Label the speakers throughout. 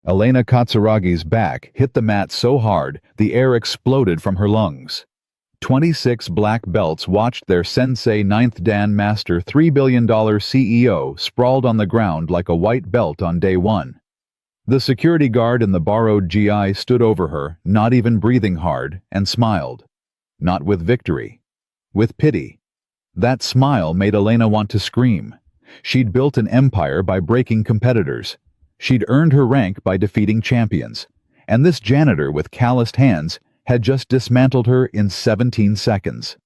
Speaker 1: Elena Katsuragi's back hit the mat so hard the air exploded from her lungs. 26 black belts watched their sensei 9th-Dan master $3 billion CEO sprawled on the ground like a white belt on day one. The security guard in the borrowed GI stood over her, not even breathing hard, and smiled. Not with victory. With pity. That smile made Elena want to scream. She'd built an empire by breaking competitors. She'd earned her rank by defeating champions. And this janitor with calloused hands had just dismantled her in 17 seconds.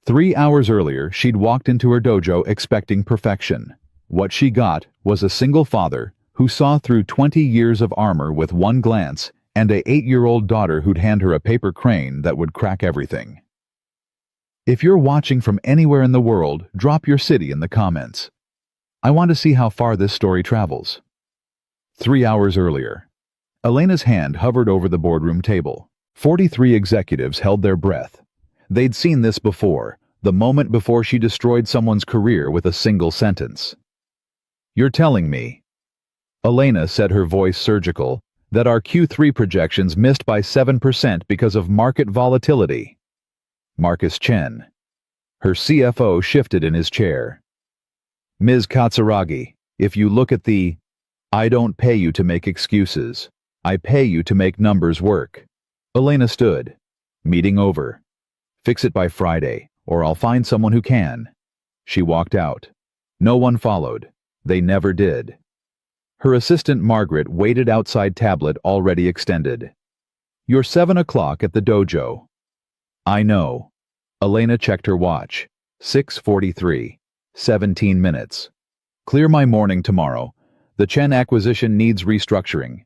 Speaker 1: 3 hours earlier, she'd walked into her dojo expecting perfection. What she got was a single father who saw through 20 years of armor with one glance, and a 8-year-old daughter who'd hand her a paper crane that would crack everything. If you're watching from anywhere in the world, drop your city in the comments. I want to see how far this story travels. 3 hours earlier. Elena's hand hovered over the boardroom table. 43 executives held their breath. They'd seen this before, the moment before she destroyed someone's career with a single sentence. "You're telling me," Elena said, her voice surgical, "that our Q3 projections missed by 7% because of market volatility." Marcus Chen. Her CFO shifted in his chair. "Ms. Katsuragi, if you look at I don't pay you to make excuses. I pay you to make numbers work." Elena stood. "Meeting over. Fix it by Friday, or I'll find someone who can." She walked out. No one followed. They never did. Her assistant Margaret waited outside, tablet already extended. "You're 7 o'clock at the dojo." "I know." Elena checked her watch. 6:43. 17 minutes. "Clear my morning tomorrow. The Chen acquisition needs restructuring."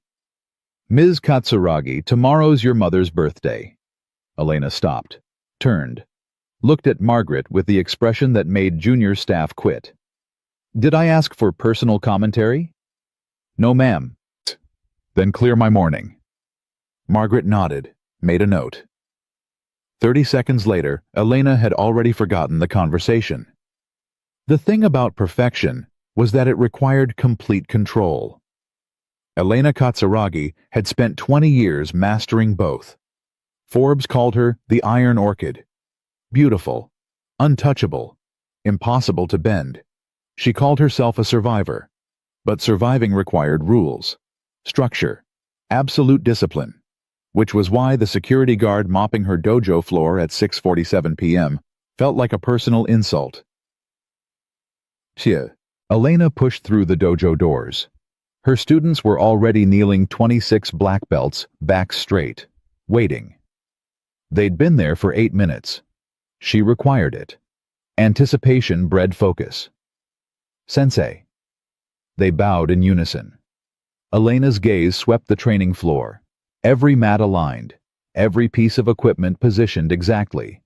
Speaker 1: "Ms. Katsuragi, tomorrow's your mother's birthday." Elena stopped, turned, looked at Margaret with the expression that made junior staff quit. "Did I ask for personal commentary?" "No, ma'am." "Then clear my morning." Margaret nodded, made a note. 30 seconds later, Elena had already forgotten the conversation. The thing about perfection was that it required complete control. Elena Katsuragi had spent 20 years mastering both. Forbes called her the Iron Orchid. Beautiful, untouchable, impossible to bend. She called herself a survivor. But surviving required rules, structure, absolute discipline, which was why the security guard mopping her dojo floor at 6:47 p.m. felt like a personal insult. Elena pushed through the dojo doors. Her students were already kneeling, 26 black belts, backs straight, waiting. They'd been there for 8 minutes. She required it. Anticipation bred focus. "Sensei." They bowed in unison. Elena's gaze swept the training floor. Every mat aligned, every piece of equipment positioned exactly.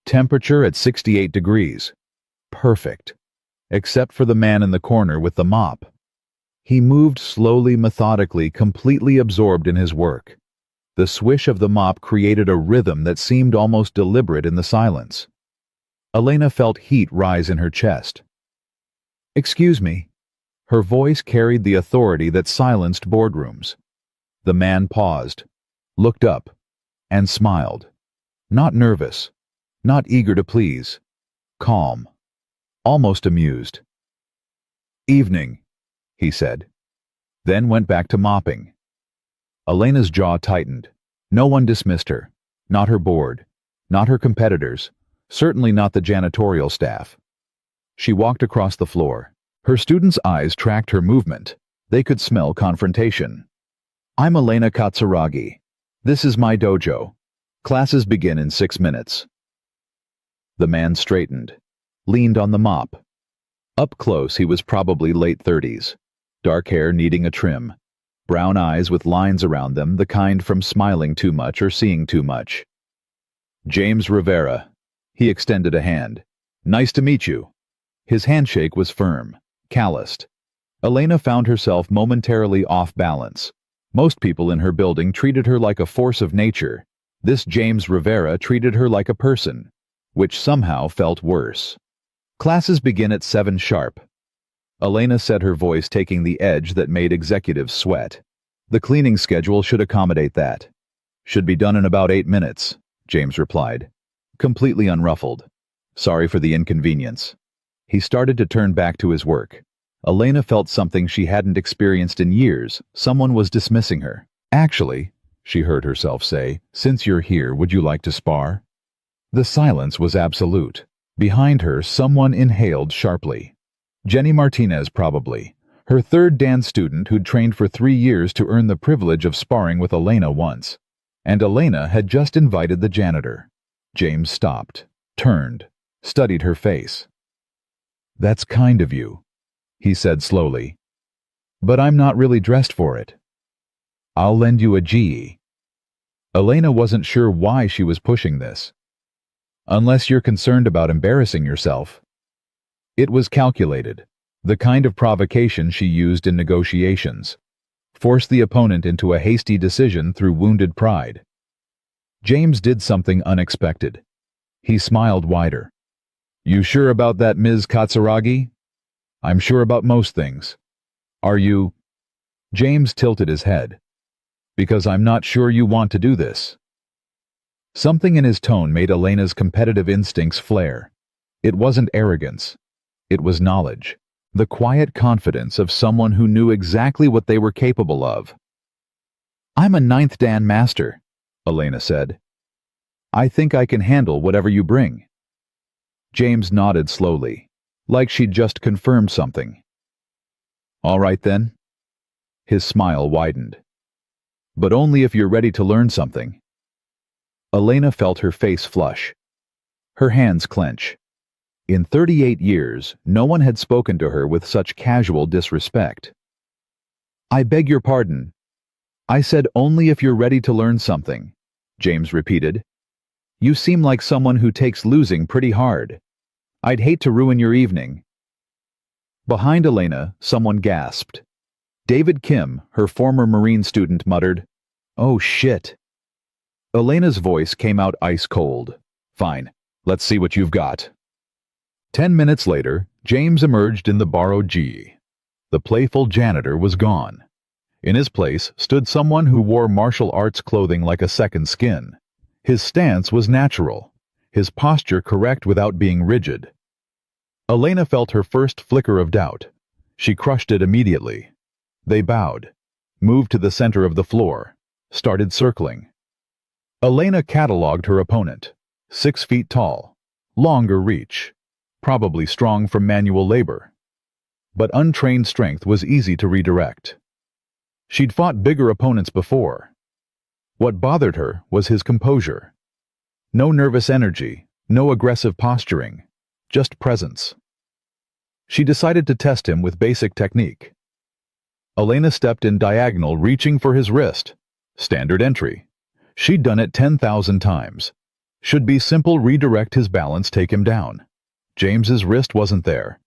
Speaker 1: Temperature at 68 degrees. Perfect. Except for the man in the corner with the mop. He moved slowly, methodically, completely absorbed in his work. The swish of the mop created a rhythm that seemed almost deliberate in the silence. Elena felt heat rise in her chest. "Excuse me." Her voice carried the authority that silenced boardrooms. The man paused, looked up, and smiled. Not nervous, not eager to please. Calm, almost amused. "Evening," he said, then went back to mopping. Elena's jaw tightened. No one dismissed her. Not her board, not her competitors, certainly not the janitorial staff. She walked across the floor. Her students' eyes tracked her movement. They could smell confrontation. "I'm Elena Katsuragi. This is my dojo. Classes begin in 6 minutes." The man straightened, leaned on the mop. Up close, he was probably late 30s. Dark hair needing a trim. Brown eyes with lines around them, the kind from smiling too much or seeing too much. "James Rivera." He extended a hand. "Nice to meet you." His handshake was firm, calloused. Elena found herself momentarily off balance. Most people in her building treated her like a force of nature. This James Rivera treated her like a person, which somehow felt worse. "Classes begin at 7 sharp. Elena said, her voice taking the edge that made executives sweat. The cleaning schedule should accommodate that. Should be done in about 8 minutes, James replied, completely unruffled. Sorry for the inconvenience. He started to turn back to his work. Elena felt something she hadn't experienced in years. Someone was dismissing her. Actually, she heard herself say, since you're here, would you like to spar? The silence was absolute. Behind her, someone inhaled sharply. Jenny Martinez, probably. Her 3rd-Dan student who'd trained for 3 years to earn the privilege of sparring with Elena once. And Elena had just invited the janitor. James stopped, turned, studied her face. That's kind of you, he said slowly. But I'm not really dressed for it. I'll lend you a G. Elena wasn't sure why she was pushing this. Unless you're concerned about embarrassing yourself. It was calculated, the kind of provocation she used in negotiations. Force the opponent into a hasty decision through wounded pride. James did something unexpected. He smiled wider. You sure about that, Ms. Katsuragi? I'm sure about most things. Are you? James tilted his head. Because I'm not sure you want to do this. Something in his tone made Elena's competitive instincts flare. It wasn't arrogance. It was knowledge. The quiet confidence of someone who knew exactly what they were capable of. I'm a 9th-Dan master, Elena said. I think I can handle whatever you bring. James nodded slowly, like she'd just confirmed something. All right then. His smile widened. But only if you're ready to learn something. Elena felt her face flush. Her hands clench. In 38 years, no one had spoken to her with such casual disrespect. I beg your pardon. I said only if you're ready to learn something, James repeated. You seem like someone who takes losing pretty hard. I'd hate to ruin your evening. Behind Elena, someone gasped. David Kim, her former Marine student, muttered, "Oh shit." Elena's voice came out ice cold. Fine, let's see what you've got. 10 minutes later, James emerged in the borrowed G. The playful janitor was gone. In his place stood someone who wore martial arts clothing like a second skin. His stance was natural, his posture correct without being rigid. Elena felt her first flicker of doubt. She crushed it immediately. They bowed, moved to the center of the floor, started circling. Elena catalogued her opponent. 6 feet tall, longer reach, probably strong from manual labor. But untrained strength was easy to redirect. She'd fought bigger opponents before. What bothered her was his composure. No nervous energy, no aggressive posturing, just presence. She decided to test him with basic technique. Elena stepped in diagonal, reaching for his wrist. Standard entry. She'd done it 10,000 times. Should be simple: redirect his balance, take him down. James's wrist wasn't there.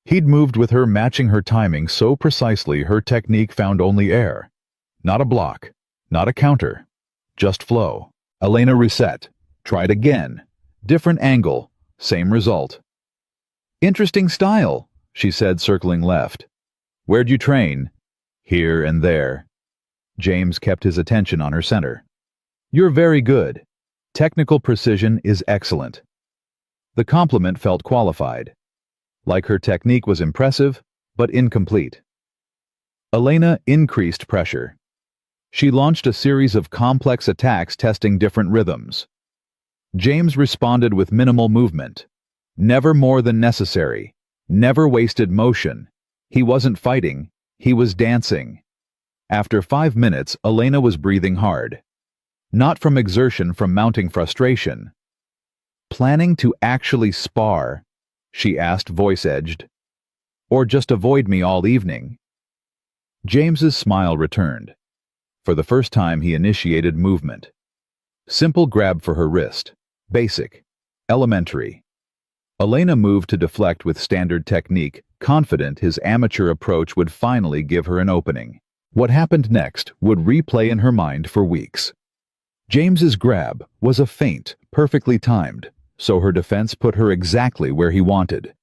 Speaker 1: He'd moved with her, matching her timing so precisely her technique found only air. Not a block, not a counter, just flow. Elena reset, tried again. Different angle, same result. Interesting style, she said, circling left. Where'd you train? Here and there. James kept his attention on her center. You're very good. Technical precision is excellent. The compliment felt qualified. Like her technique was impressive, but incomplete. Elena increased pressure. She launched a series of complex attacks testing different rhythms. James responded with minimal movement. Never more than necessary. Never wasted motion. He wasn't fighting, he was dancing. After 5 minutes, Elena was breathing hard. Not from exertion, from mounting frustration. Planning to actually spar? She asked, voice-edged. Or just avoid me all evening? James's smile returned. For the first time, he initiated movement. Simple grab for her wrist. Basic. Elementary. Elena moved to deflect with standard technique, confident his amateur approach would finally give her an opening. What happened next would replay in her mind for weeks. James's grab was a feint, perfectly timed, so her defense put her exactly where he wanted.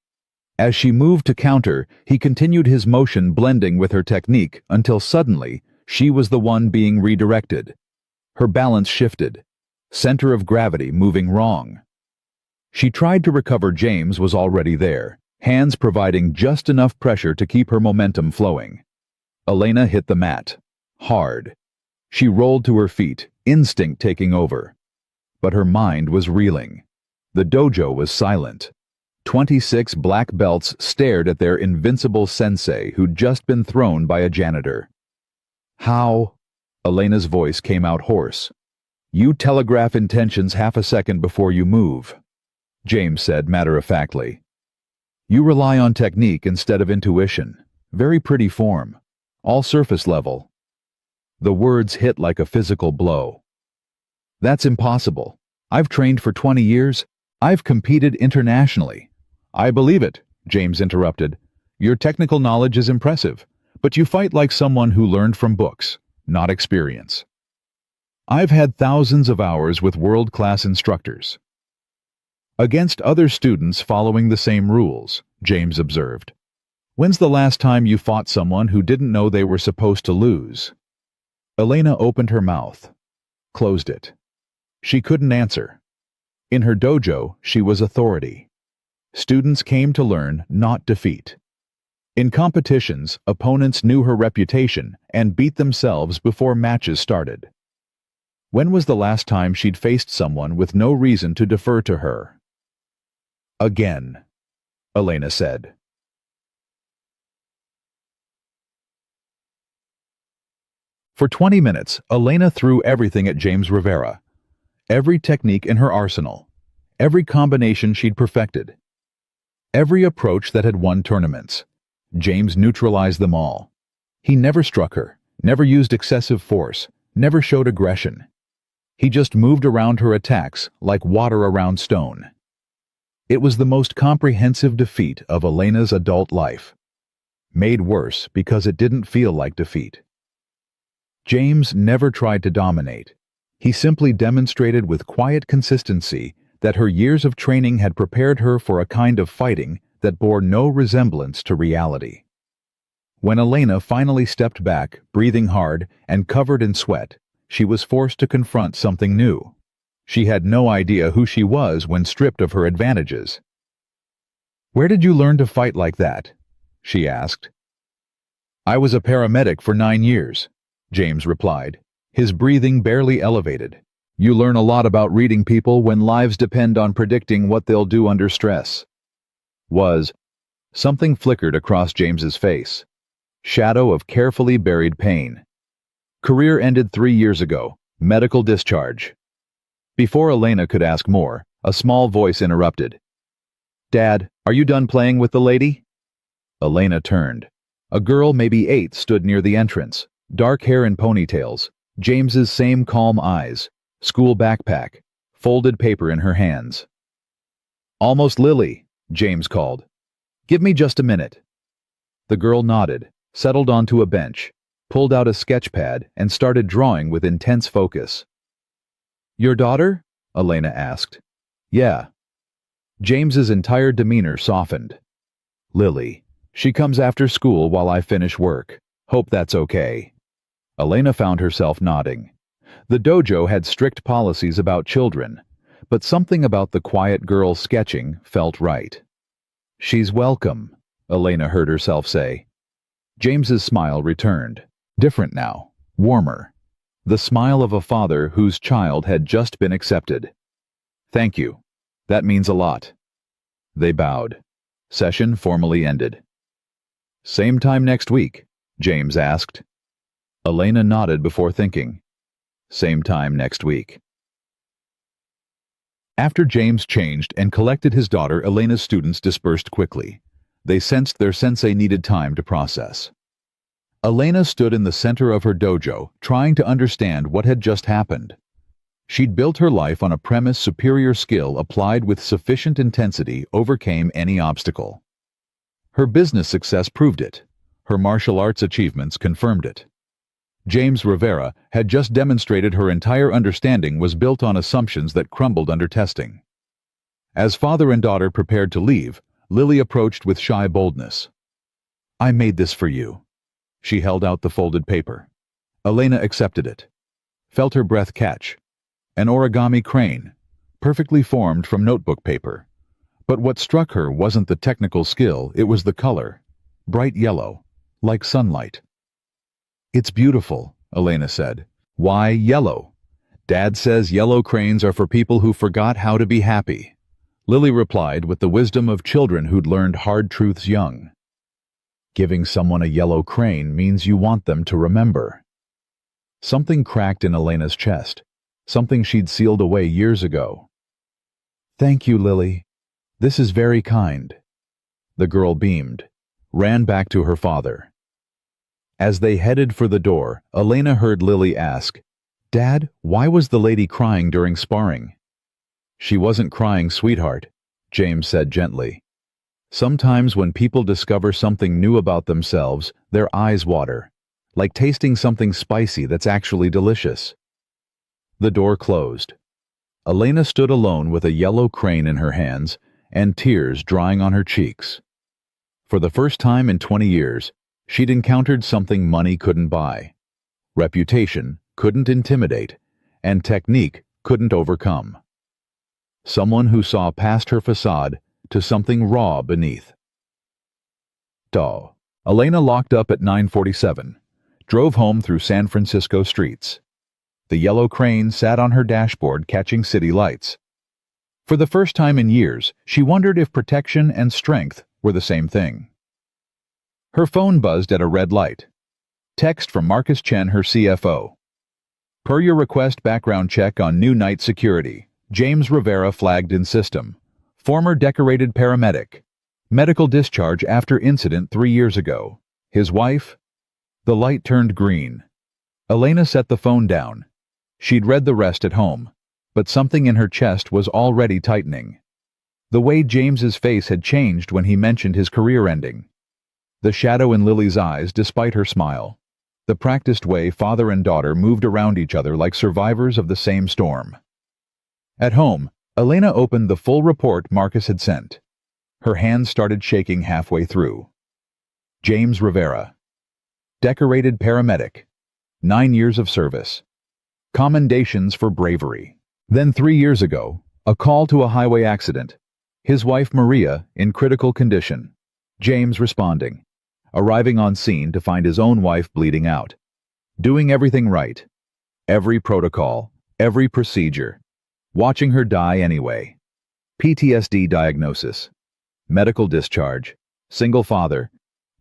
Speaker 1: As she moved to counter, he continued his motion, blending with her technique, until suddenly She was the one being redirected. Her balance shifted. Center of gravity moving wrong. She tried to recover. James was already there, hands providing just enough pressure to keep her momentum flowing. Elena hit the mat. Hard. She rolled to her feet, instinct taking over. But her mind was reeling. The dojo was silent. 26 black belts stared at their invincible sensei who'd just been thrown by a janitor. How? Elena's voice came out hoarse. You telegraph intentions half a second before you move, James said matter-of-factly. You rely on technique instead of intuition. Very pretty form. All surface level. The words hit like a physical blow. That's impossible. I've trained for 20 years. I've competed internationally. I believe it, James interrupted. Your technical knowledge is impressive, but you fight like someone who learned from books, not experience. I've had thousands of hours with world-class instructors. Against other students following the same rules, James observed. When's the last time you fought someone who didn't know they were supposed to lose? Elena opened her mouth, closed it. She couldn't answer. In her dojo, she was authority. Students came to learn, not defeat. In competitions, opponents knew her reputation and beat themselves before matches started. When was the last time she'd faced someone with no reason to defer to her? Again, Elena said. For 20 minutes, Elena threw everything at James Rivera. Every technique in her arsenal. Every combination she'd perfected. Every approach that had won tournaments. James neutralized them all. He never struck her, never used excessive force, never showed aggression. He just moved around her attacks like water around stone. It was the most comprehensive defeat of Elena's adult life. Made worse because it didn't feel like defeat. James never tried to dominate. He simply demonstrated with quiet consistency that her years of training had prepared her for a kind of fighting that bore no resemblance to reality. When Elena finally stepped back, breathing hard and covered in sweat, she was forced to confront something new. She had no idea who she was when stripped of her advantages. "Where did you learn to fight like that?" she asked. "I was a paramedic for 9 years," James replied, his breathing barely elevated. "You learn a lot about reading people when lives depend on predicting what they'll do under stress." Something flickered across James's face. Shadow of carefully buried pain. Career ended 3 years ago. Medical discharge. Before Elena could ask more, a small voice interrupted. "Dad, are you done playing with the lady?" Elena turned. A girl, maybe 8, stood near the entrance. Dark hair in ponytails. James's same calm eyes. School backpack. Folded paper in her hands. "Almost Lily," James called. "Give me just a minute." The girl nodded, settled onto a bench, pulled out a sketch pad, and started drawing with intense focus. "Your daughter?" Elena asked. "Yeah." James's entire demeanor softened. "Lily. She comes after school while I finish work. Hope that's okay." Elena found herself nodding. The dojo had strict policies about children, but something about the quiet girl sketching felt right. "She's welcome," Elena heard herself say. James's smile returned. Different now, warmer. The smile of a father whose child had just been accepted. "Thank you. That means a lot." They bowed. Session formally ended. "Same time next week?" James asked. Elena nodded before thinking. "Same time next week." After James changed and collected his daughter, Elena's students dispersed quickly. They sensed their sensei needed time to process. Elena stood in the center of her dojo, trying to understand what had just happened. She'd built her life on a premise superior skill applied with sufficient intensity overcame any obstacle. Her business success proved it. Her martial arts achievements confirmed it. James Rivera had just demonstrated her entire understanding was built on assumptions that crumbled under testing. As father and daughter prepared to leave, Lily approached with shy boldness. "I made this for you." She held out the folded paper. Elena accepted it. Felt her breath catch. An origami crane, perfectly formed from notebook paper. But what struck her wasn't the technical skill, it was the color. Bright yellow, like sunlight. "It's beautiful," Elena said. "Why yellow?" "Dad says yellow cranes are for people who forgot how to be happy." Lily replied with the wisdom of children who'd learned hard truths young. Giving someone a yellow crane means you want them to remember. Something cracked in Elena's chest, something she'd sealed away years ago. "Thank you, Lily. This is very kind." The girl beamed, ran back to her father. As they headed for the door, Elena heard Lily ask, "Dad, why was the lady crying during sparring?" "She wasn't crying, sweetheart," James said gently. "Sometimes when people discover something new about themselves, their eyes water, like tasting something spicy that's actually delicious." The door closed. Elena stood alone with a yellow crane in her hands and tears drying on her cheeks. For the first time in 20 years, she'd encountered something money couldn't buy, reputation couldn't intimidate, and technique couldn't overcome. Someone who saw past her facade to something raw beneath. Elena locked up at 9:47, drove home through San Francisco streets. The yellow crane sat on her dashboard catching city lights. For the first time in years, she wondered if protection and strength were the same thing. Her phone buzzed at a red light. Text from Marcus Chen, her CFO. "Per your request, background check on new night security. James Rivera flagged in system. Former decorated paramedic. Medical discharge after incident 3 years ago. His wife?" The light turned green. Elena set the phone down. She'd read the rest at home, but something in her chest was already tightening. The way James's face had changed when he mentioned his career ending. The shadow in Lily's eyes despite her smile. The practiced way father and daughter moved around each other like survivors of the same storm. At home, Elena opened the full report Marcus had sent. Her hands started shaking halfway through. James Rivera. Decorated paramedic. 9 years of service. Commendations for bravery. Then 3 years ago, a call to a highway accident. His wife Maria in critical condition. James responding. Arriving on scene to find his own wife bleeding out. Doing everything right. Every protocol, every procedure. Watching her die anyway. PTSD diagnosis. Medical discharge. Single father.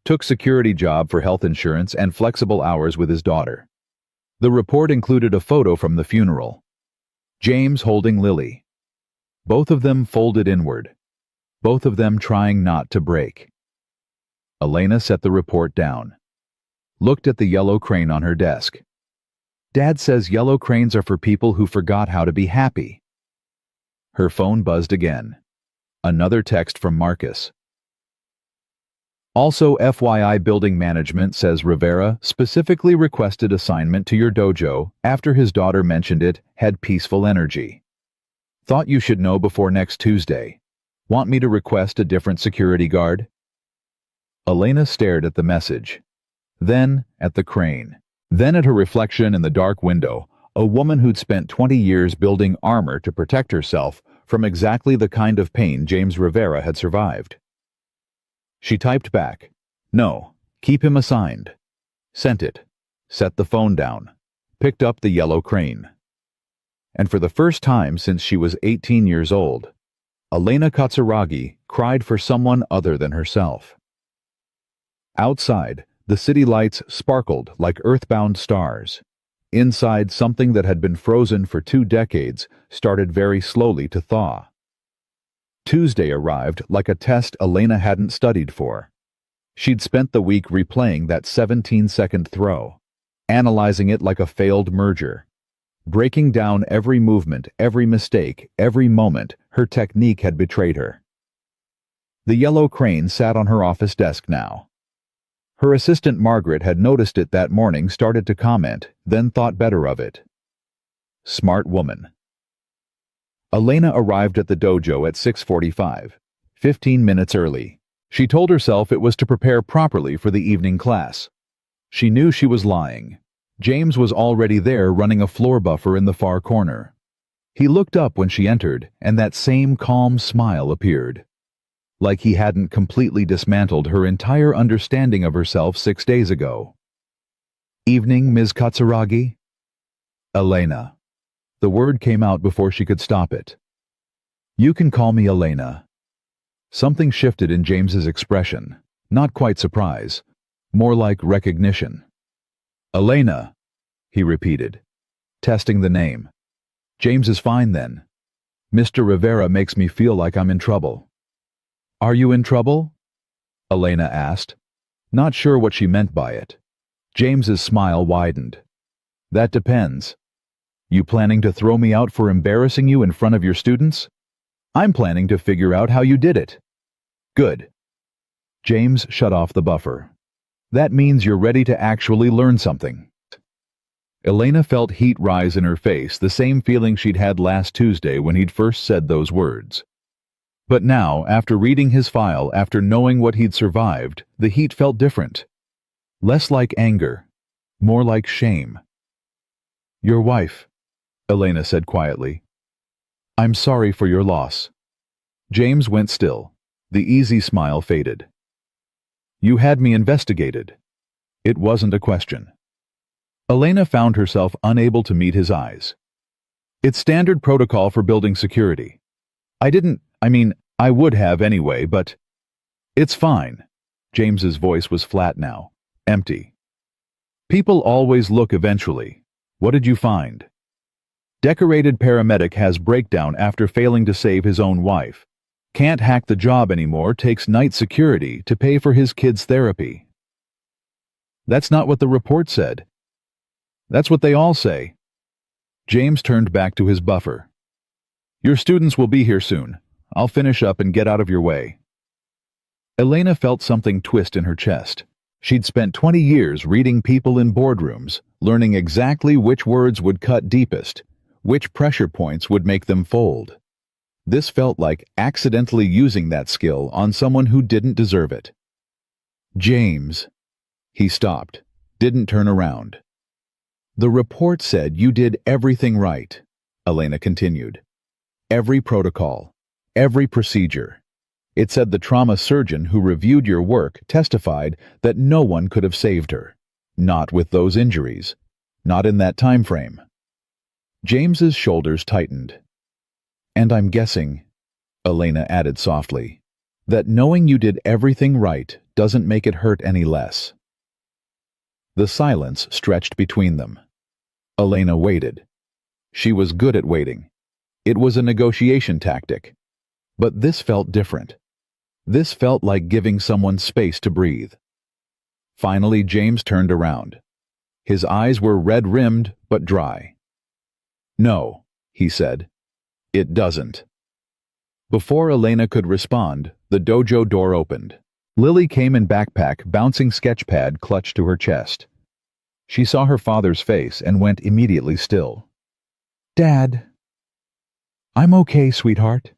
Speaker 1: Took security job for health insurance and flexible hours with his daughter. The report included a photo from the funeral. James holding Lily. Both of them folded inward. Both of them trying not to break. Elena set the report down. Looked at the yellow crane on her desk. "Dad says yellow cranes are for people who forgot how to be happy." Her phone buzzed again. Another text from Marcus. "Also FYI, building management says Rivera specifically requested assignment to your dojo after his daughter mentioned it had peaceful energy. Thought you should know before next Tuesday. Want me to request a different security guard?" Elena stared at the message. Then at the crane. Then at her reflection in the dark window, a woman who'd spent 20 years building armor to protect herself from exactly the kind of pain James Rivera had survived. She typed back, "No, keep him assigned." Sent it. Set the phone down. Picked up the yellow crane. And for the first time since she was 18 years old, Elena Katsuragi cried for someone other than herself. Outside, the city lights sparkled like earthbound stars. Inside, something that had been frozen for 2 decades started very slowly to thaw. Tuesday arrived like a test Elena hadn't studied for. She'd spent the week replaying that 17-second throw, analyzing it like a failed merger, breaking down every movement, every mistake, every moment her technique had betrayed her. The yellow crane sat on her office desk now. Her assistant Margaret had noticed it that morning, started to comment, then thought better of it. Smart woman. Elena arrived at the dojo at 6:45, 15 minutes early. She told herself it was to prepare properly for the evening class. She knew she was lying. James was already there running a floor buffer in the far corner. He looked up when she entered, and that same calm smile appeared. Like he hadn't completely dismantled her entire understanding of herself 6 days ago. "Evening, Ms. Katsuragi?" "Elena." The word came out before she could stop it. "You can call me Elena." Something shifted in James's expression, not quite surprise, more like recognition. "Elena," he repeated, testing the name. "James is fine then. Mr. Rivera makes me feel like I'm in trouble." "Are you in trouble?" Elena asked, not sure what she meant by it. James's smile widened. "That depends. You planning to throw me out for embarrassing you in front of your students? I'm planning to figure out how you did it." "Good." James shut off the buffer. "That means you're ready to actually learn something." Elena felt heat rise in her face, the same feeling she'd had last Tuesday when he'd first said those words. But now, after reading his file, after knowing what he'd survived, the heat felt different. Less like anger, more like shame. "Your wife," Elena said quietly. "I'm sorry for your loss." James went still. The easy smile faded. "You had me investigated." It wasn't a question. Elena found herself unable to meet his eyes. "It's standard protocol for building security. I would have anyway, but—" "It's fine." James's voice was flat now, empty. "People always look eventually. What did you find?" "Decorated paramedic has breakdown after failing to save his own wife. Can't hack the job anymore, takes night security to pay for his kid's therapy." "That's not what the report said." "That's what they all say." James turned back to his buffer. "Your students will be here soon. I'll finish up and get out of your way." Elena felt something twist in her chest. She'd spent 20 years reading people in boardrooms, learning exactly which words would cut deepest, which pressure points would make them fold. This felt like accidentally using that skill on someone who didn't deserve it. "James." He stopped, didn't turn around. "The report said you did everything right," Elena continued. "Every protocol. Every procedure. It said the trauma surgeon who reviewed your work testified that no one could have saved her. Not with those injuries. Not in that time frame." James's shoulders tightened. "And I'm guessing," Elena added softly, "that knowing you did everything right doesn't make it hurt any less." The silence stretched between them. Elena waited. She was good at waiting. It was a negotiation tactic. But this felt different. This felt like giving someone space to breathe. Finally, James turned around. His eyes were red-rimmed but dry. "No," he said. "It doesn't." Before Elena could respond, the dojo door opened. Lily came in backpack, bouncing sketchpad clutched to her chest. She saw her father's face and went immediately still. "Dad." "I'm okay, sweetheart."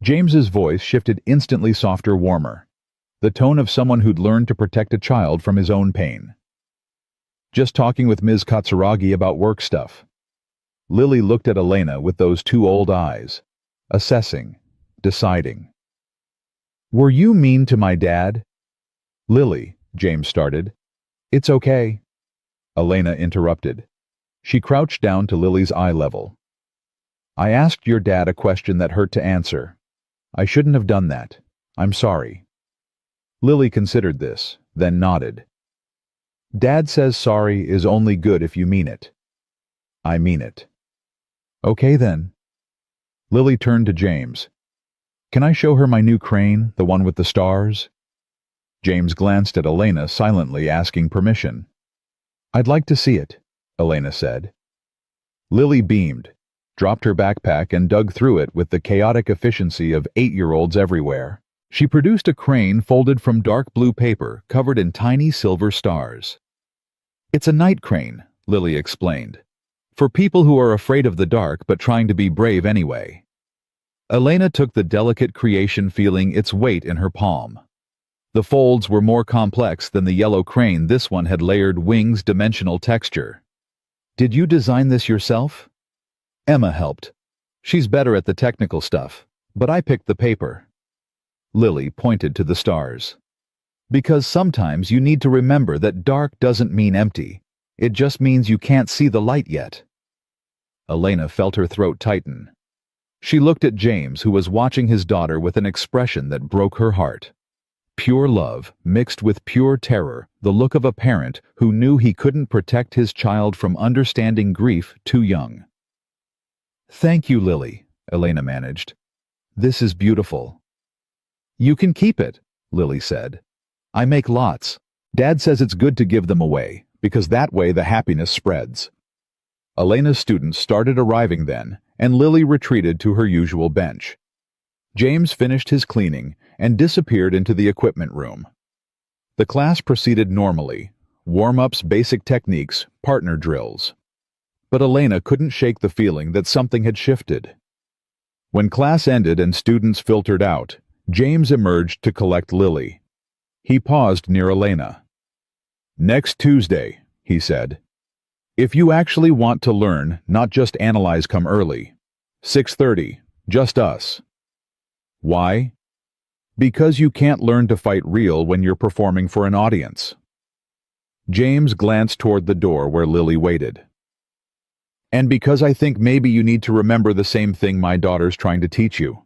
Speaker 1: James's voice shifted instantly softer, warmer. The tone of someone who'd learned to protect a child from his own pain. "Just talking with Ms. Katsuragi about work stuff." Lily looked at Elena with those two old eyes. Assessing. Deciding. "Were you mean to my dad?" "Lily," James started. "It's okay." Elena interrupted. She crouched down to Lily's eye level. "I asked your dad a question that hurt to answer. I shouldn't have done that. I'm sorry." Lily considered this, then nodded. "Dad says sorry is only good if you mean it." "I mean it." "Okay then." Lily turned to James. "Can I show her my new crane, the one with the stars?" James glanced at Elena silently, asking permission. "I'd like to see it," Elena said. Lily beamed, dropped her backpack and dug through it with the chaotic efficiency of 8-year-olds everywhere. She produced a crane folded from dark blue paper covered in tiny silver stars. "It's a night crane," Lily explained. "For people who are afraid of the dark but trying to be brave anyway." Elena took the delicate creation, feeling its weight in her palm. The folds were more complex than the yellow crane. This one had layered wings, dimensional texture. Did you design this yourself? Emma helped. She's better at the technical stuff, but I picked the paper. Lily pointed to the stars. Because sometimes you need to remember that dark doesn't mean empty. It just means you can't see the light yet. Elena felt her throat tighten. She looked at James, who was watching his daughter with an expression that broke her heart. Pure love mixed with pure terror, the look of a parent who knew he couldn't protect his child from understanding grief too young. Thank you, Lily, Elena managed. This is beautiful. You can keep it, Lily said. I make lots. Dad says it's good to give them away, because that way the happiness spreads. Elena's students started arriving then, and Lily retreated to her usual bench. James finished his cleaning and disappeared into the equipment room. The class proceeded normally, warm-ups, basic techniques, partner drills. But Elena couldn't shake the feeling that something had shifted. When class ended and students filtered out, James emerged to collect Lily. He paused near Elena. Next Tuesday, he said. If you actually want to learn, not just analyze, come early. 6:30, just us. Why? Because you can't learn to fight real when you're performing for an audience. James glanced toward the door where Lily waited. And because I think maybe you need to remember the same thing my daughter's trying to teach you.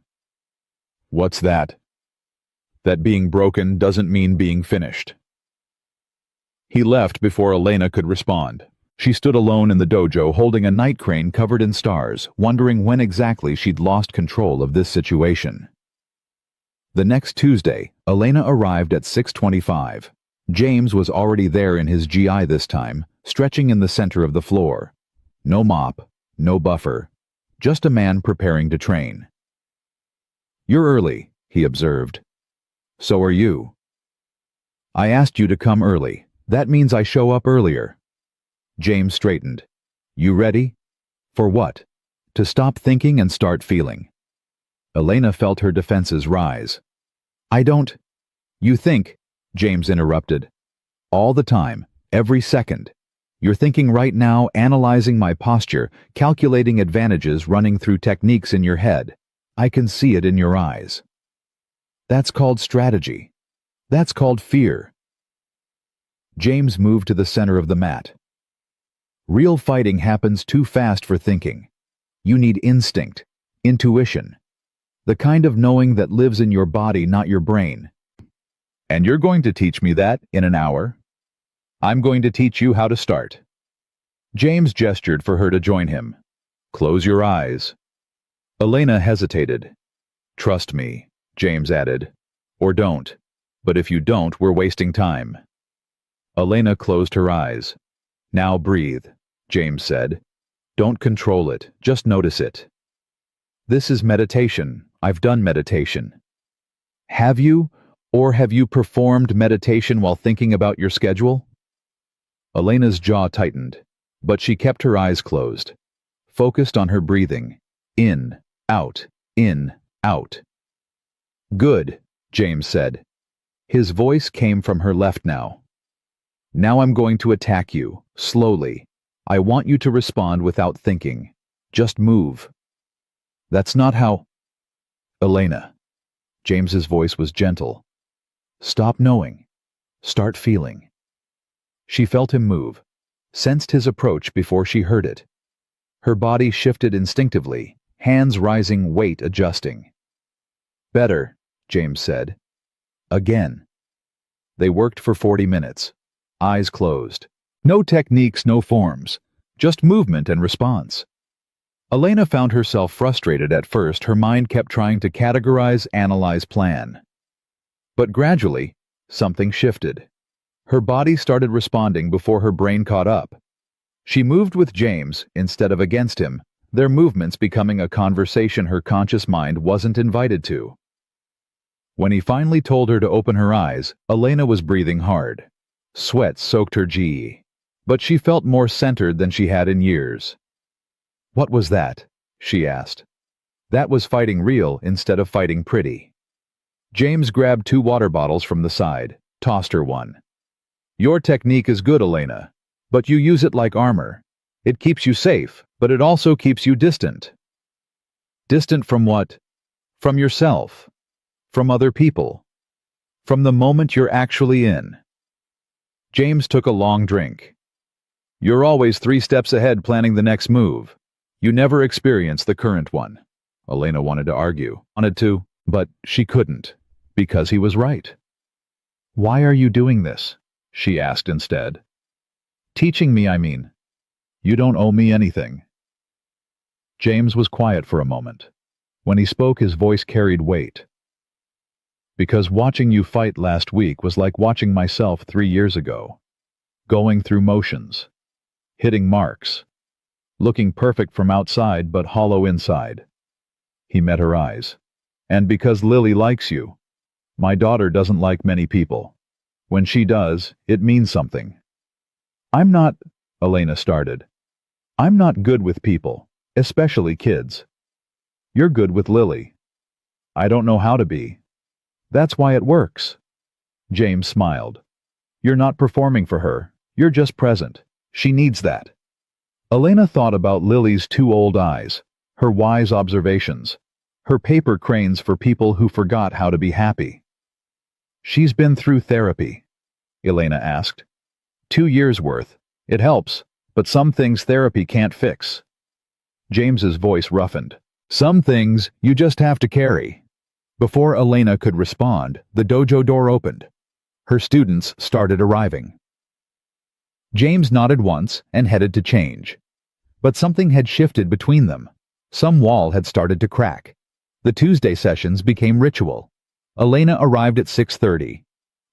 Speaker 1: What's that? That being broken doesn't mean being finished. He left before Elena could respond. She stood alone in the dojo holding a night crane covered in stars, wondering when exactly she'd lost control of this situation. The next Tuesday, Elena arrived at 6:25. James was already there in his GI this time, stretching in the center of the floor. No mop, no buffer, just a man preparing to train. You're early, he observed. So are you. I asked you to come early. That means I show up earlier. James straightened. You ready? For what? To stop thinking and start feeling. Elena felt her defenses rise. I don't. You think, James interrupted. All the time, every second. You're thinking right now, analyzing my posture, calculating advantages, running through techniques in your head. I can see it in your eyes. That's called strategy. That's called fear. James moved to the center of the mat. Real fighting happens too fast for thinking. You need instinct, intuition, the kind of knowing that lives in your body, not your brain. And you're going to teach me that in an hour? I'm going to teach you how to start. James gestured for her to join him. Close your eyes. Elena hesitated. Trust me, James added. Or don't. But if you don't, we're wasting time. Elena closed her eyes. Now breathe, James said. Don't control it, just notice it. This is meditation. I've done meditation. Have you, or have you performed meditation while thinking about your schedule? Elena's jaw tightened, but she kept her eyes closed, focused on her breathing. In, out, in, out. Good, James said. His voice came from her left now. Now I'm going to attack you, slowly. I want you to respond without thinking. Just move. That's not how... Elena. James's voice was gentle. Stop knowing. Start feeling. She felt him move, sensed his approach before she heard it. Her body shifted instinctively, hands rising, weight adjusting. Better, James said. Again. They worked for 40 minutes. Eyes closed. No techniques, no forms. Just movement and response. Elena found herself frustrated at first. Her mind kept trying to categorize, analyze, plan. But gradually, something shifted. Her body started responding before her brain caught up. She moved with James instead of against him, their movements becoming a conversation her conscious mind wasn't invited to. When he finally told her to open her eyes, Elena was breathing hard. Sweat soaked her GE, but she felt more centered than she had in years. What was that? She asked. That was fighting real instead of fighting pretty. James grabbed 2 water bottles from the side, tossed her one. Your technique is good, Elena, but you use it like armor. It keeps you safe, but it also keeps you distant. Distant from what? From yourself. From other people. From the moment you're actually in. James took a long drink. You're always 3 steps ahead planning the next move. You never experience the current one. Elena wanted to argue, but she couldn't, because he was right. Why are you doing this? She asked instead. Teaching me, I mean. You don't owe me anything. James was quiet for a moment. When he spoke, his voice carried weight. Because watching you fight last week was like watching myself 3 years ago. Going through motions. Hitting marks. Looking perfect from outside but hollow inside. He met her eyes. And because Lily likes you. My daughter doesn't like many people. When she does, it means something. I'm not, Elena started. I'm not good with people, especially kids. You're good with Lily. I don't know how to be. That's why it works. James smiled. You're not performing for her, you're just present. She needs that. Elena thought about Lily's 2 old eyes, her wise observations, her paper cranes for people who forgot how to be happy. She's been through therapy, Elena asked. 2 years worth. It helps, but some things therapy can't fix. James's voice roughened. Some things you just have to carry. Before Elena could respond, the dojo door opened. Her students started arriving. James nodded once and headed to change. But something had shifted between them. Some wall had started to crack. The Tuesday sessions became ritual. Elena arrived at 6:30.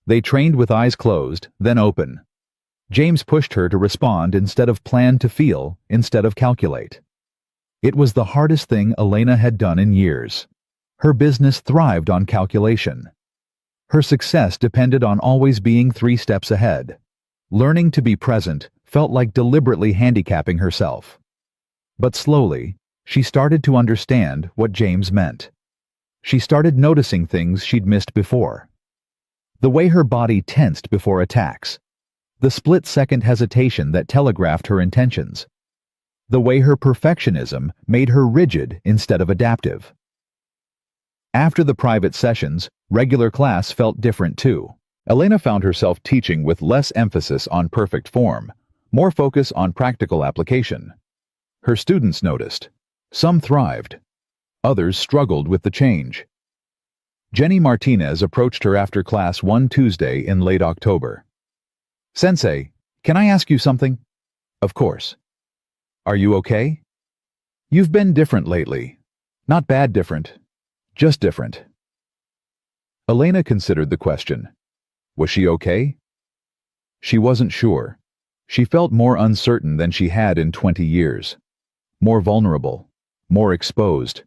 Speaker 1: They trained with eyes closed, then open. James pushed her to respond instead of plan, to feel instead of calculate. It was the hardest thing Elena had done in years. Her business thrived on calculation. Her success depended on always being 3 steps ahead. Learning to be present felt like deliberately handicapping herself. But slowly, she started to understand what James meant. She started noticing things she'd missed before. The way her body tensed before attacks. The split-second hesitation that telegraphed her intentions. The way her perfectionism made her rigid instead of adaptive. After the private sessions, regular class felt different too. Elena found herself teaching with less emphasis on perfect form, more focus on practical application. Her students noticed. Some thrived. Others struggled with the change. Jenny Martinez approached her after class one Tuesday in late October. Sensei, can I ask you something? Of course. Are you okay? You've been different lately. Not bad different, just different. Elena considered the question. Was she okay? She wasn't sure. She felt more uncertain than she had in 20 years. More vulnerable, more exposed,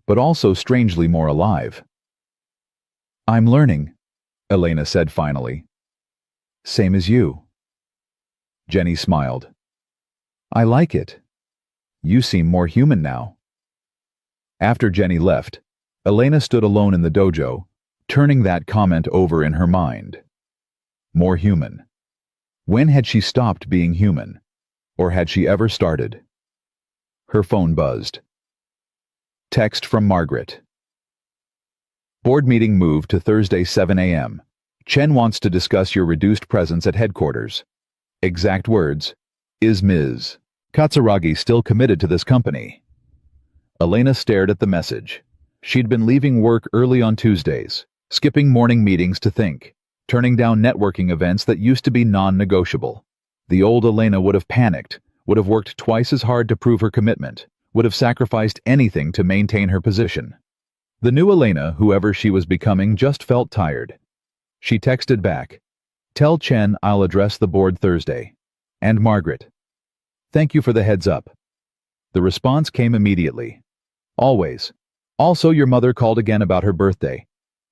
Speaker 1: but also strangely more alive. I'm learning, Elena said finally. Same as you. Jenny smiled. I like it. You seem more human now. After Jenny left, Elena stood alone in the dojo, turning that comment over in her mind. More human. When had she stopped being human? Or had she ever started? Her phone buzzed. Text from Margaret. Board meeting moved to Thursday 7 a.m. Chen wants to discuss your reduced presence at headquarters. Exact words, is Ms. Katsuragi still committed to this company? Elena stared at the message. She'd been leaving work early on Tuesdays, skipping morning meetings to think, turning down networking events that used to be non-negotiable. The old Elena would have panicked, would have worked twice as hard to prove her commitment, would have sacrificed anything to maintain her position. The new Elena, whoever she was becoming, just felt tired. She texted back, "Tell Chen I'll address the board Thursday. And Margaret. Thank you for the heads up." The response came immediately. Always. Also, your mother called again about her birthday.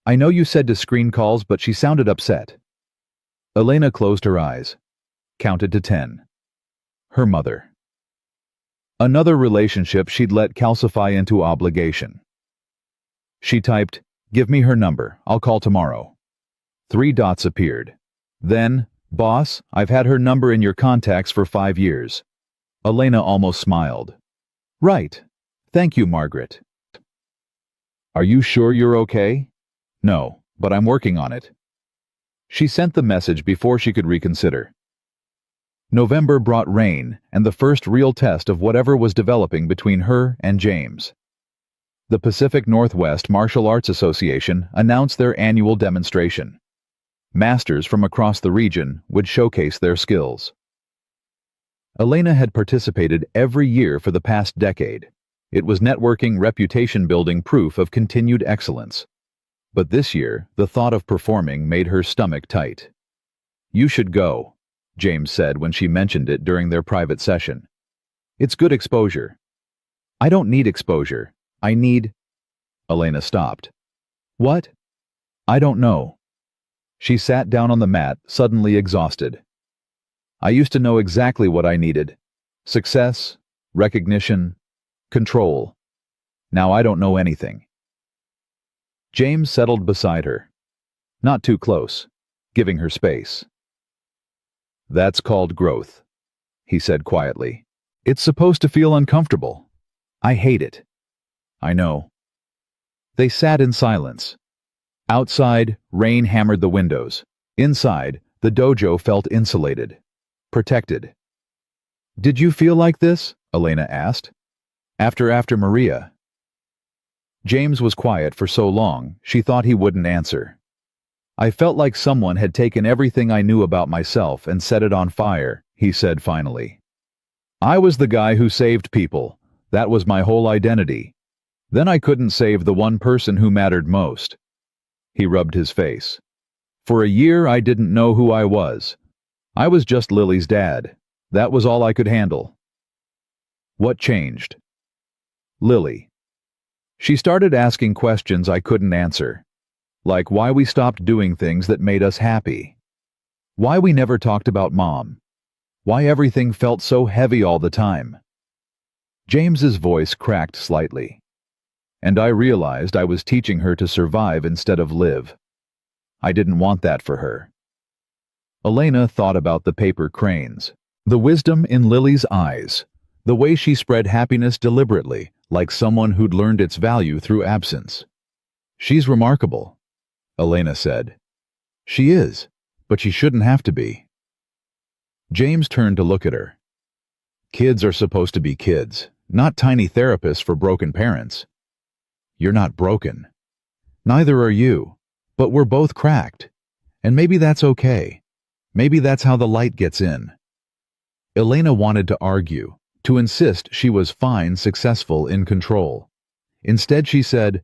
Speaker 1: I know you said to screen calls, but she sounded upset. Elena closed her eyes. Counted to 10. Her mother. Another relationship she'd let calcify into obligation. She typed, "Give me her number, I'll call tomorrow." 3 dots appeared. Then, "Boss, I've had her number in your contacts for 5 years. Elena almost smiled. Right. Thank you, Margaret. Are you sure you're okay? No, but I'm working on it. She sent the message before she could reconsider. November brought rain and the first real test of whatever was developing between her and James. The Pacific Northwest Martial Arts Association announced their annual demonstration. Masters from across the region would showcase their skills. Elena had participated every year for the past decade. It was networking, reputation-building proof of continued excellence. But this year, the thought of performing made her stomach tight. You should go, James said when she mentioned it during their private session. It's good exposure. I don't need exposure. I need... Elena stopped. What? I don't know. She sat down on the mat, suddenly exhausted. I used to know exactly what I needed. Success, recognition, control. Now I don't know anything. James settled beside her. Not too close, giving her space. That's called growth, he said quietly. It's supposed to feel uncomfortable. I hate it. I know. They sat in silence. Outside, rain hammered the windows. Inside, the dojo felt insulated, protected. Did you feel like this? Elena asked. After Maria. James was quiet for so long, she thought he wouldn't answer. I felt like someone had taken everything I knew about myself and set it on fire, he said finally. I was the guy who saved people. That was my whole identity. Then I couldn't save the one person who mattered most. He rubbed his face. For a year I didn't know who I was. I was just Lily's dad. That was all I could handle. What changed? Lily. She started asking questions I couldn't answer. Like why we stopped doing things that made us happy. Why we never talked about Mom. Why everything felt so heavy all the time. James's voice cracked slightly. And I realized I was teaching her to survive instead of live. I didn't want that for her. Elena thought about the paper cranes. The wisdom in Lily's eyes. The way she spread happiness deliberately, like someone who'd learned its value through absence. She's remarkable, Elena said. She is, but she shouldn't have to be. James turned to look at her. Kids are supposed to be kids, not tiny therapists for broken parents. You're not broken. Neither are you, but we're both cracked. And maybe that's okay. Maybe that's how the light gets in. Elena wanted to argue, to insist she was fine, successful, in control. Instead she said,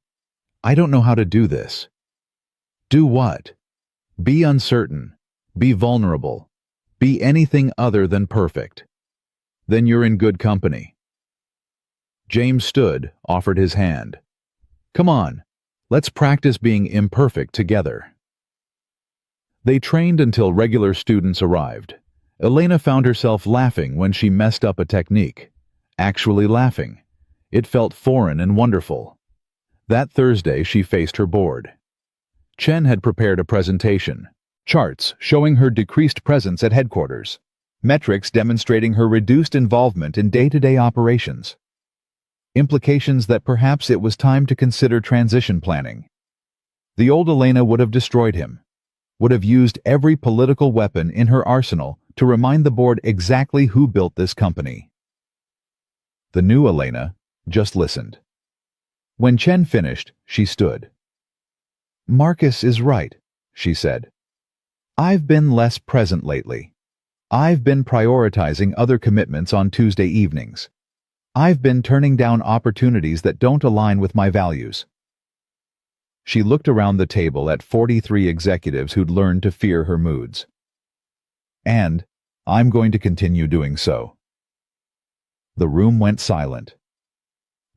Speaker 1: I don't know how to do this. Do what? Be uncertain. Be vulnerable. Be anything other than perfect. Then you're in good company. James stood, offered his hand. Come on, let's practice being imperfect together. They trained until regular students arrived. Elena found herself laughing when she messed up a technique. Actually laughing. It felt foreign and wonderful. That Thursday she faced her board. Chen had prepared a presentation. Charts showing her decreased presence at headquarters. Metrics demonstrating her reduced involvement in day-to-day operations. Implications that perhaps it was time to consider transition planning. The old Elena would have destroyed him. Would have used every political weapon in her arsenal to remind the board exactly who built this company. The new Elena just listened. When Chen finished, she stood. Marcus is right, she said. I've been less present lately. I've been prioritizing other commitments on Tuesday evenings. I've been turning down opportunities that don't align with my values. She looked around the table at 43 executives who'd learned to fear her moods. And I'm going to continue doing so. The room went silent.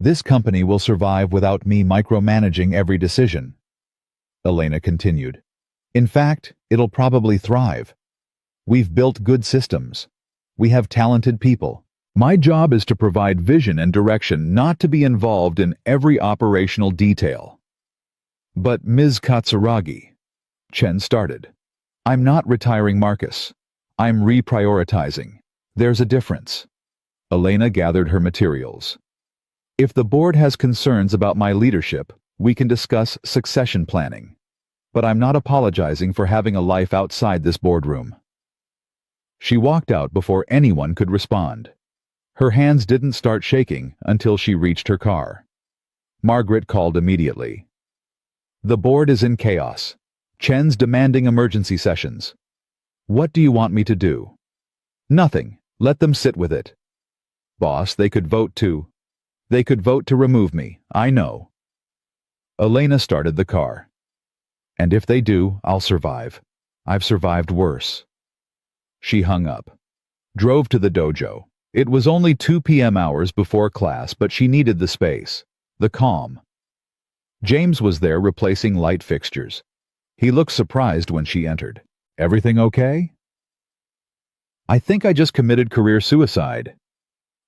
Speaker 1: This company will survive without me micromanaging every decision, Elena continued. In fact, it'll probably thrive. We've built good systems. We have talented people. My job is to provide vision and direction, not to be involved in every operational detail. But Ms. Katsuragi, Chen started. I'm not retiring Marcus. I'm reprioritizing. There's a difference. Elena gathered her materials. If the board has concerns about my leadership, we can discuss succession planning. But I'm not apologizing for having a life outside this boardroom. She walked out before anyone could respond. Her hands didn't start shaking until she reached her car. Margaret called immediately. The board is in chaos. Chen's demanding emergency sessions. What do you want me to do? Nothing. Let them sit with it. Boss, they could vote to remove me, I know. Elena started the car. And if they do, I'll survive. I've survived worse. She hung up. Drove to the dojo. It was only 2 p.m. hours before class, but she needed the space, the calm. James was there replacing light fixtures. He looked surprised when she entered. Everything okay? I think I just committed career suicide.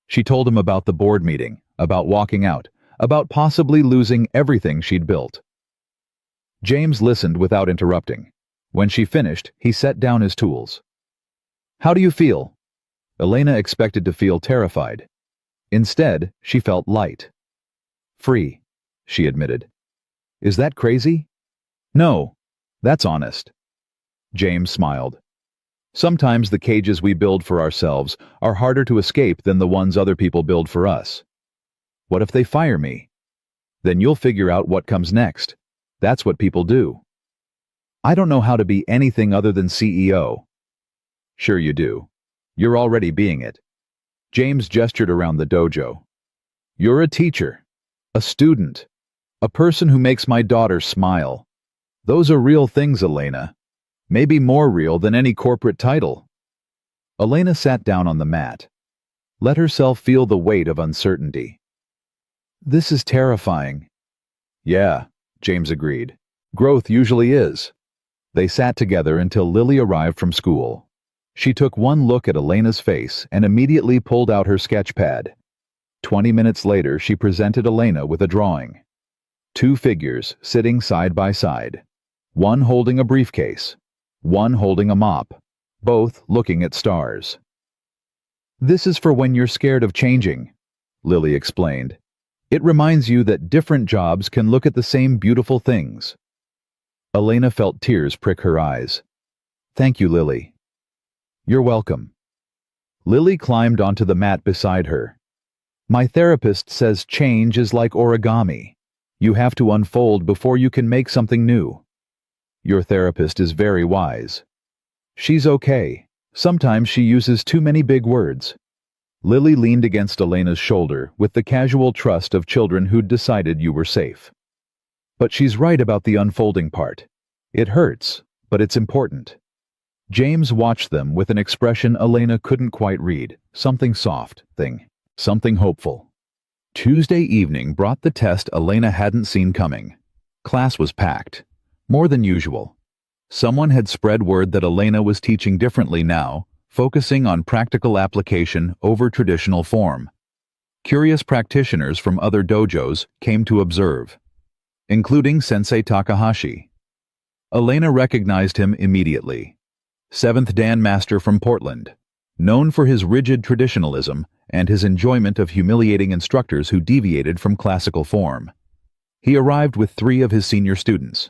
Speaker 1: She told him about the board meeting, about walking out, about possibly losing everything she'd built. James listened without interrupting. When she finished, he set down his tools. How do you feel? Elena expected to feel terrified. Instead, she felt light. Free, she admitted. Is that crazy? No, that's honest. James smiled. Sometimes the cages we build for ourselves are harder to escape than the ones other people build for us. What if they fire me? Then you'll figure out what comes next. That's what people do. I don't know how to be anything other than CEO. Sure you do. You're already being it. James gestured around the dojo. You're a teacher, a student, a person who makes my daughter smile. Those are real things, Elena. Maybe more real than any corporate title. Elena sat down on the mat. Let herself feel the weight of uncertainty. This is terrifying. Yeah, James agreed. Growth usually is. They sat together until Lily arrived from school. She took one look at Elena's face and immediately pulled out her sketch pad. 20 minutes later, she presented Elena with a drawing. 2 figures sitting side by side. One holding a briefcase. One holding a mop. Both looking at stars. This is for when you're scared of changing, Lily explained. It reminds you that different jobs can look at the same beautiful things. Elena felt tears prick her eyes. Thank you, Lily. You're welcome. Lily climbed onto the mat beside her. My therapist says change is like origami. You have to unfold before you can make something new. Your therapist is very wise. She's okay. Sometimes she uses too many big words. Lily leaned against Elena's shoulder with the casual trust of children who'd decided you were safe. But she's right about the unfolding part. It hurts, but it's important. James watched them with an expression Elena couldn't quite read, something something hopeful. Tuesday evening brought the test Elena hadn't seen coming. Class was packed. More than usual. Someone had spread word that Elena was teaching differently now, focusing on practical application over traditional form. Curious practitioners from other dojos came to observe, including Sensei Takahashi. Elena recognized him immediately. 7th-Dan master from Portland, known for his rigid traditionalism and his enjoyment of humiliating instructors who deviated from classical form. He arrived with 3 of his senior students.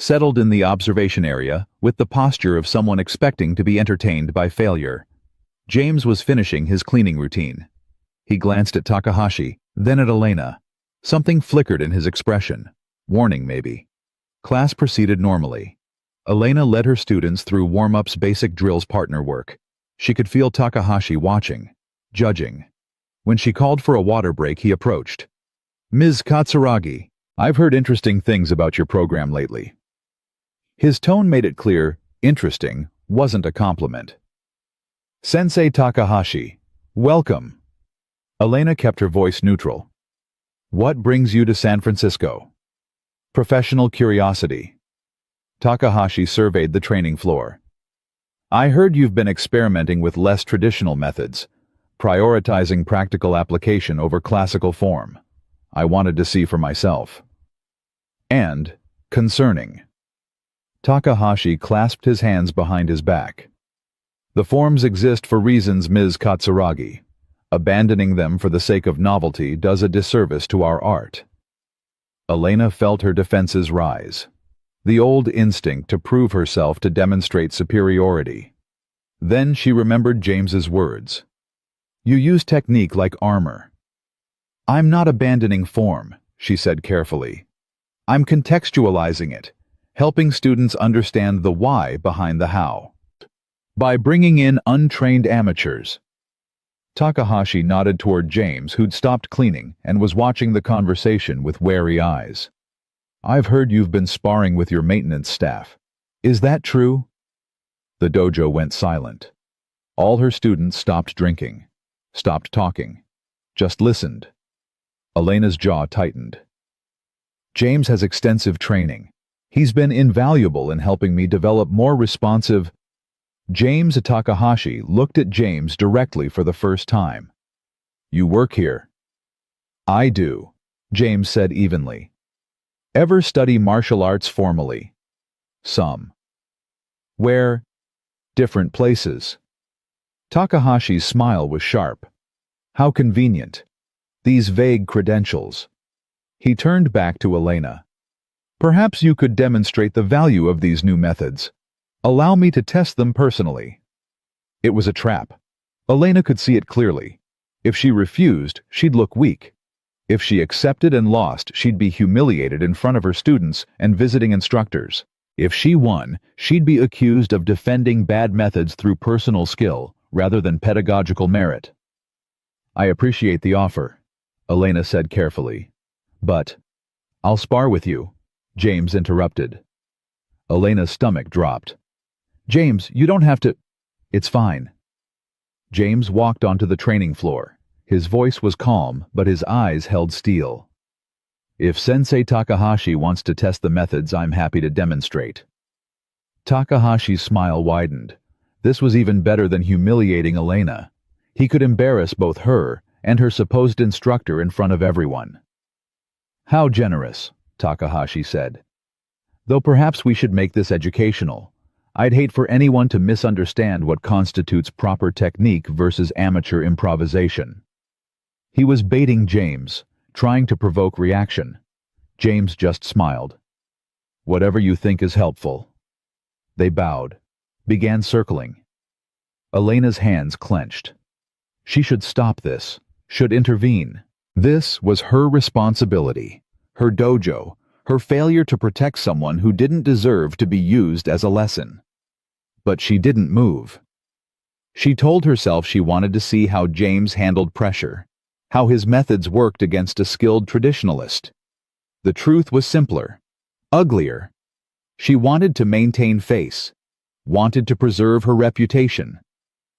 Speaker 1: Settled in the observation area with the posture of someone expecting to be entertained by failure. James was finishing his cleaning routine. He glanced at Takahashi, then at Elena. Something flickered in his expression. Warning, maybe. Class proceeded normally. Elena led her students through warm-ups, basic drills, partner work. She could feel Takahashi watching, judging. When she called for a water break, he approached. Ms. Katsuragi, I've heard interesting things about your program lately. His tone made it clear, interesting wasn't a compliment. Sensei Takahashi, welcome. Elena kept her voice neutral. What brings you to San Francisco? Professional curiosity. Takahashi surveyed the training floor. I heard you've been experimenting with less traditional methods, prioritizing practical application over classical form. I wanted to see for myself. And concerning. Takahashi clasped his hands behind his back. The forms exist for reasons, Ms. Katsuragi. Abandoning them for the sake of novelty does a disservice to our art. Elena felt her defenses rise. The old instinct to prove herself to demonstrate superiority. Then she remembered James's words. You use technique like armor. I'm not abandoning form, she said carefully. I'm contextualizing it, helping students understand the why behind the how. By bringing in untrained amateurs. Takahashi nodded toward James, who'd stopped cleaning and was watching the conversation with wary eyes. I've heard you've been sparring with your maintenance staff. Is that true? The dojo went silent. All her students stopped drinking, stopped talking, just listened. Elena's jaw tightened. James has extensive training. He's been invaluable in helping me develop more responsive. James Takahashi looked at James directly for the first time. You work here? I do, James said evenly. Ever study martial arts formally? Some. Where? Different places. Takahashi's smile was sharp. How convenient. These vague credentials. He turned back to Elena. Perhaps you could demonstrate the value of these new methods. Allow me to test them personally. It was a trap. Elena could see it clearly. If she refused, she'd look weak. If she accepted and lost, she'd be humiliated in front of her students and visiting instructors. If she won, she'd be accused of defending bad methods through personal skill rather than pedagogical merit. I appreciate the offer, Elena said carefully. But, I'll spar with you, James interrupted. Elena's stomach dropped. James, you don't have to. It's fine. James walked onto the training floor. His voice was calm, but his eyes held steel. If Sensei Takahashi wants to test the methods, I'm happy to demonstrate. Takahashi's smile widened. This was even better than humiliating Elena. He could embarrass both her and her supposed instructor in front of everyone. How generous, Takahashi said. Though perhaps we should make this educational. I'd hate for anyone to misunderstand what constitutes proper technique versus amateur improvisation. He was baiting James, trying to provoke reaction. James just smiled. Whatever you think is helpful. They bowed, began circling. Elena's hands clenched. She should stop this, should intervene. This was her responsibility, her dojo, her failure to protect someone who didn't deserve to be used as a lesson. But she didn't move. She told herself she wanted to see how James handled pressure, how his methods worked against a skilled traditionalist. The truth was simpler, uglier. She wanted to maintain face, wanted to preserve her reputation,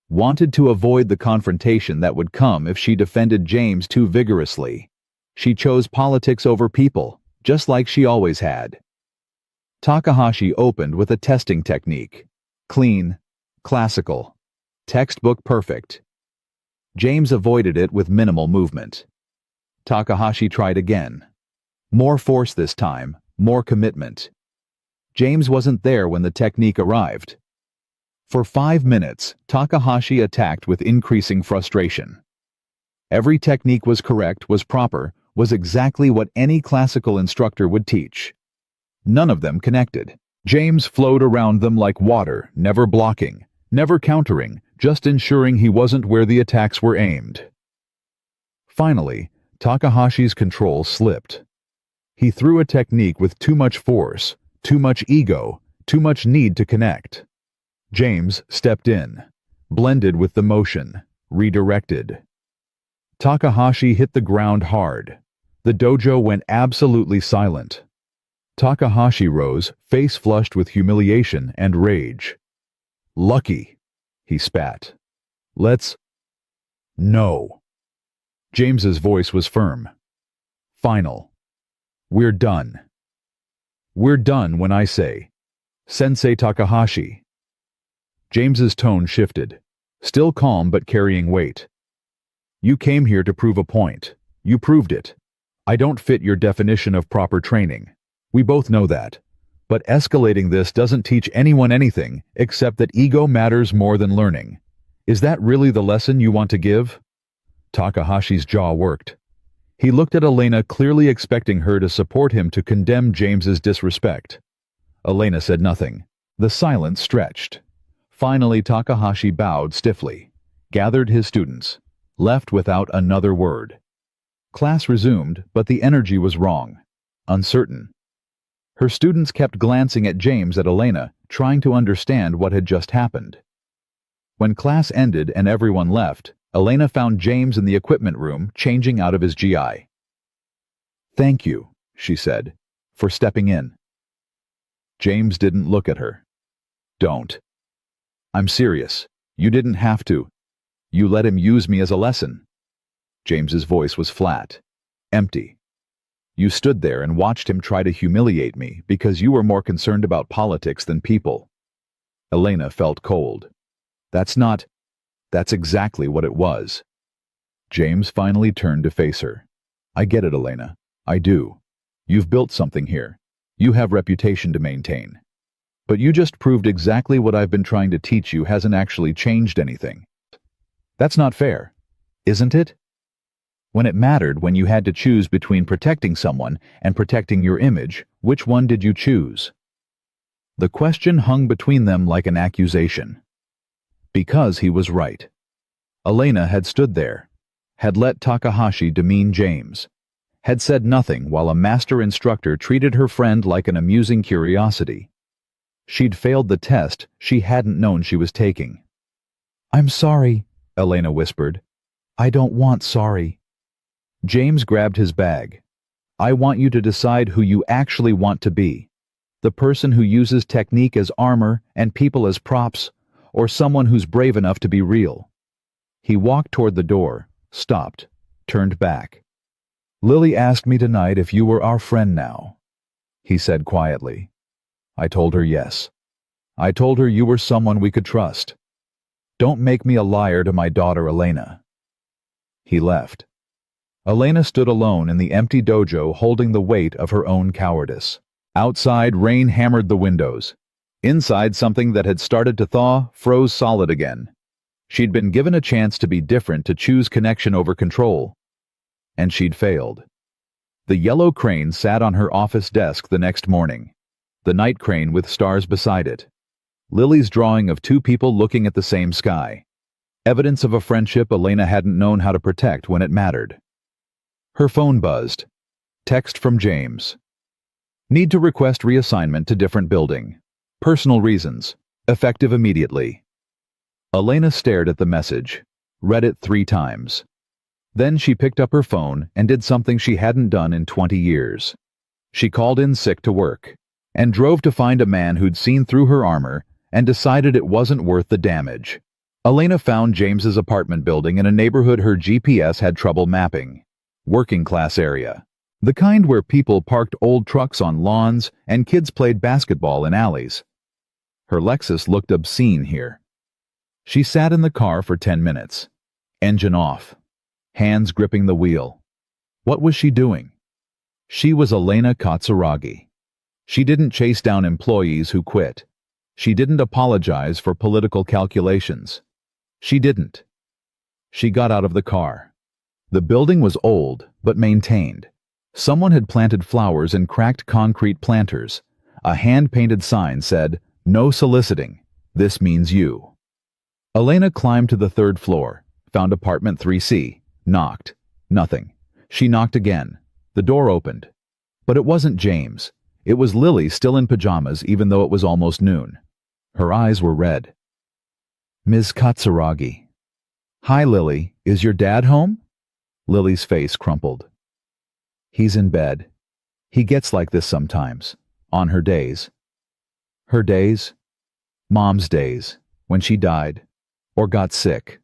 Speaker 1: wanted to avoid the confrontation that would come if she defended James too vigorously. She chose politics over people, just like she always had. Takahashi opened with a testing technique. Clean, classical, textbook perfect. James avoided it with minimal movement. Takahashi tried again. More force this time, more commitment. James wasn't there when the technique arrived. For 5 minutes, Takahashi attacked with increasing frustration. Every technique was correct, was proper, was exactly what any classical instructor would teach. None of them connected. James flowed around them like water, never blocking, never countering, just ensuring he wasn't where the attacks were aimed. Finally, Takahashi's control slipped. He threw a technique with too much force, too much ego, too much need to connect. James stepped in, blended with the motion, redirected. Takahashi hit the ground hard. The dojo went absolutely silent. Takahashi rose, face flushed with humiliation and rage. Lucky, he spat. Let's... No. James's voice was firm. Final. We're done. We're done when I say, Sensei Takahashi. James's tone shifted, still calm but carrying weight. You came here to prove a point. You proved it. I don't fit your definition of proper training. We both know that. But escalating this doesn't teach anyone anything except that ego matters more than learning. Is that really the lesson you want to give? Takahashi's jaw worked. He looked at Elena, clearly expecting her to support him to condemn James's disrespect. Elena said nothing. The silence stretched. Finally, Takahashi bowed stiffly, gathered his students, left without another word. Class resumed, but the energy was wrong, uncertain. Her students kept glancing at James and Elena, trying to understand what had just happened. When class ended and everyone left, Elena found James in the equipment room, changing out of his GI. "Thank you," she said, "for stepping in." James didn't look at her. "Don't. I'm serious. You didn't have to. You let him use me as a lesson." James's voice was flat, empty. "You stood there and watched him try to humiliate me because you were more concerned about politics than people." Elena felt cold. That's exactly what it was. James finally turned to face her. "I get it, Elena. I do. You've built something here. You have reputation to maintain. But you just proved exactly what I've been trying to teach you hasn't actually changed anything. That's not fair, isn't it? When it mattered, when you had to choose between protecting someone and protecting your image, which one did you choose?" The question hung between them like an accusation. Because he was right. Elena had stood there, had let Takahashi demean James, had said nothing while a master instructor treated her friend like an amusing curiosity. She'd failed the test she hadn't known she was taking. "I'm sorry," Elena whispered. "I don't want sorry." James grabbed his bag. "I want you to decide who you actually want to be. The person who uses technique as armor and people as props, or someone who's brave enough to be real." He walked toward the door, stopped, turned back. "Lily asked me tonight if you were our friend now," he said quietly. "I told her yes. I told her you were someone we could trust. Don't make me a liar to my daughter Elena." He left. Elena stood alone in the empty dojo, holding the weight of her own cowardice. Outside, rain hammered the windows. Inside, something that had started to thaw froze solid again. She'd been given a chance to be different, to choose connection over control. And she'd failed. The yellow crane sat on her office desk the next morning. The night crane with stars beside it. Lily's drawing of two people looking at the same sky. Evidence of a friendship Elena hadn't known how to protect when it mattered. Her phone buzzed. Text from James. "Need to request reassignment to different building. Personal reasons. Effective immediately." Elena stared at the message, read it 3 times. Then she picked up her phone and did something she hadn't done in 20 years. She called in sick to work, and drove to find a man who'd seen through her armor and decided it wasn't worth the damage. Elena found James's apartment building in a neighborhood her GPS had trouble mapping. Working class area. The kind where people parked old trucks on lawns and kids played basketball in alleys. Her Lexus looked obscene here. She sat in the car for 10 minutes. Engine off. Hands gripping the wheel. What was she doing? She was Elena Katsuragi. She didn't chase down employees who quit. She didn't apologize for political calculations. She didn't. She got out of the car. The building was old, but maintained. Someone had planted flowers in cracked concrete planters. A hand-painted sign said, "No soliciting. This means you." Elena climbed to the 3rd floor, found apartment 3C, knocked. Nothing. She knocked again. The door opened. But it wasn't James. It was Lily, still in pajamas even though it was almost noon. Her eyes were red. "Ms. Katsuragi." "Hi, Lily. Is your dad home?" Lily's face crumpled. "He's in bed. He gets like this sometimes, on her days." Her days? Mom's days, when she died, or got sick,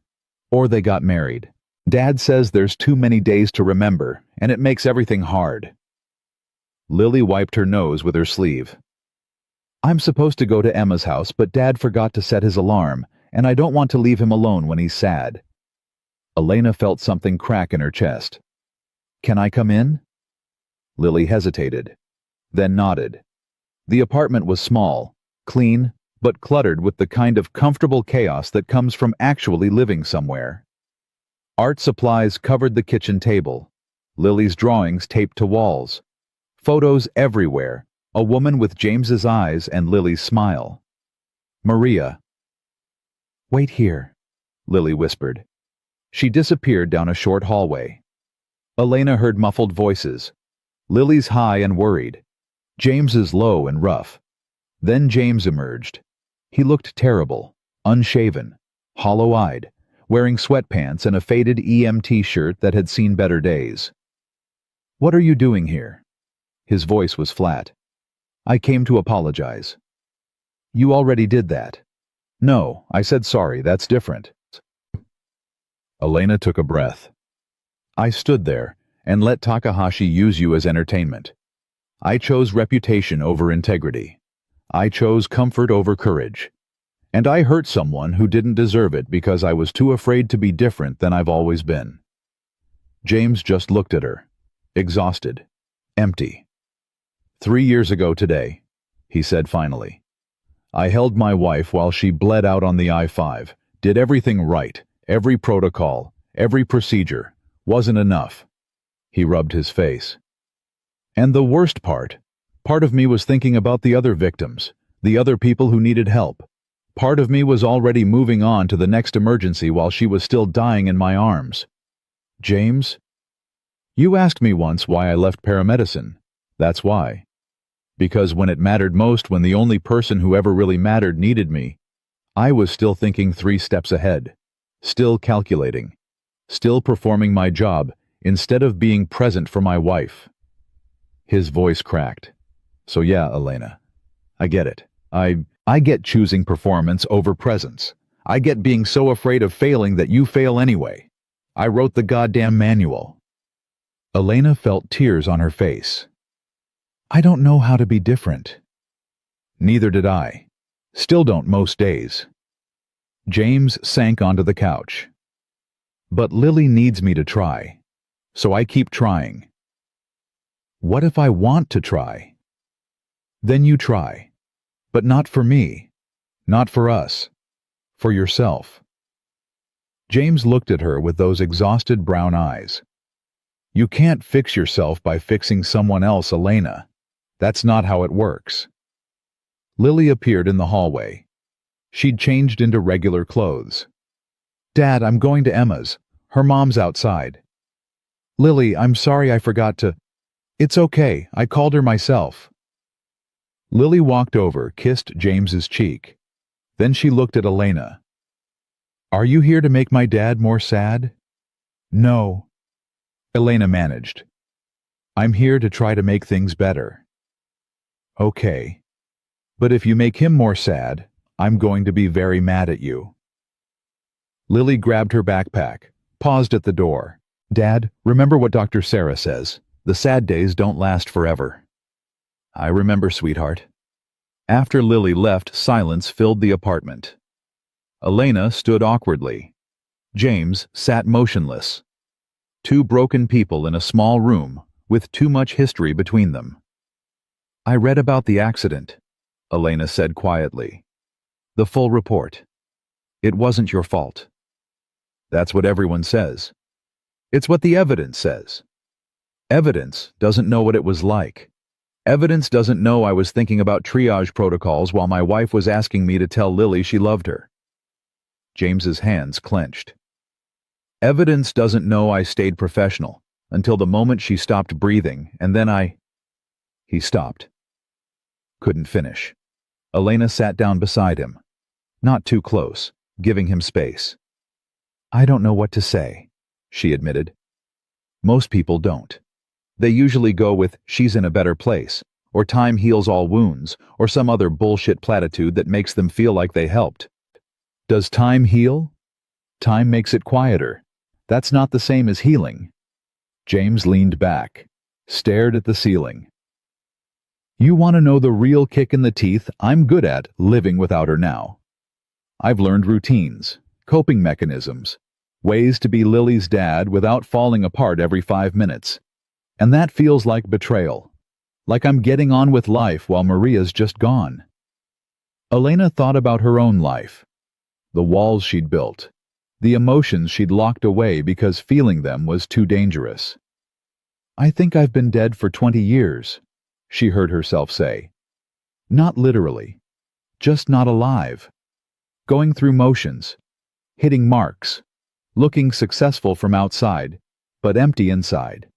Speaker 1: or they got married. Dad says there's too many days to remember, and it makes everything hard. Lily wiped her nose with her sleeve. "I'm supposed to go to Emma's house, but Dad forgot to set his alarm, and I don't want to leave him alone when he's sad." Elena felt something crack in her chest. "Can I come in?" Lily hesitated, then nodded. The apartment was small, clean, but cluttered with the kind of comfortable chaos that comes from actually living somewhere. Art supplies covered the kitchen table. Lily's drawings taped to walls. Photos everywhere, a woman with James's eyes and Lily's smile. Maria. "Wait here," Lily whispered. She disappeared down a short hallway. Elena heard muffled voices. Lily's high and worried. James's low and rough. Then James emerged. He looked terrible, unshaven, hollow-eyed, wearing sweatpants and a faded EMT shirt that had seen better days. "What are you doing here?" His voice was flat. "I came to apologize." "You already did that." "No, I said sorry, that's different." Elena took a breath. "I stood there and let Takahashi use you as entertainment. I chose reputation over integrity. I chose comfort over courage. And I hurt someone who didn't deserve it because I was too afraid to be different than I've always been." James just looked at her, exhausted, empty. "3 years ago today," he said finally. "I held my wife while she bled out on the I-5, did everything right, every protocol, every procedure. Wasn't enough." He rubbed his face. "And the worst part of me was thinking about the other victims, the other people who needed help. Part of me was already moving on to the next emergency while she was still dying in my arms." "James, you asked me once why I left paramedicine. That's why. Because when it mattered most, when the only person who ever really mattered needed me, I was still thinking 3 steps ahead, still calculating, still performing my job instead of being present for my wife." His voice cracked. "So yeah, Elena, I get it. I get choosing performance over presence. I get being so afraid of failing that you fail anyway. I wrote the goddamn manual." Elena felt tears on her face. "I don't know how to be different." "Neither did I. Still don't most days." James sank onto the couch. "But Lily needs me to try. So I keep trying." "What if I want to try?" "Then you try. But not for me. Not for us. For yourself." James looked at her with those exhausted brown eyes. "You can't fix yourself by fixing someone else, Elena. That's not how it works." Lily appeared in the hallway. She'd changed into regular clothes. "Dad, I'm going to Emma's. Her mom's outside." "Lily, I'm sorry I forgot to—" "It's okay, I called her myself." Lily walked over, kissed James's cheek. Then she looked at Elena. "Are you here to make my dad more sad?" "No." Elena managed. "I'm here to try to make things better." "Okay. But if you make him more sad, I'm going to be very mad at you." Lily grabbed her backpack, paused at the door. "Dad, remember what Dr. Sarah says. The sad days don't last forever." "I remember, sweetheart." After Lily left, silence filled the apartment. Elena stood awkwardly. James sat motionless. 2 broken people in a small room, with too much history between them. "I read about the accident," Elena said quietly. "The full report. It wasn't your fault." "That's what everyone says. It's what the evidence says. Evidence doesn't know what it was like. Evidence doesn't know I was thinking about triage protocols while my wife was asking me to tell Lily she loved her." James's hands clenched. "Evidence doesn't know I stayed professional until the moment she stopped breathing, and then I—" He stopped. Couldn't finish. Elena sat down beside him. Not too close, giving him space. "I don't know what to say," she admitted. "Most people don't. They usually go with, 'she's in a better place,' or 'time heals all wounds,' or some other bullshit platitude that makes them feel like they helped. Does time heal? Time makes it quieter. That's not the same as healing." James leaned back, stared at the ceiling. "You want to know the real kick in the teeth I'm good at living without her now? I've learned routines, coping mechanisms, ways to be Lily's dad without falling apart every 5 minutes. And that feels like betrayal. Like I'm getting on with life while Maria's just gone." Elena thought about her own life. The walls she'd built, the emotions she'd locked away because feeling them was too dangerous. "I think I've been dead for 20 years, she heard herself say. Not literally, just not alive. Going through motions, hitting marks, looking successful from outside, but empty inside."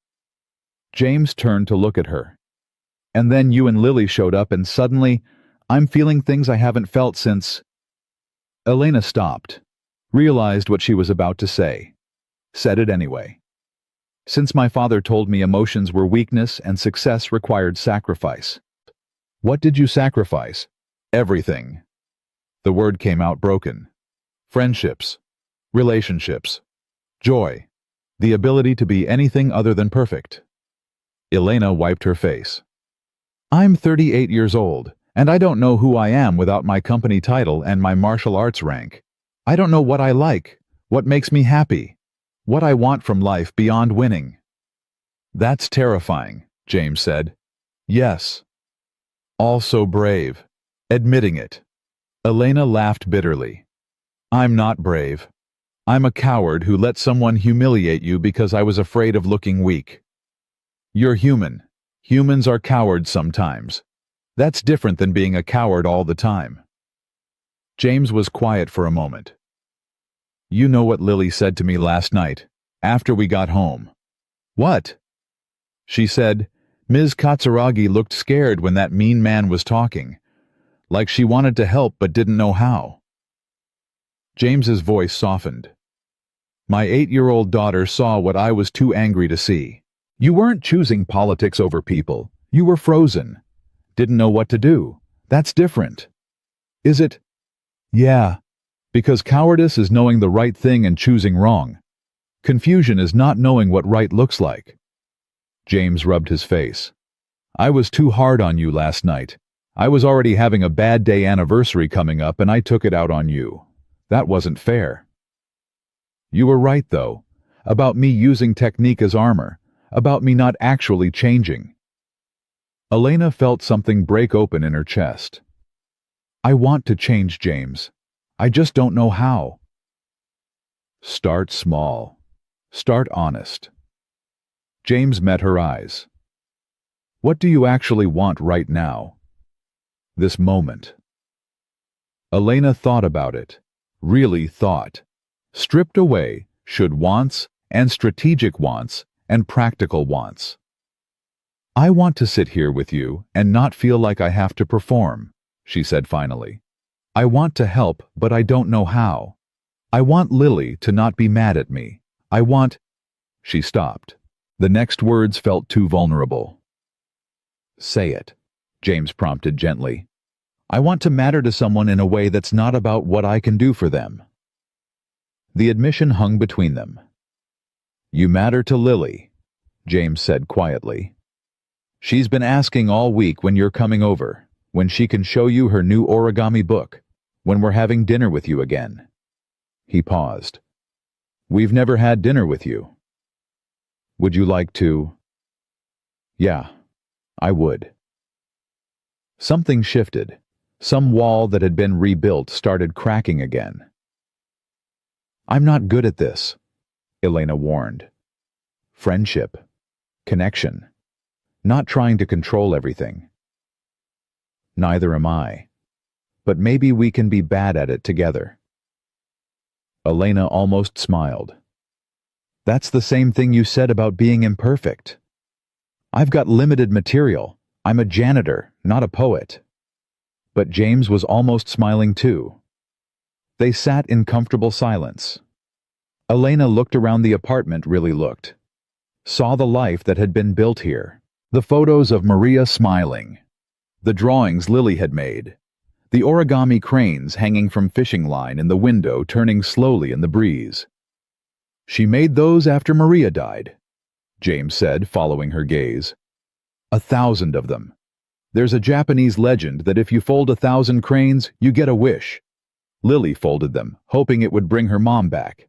Speaker 1: James turned to look at her. "And then you and Lily showed up and suddenly, I'm feeling things I haven't felt since—" Elena stopped, realized what she was about to say, said it anyway. "Since my father told me emotions were weakness and success required sacrifice." "What did you sacrifice?" "Everything." The word came out broken. "Friendships, relationships, joy, the ability to be anything other than perfect." Elena wiped her face. "I'm 38 years old, and I don't know who I am without my company title and my martial arts rank. I don't know what I like, what makes me happy, what I want from life beyond winning." "That's terrifying," James said. "Yes." "Also brave, admitting it." Elena laughed bitterly. "I'm not brave. I'm a coward who let someone humiliate you because I was afraid of looking weak." "You're human. Humans are cowards sometimes. That's different than being a coward all the time." James was quiet for a moment. "You know what Lily said to me last night, after we got home." "What?" "She said, Ms. Katsuragi looked scared when that mean man was talking, like she wanted to help but didn't know how." James's voice softened. "My 8-year-old daughter saw what I was too angry to see. You weren't choosing politics over people. You were frozen. Didn't know what to do. That's different." "Is it?" "Yeah. Because cowardice is knowing the right thing and choosing wrong. Confusion is not knowing what right looks like." James rubbed his face. "I was too hard on you last night. I was already having a bad day anniversary coming up and I took it out on you. That wasn't fair." "You were right, though, about me using technique as armor, about me not actually changing." Elena felt something break open in her chest. "I want to change, James. I just don't know how." "Start small. Start honest." James met her eyes. "What do you actually want right now? This moment?" Elena thought about it. Really thought. Stripped away should wants and strategic wants and practical wants. "I want to sit here with you and not feel like I have to perform," she said finally. "I want to help, but I don't know how. I want Lily to not be mad at me. I want—" She stopped. The next words felt too vulnerable. "Say it," James prompted gently. "I want to matter to someone in a way that's not about what I can do for them." The admission hung between them. "You matter to Lily," James said quietly. "She's been asking all week when you're coming over, when she can show you her new origami book, when we're having dinner with you again." He paused. "We've never had dinner with you. Would you like to?" "Yeah, I would." Something shifted. Some wall that had been rebuilt started cracking again. "I'm not good at this," Elena warned. "Friendship. Connection. Not trying to control everything." "Neither am I. But maybe we can be bad at it together." Elena almost smiled. "That's the same thing you said about being imperfect. I've got limited material. I'm a janitor, not a poet." But James was almost smiling too. They sat in comfortable silence. Elena looked around the apartment, really looked. Saw the life that had been built here. The photos of Maria smiling. The drawings Lily had made. The origami cranes hanging from fishing line in the window turning slowly in the breeze. "She made those after Maria died," James said, following her gaze. 1,000 of them. There's a Japanese legend that if you fold 1,000 cranes, you get a wish. Lily folded them, hoping it would bring her mom back.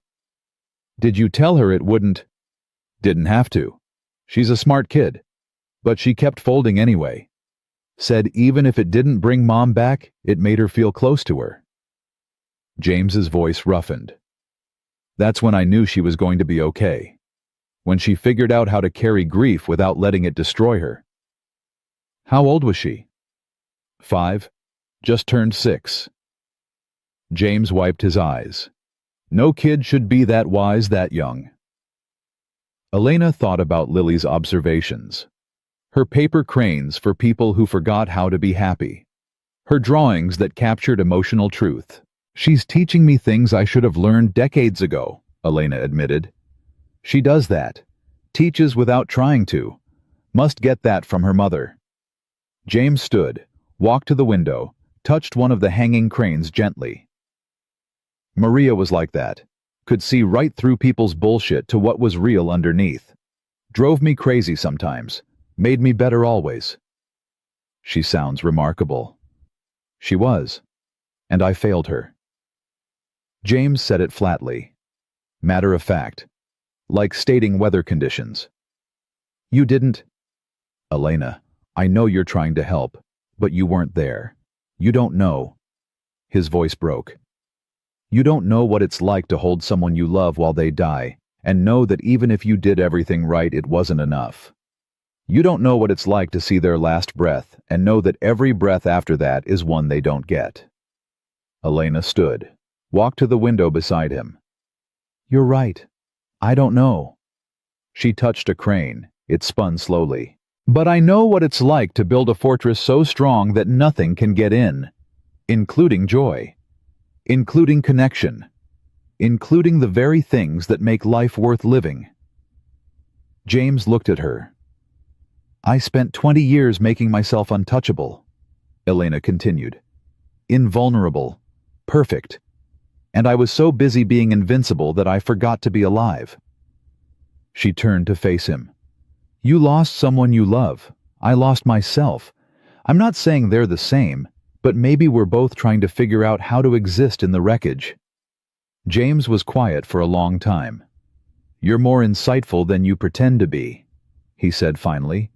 Speaker 1: "Did you tell her it wouldn't?" "Didn't have to. She's a smart kid. But she kept folding anyway. Said even if it didn't bring Mom back, it made her feel close to her." James's voice roughened. That's when I knew she was going to be okay. When she figured out how to carry grief without letting it destroy her. How old was she? 5. Just turned 6. James wiped his eyes. No kid should be that wise that young. Elena thought about Lily's observations. Her paper cranes for people who forgot how to be happy. Her drawings that captured emotional truth. She's teaching me things I should have learned decades ago, Elena admitted. She does that. Teaches without trying to. Must get that from her mother. James stood, walked to the window, touched one of the hanging cranes gently. Maria was like that. Could see right through people's bullshit to what was real underneath. Drove me crazy sometimes. Made me better always. She sounds remarkable. She was. And I failed her. James said it flatly. Matter of fact. Like stating weather conditions. You didn't. Elena, I know you're trying to help, but you weren't there. You don't know. His voice broke. You don't know what it's like to hold someone you love while they die, and know that even if you did everything right, it wasn't enough. You don't know what it's like to see their last breath, and know that every breath after that is one they don't get. Elena stood, walked to the window beside him. You're right. I don't know. She touched a crane. It spun slowly. But I know what it's like to build a fortress so strong that nothing can get in, including joy. Including connection, including the very things that make life worth living. James looked at her. I spent 20 years making myself untouchable, Elena continued. Invulnerable, perfect, and I was so busy being invincible that I forgot to be alive. She turned to face him. You lost someone you love. I lost myself. I'm not saying they're the same, but maybe we're both trying to figure out how to exist in the wreckage. James was quiet for a long time. You're more insightful than you pretend to be, he said finally.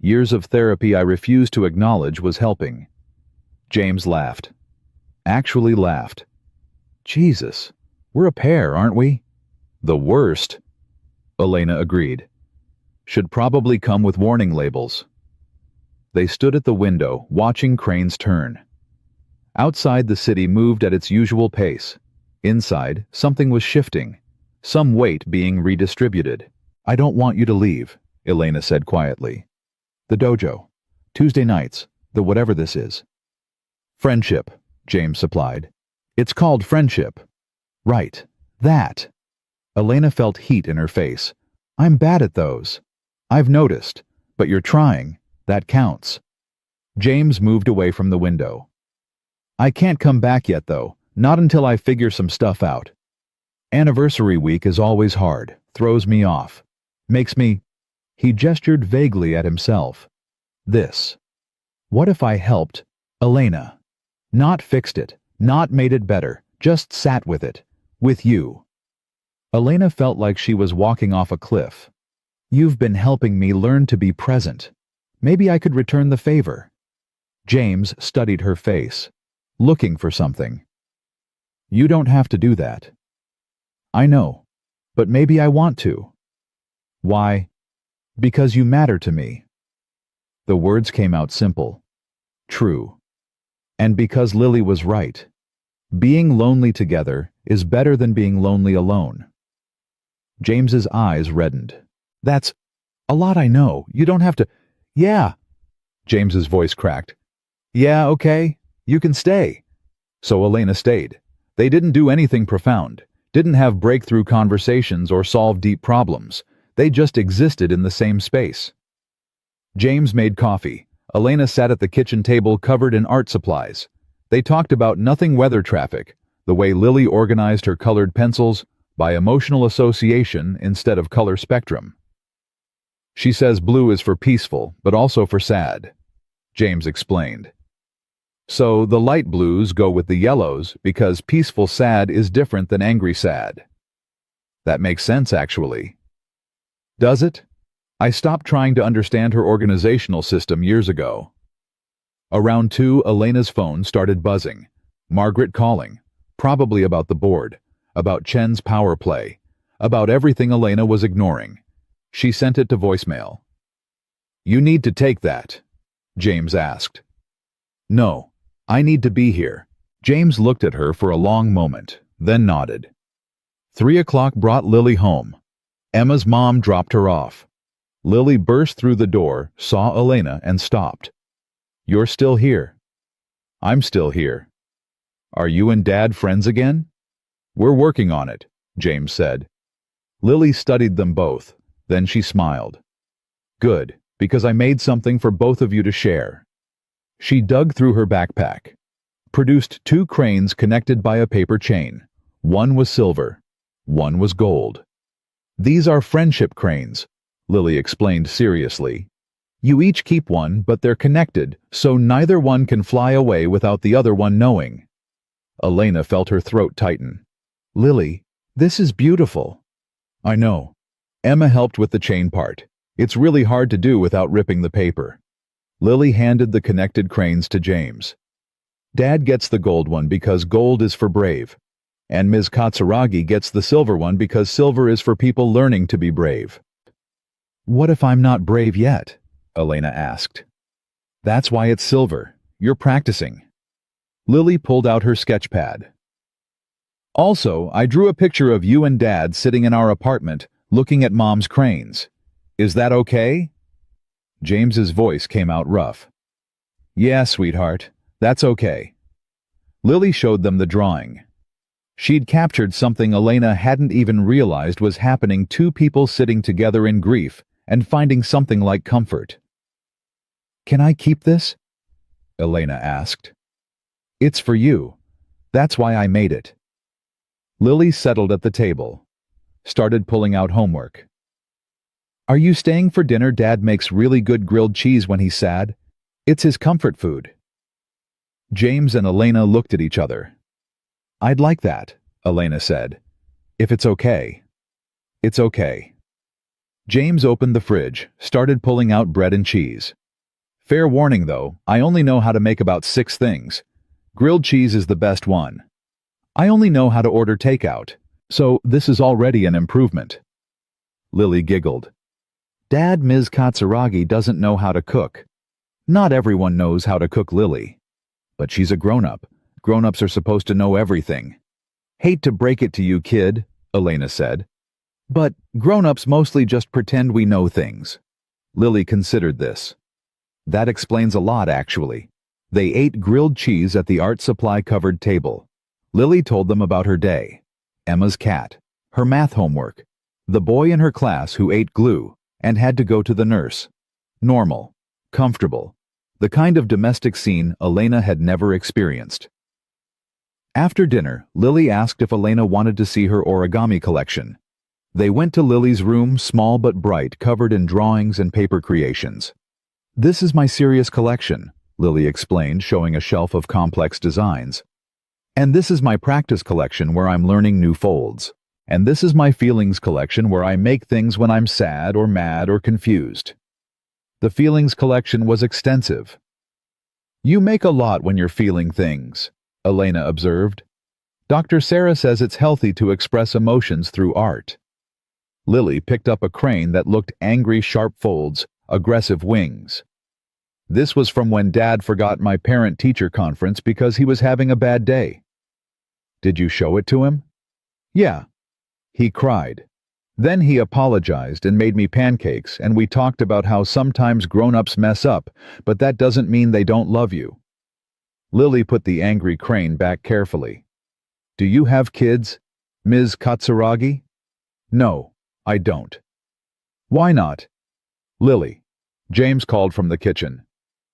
Speaker 1: Years of therapy I refused to acknowledge was helping. James laughed. Actually laughed. Jesus, we're a pair, aren't we? The worst, Elena agreed. Should probably come with warning labels. They stood at the window, watching cranes turn. Outside, the city moved at its usual pace. Inside, something was shifting, some weight being redistributed. I don't want you to leave, Elena said quietly. The dojo. Tuesday nights, the whatever this is. Friendship, James supplied. It's called friendship. Right, that. Elena felt heat in her face. I'm bad at those. I've noticed, but you're trying. That counts. James moved away from the window. I can't come back yet, though, not until I figure some stuff out. Anniversary week is always hard, throws me off. Makes me... He gestured vaguely at himself. This. What if I helped Elena? Not fixed it, not made it better, just sat with it. With you. Elena felt like she was walking off a cliff. You've been helping me learn to be present. Maybe I could return the favor. James studied her face, looking for something. You don't have to do that. I know, but maybe I want to. Why? Because you matter to me. The words came out simple. True. And because Lily was right. Being lonely together is better than being lonely alone. James's eyes reddened. That's a lot, I know. You don't have to... Yeah. James's voice cracked. Yeah, okay. You can stay. So Elena stayed. They didn't do anything profound. Didn't have breakthrough conversations or solve deep problems. They just existed in the same space. James made coffee. Elena sat at the kitchen table covered in art supplies. They talked about nothing weather traffic, the way Lily organized her colored pencils, by emotional association instead of color spectrum. She says blue is for peaceful, but also for sad, James explained. So the light blues go with the yellows because peaceful sad is different than angry sad. That makes sense, actually. Does it? I stopped trying to understand her organizational system years ago. Around 2, Elena's phone started buzzing. Margaret calling, probably about the board. about Chen's power play, about everything Elena was ignoring. She sent it to voicemail. "You need to take that," James asked. "No, I need to be here." James looked at her for a long moment, then nodded. 3 o'clock brought Lily home. Emma's mom dropped her off. Lily burst through the door, saw Elena, and stopped. "You're still here." "I'm still here." "Are you and Dad friends again?" "We're working on it," James said. Lily studied them both, then she smiled. "Good, because I made something for both of you to share." She dug through her backpack, produced 2 cranes connected by a paper chain. One was silver, one was gold. "These are friendship cranes," Lily explained seriously. "You each keep one, but they're connected, so neither one can fly away without the other one knowing." Elena felt her throat tighten. "Lily, this is beautiful." "I know." Emma helped with the chain part. "It's really hard to do without ripping the paper." Lily handed the connected cranes to James. "Dad gets the gold one because gold is for brave, and Ms. Katsuragi gets the silver one because silver is for people learning to be brave." "What if I'm not brave yet?" Elena asked. "That's why it's silver. You're practicing." Lily pulled out her sketch pad. "Also, I drew a picture of you and Dad sitting in our apartment, looking at Mom's cranes. Is that okay?" James's voice came out rough. "Yeah, sweetheart, that's okay." Lily showed them the drawing. She'd captured something Elena hadn't even realized was happening: 2 people sitting together in grief and finding something like comfort. "Can I keep this?" Elena asked. "It's for you. That's why I made it." Lily settled at the table, started pulling out homework. "Are you staying for dinner? Dad makes really good grilled cheese when he's sad. It's his comfort food." James and Elena looked at each other. "I'd like that," Elena said. "If it's okay." "It's okay." James opened the fridge, started pulling out bread and cheese. "Fair warning though, I only know how to make about 6 things. Grilled cheese is the best one. I only know how to order takeout, so this is already an improvement." Lily giggled. "Dad, Ms. Katsuragi doesn't know how to cook." "Not everyone knows how to cook, Lily. But she's a grown-up. Grown-ups are supposed to know everything." "Hate to break it to you, kid," Elena said. "But grown-ups mostly just pretend we know things." Lily considered this. "That explains a lot, actually." They ate grilled cheese at the art supply covered table. Lily told them about her day, Emma's cat, her math homework, the boy in her class who ate glue and had to go to the nurse. Normal, comfortable, the kind of domestic scene Elena had never experienced. After dinner, Lily asked if Elena wanted to see her origami collection. They went to Lily's room, small but bright, covered in drawings and paper creations. "This is my serious collection," Lily explained, showing a shelf of complex designs. "And this is my practice collection where I'm learning new folds. And this is my feelings collection where I make things when I'm sad or mad or confused." The feelings collection was extensive. "You make a lot when you're feeling things," Elena observed. "Dr. Sarah says it's healthy to express emotions through art." Lily picked up a crane that looked angry, sharp folds, aggressive wings. "This was from when Dad forgot my parent-teacher conference because he was having a bad day." "Did you show it to him?" "Yeah." "He cried. Then he apologized and made me pancakes, and we talked about how sometimes grown-ups mess up, but that doesn't mean they don't love you." Lily put the angry crane back carefully. "Do you have kids, Ms. Katsuragi?" "No, I don't." "Why not?" "Lily." James called from the kitchen.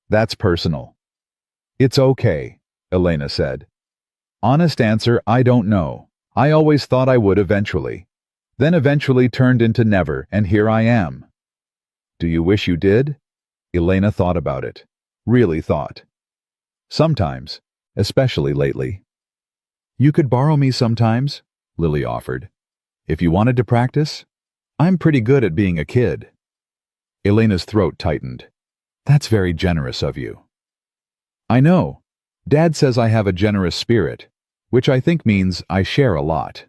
Speaker 1: "That's personal." "It's okay," Elena said. "Honest answer, I don't know. I always thought I would eventually. Then eventually turned into never, and here I am." "Do you wish you did?" Elena thought about it. Really thought. "Sometimes, especially lately." "You could borrow me sometimes," Lily offered. "If you wanted to practice. I'm pretty good at being a kid." Elena's throat tightened. "That's very generous of you." "I know. Dad says I have a generous spirit, which I think means I share a lot."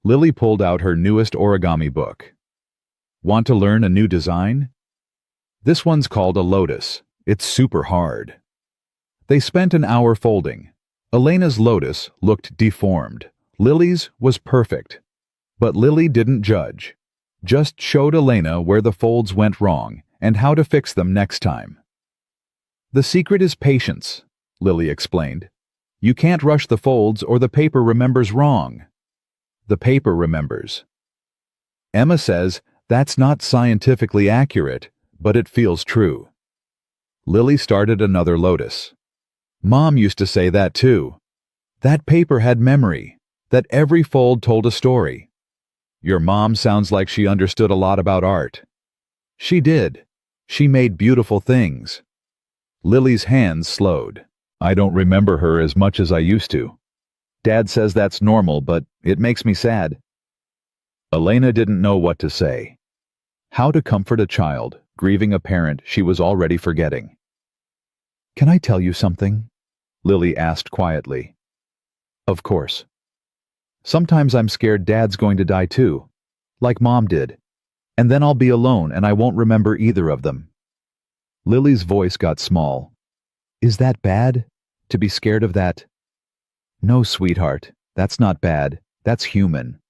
Speaker 1: Lily pulled out her newest origami book. Want to learn a new design? This one's called a lotus. It's super hard. They spent an hour folding. Elena's lotus looked deformed. Lily's was perfect. But Lily didn't judge. Just showed Elena where the folds went wrong and how to fix them next time. The secret is patience, Lily explained. You can't rush the folds or the paper remembers wrong. The paper remembers. Emma says that's not scientifically accurate, but it feels true. Lily started another lotus. Mom used to say that too. That paper had memory, that every fold told a story. Your mom sounds like she understood a lot about art. She did. She made beautiful things. Lily's hands slowed. I don't remember her as much as I used to. Dad says that's normal, but it makes me sad. Elena didn't know what to say. How to comfort a child, grieving a parent she was already forgetting. Can I tell you something? Lily asked quietly. Of course. Sometimes I'm scared Dad's going to die too, like Mom did, and then I'll be alone and I won't remember either of them. Lily's voice got small. Is that bad? To be scared of that? No, sweetheart, that's not bad. That's human.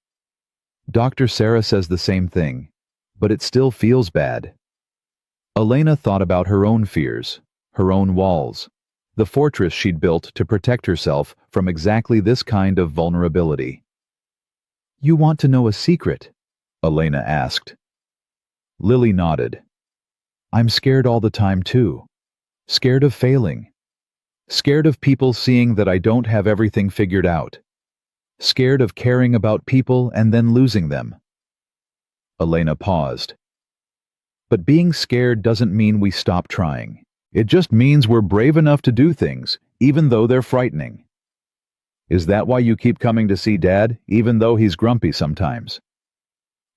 Speaker 1: Dr. Sarah says the same thing, but it still feels bad. Elena thought about her own fears, her own walls, the fortress she'd built to protect herself from exactly this kind of vulnerability. You want to know a secret? Elena asked. Lily nodded. I'm scared all the time too. Scared of failing. Scared of people seeing that I don't have everything figured out. Scared of caring about people and then losing them. Elena paused. But being scared doesn't mean we stop trying. It just means we're brave enough to do things, even though they're frightening. Is that why you keep coming to see Dad, even though he's grumpy sometimes?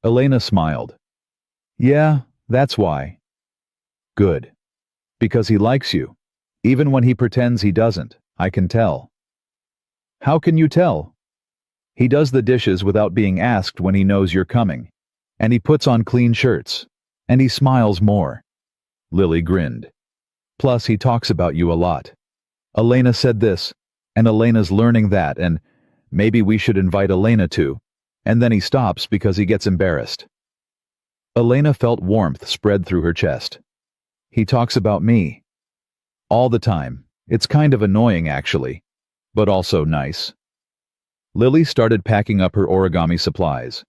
Speaker 1: Elena smiled. Yeah, that's why. Good. Because he likes you. Even when he pretends he doesn't, I can tell. How can you tell? He does the dishes without being asked when he knows you're coming. And he puts on clean shirts. And he smiles more. Lily grinned. Plus, he talks about you a lot. Elena said this, and Elena's learning that, and maybe we should invite Elena too. And then he stops because he gets embarrassed. Elena felt warmth spread through her chest. He talks about me. All the time. It's kind of annoying, actually, but also nice. Lily started packing up her origami supplies.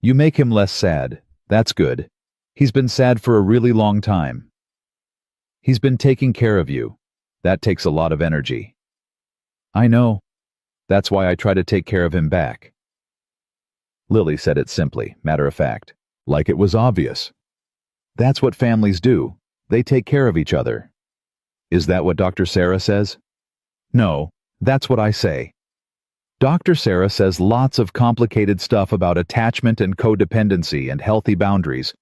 Speaker 1: You make him less sad. That's good. He's been sad for a really long time. He's been taking care of you. That takes a lot of energy. I know. That's why I try to take care of him back. Lily said it simply, matter of fact, like it was obvious. That's what families do. They take care of each other. Is that what Dr. Sarah says? No, that's what I say. Dr. Sarah says lots of complicated stuff about attachment and codependency and healthy boundaries.